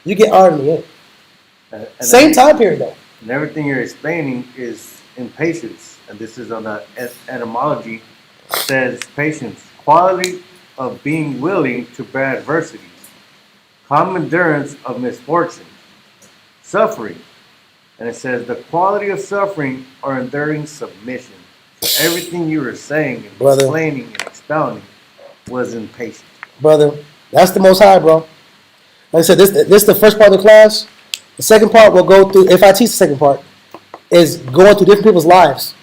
you get honored in the end. Same time period though. And everything you're explaining is in patience. And this is on the etymology. It says patience, quality of being willing to bear adversities, calm endurance of misfortune, suffering. And it says the quality of suffering or enduring submission. So everything you were saying and explaining and expounding was in patience. Brother, that's the Most High, bro. Like I said, this is the first part of the class. The second part we'll go through, if I teach the second part, is going through different people's lives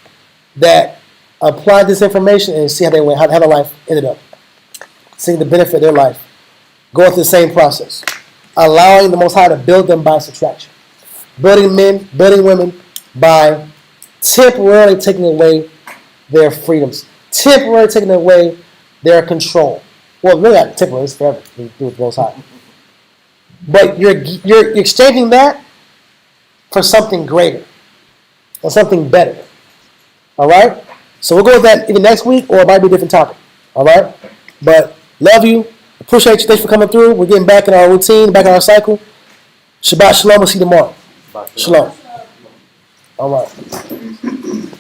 that apply this information and see how they went, how their life ended up. Seeing the benefit of their life. Going through the same process. Allowing the Most High to build them by subtraction. Building men, building women by temporarily taking away their freedoms. Temporarily taking away their control. Well, really not temporary, it's forever. You do it with the Most High. But you're exchanging that for something greater. Or something better. Alright? So we'll go with that either next week or it might be a different topic. Alright? But love you. Appreciate you. Thanks for coming through. We're getting back in our routine, back in our cycle. Shabbat shalom. We'll see you tomorrow. Shalom. All right.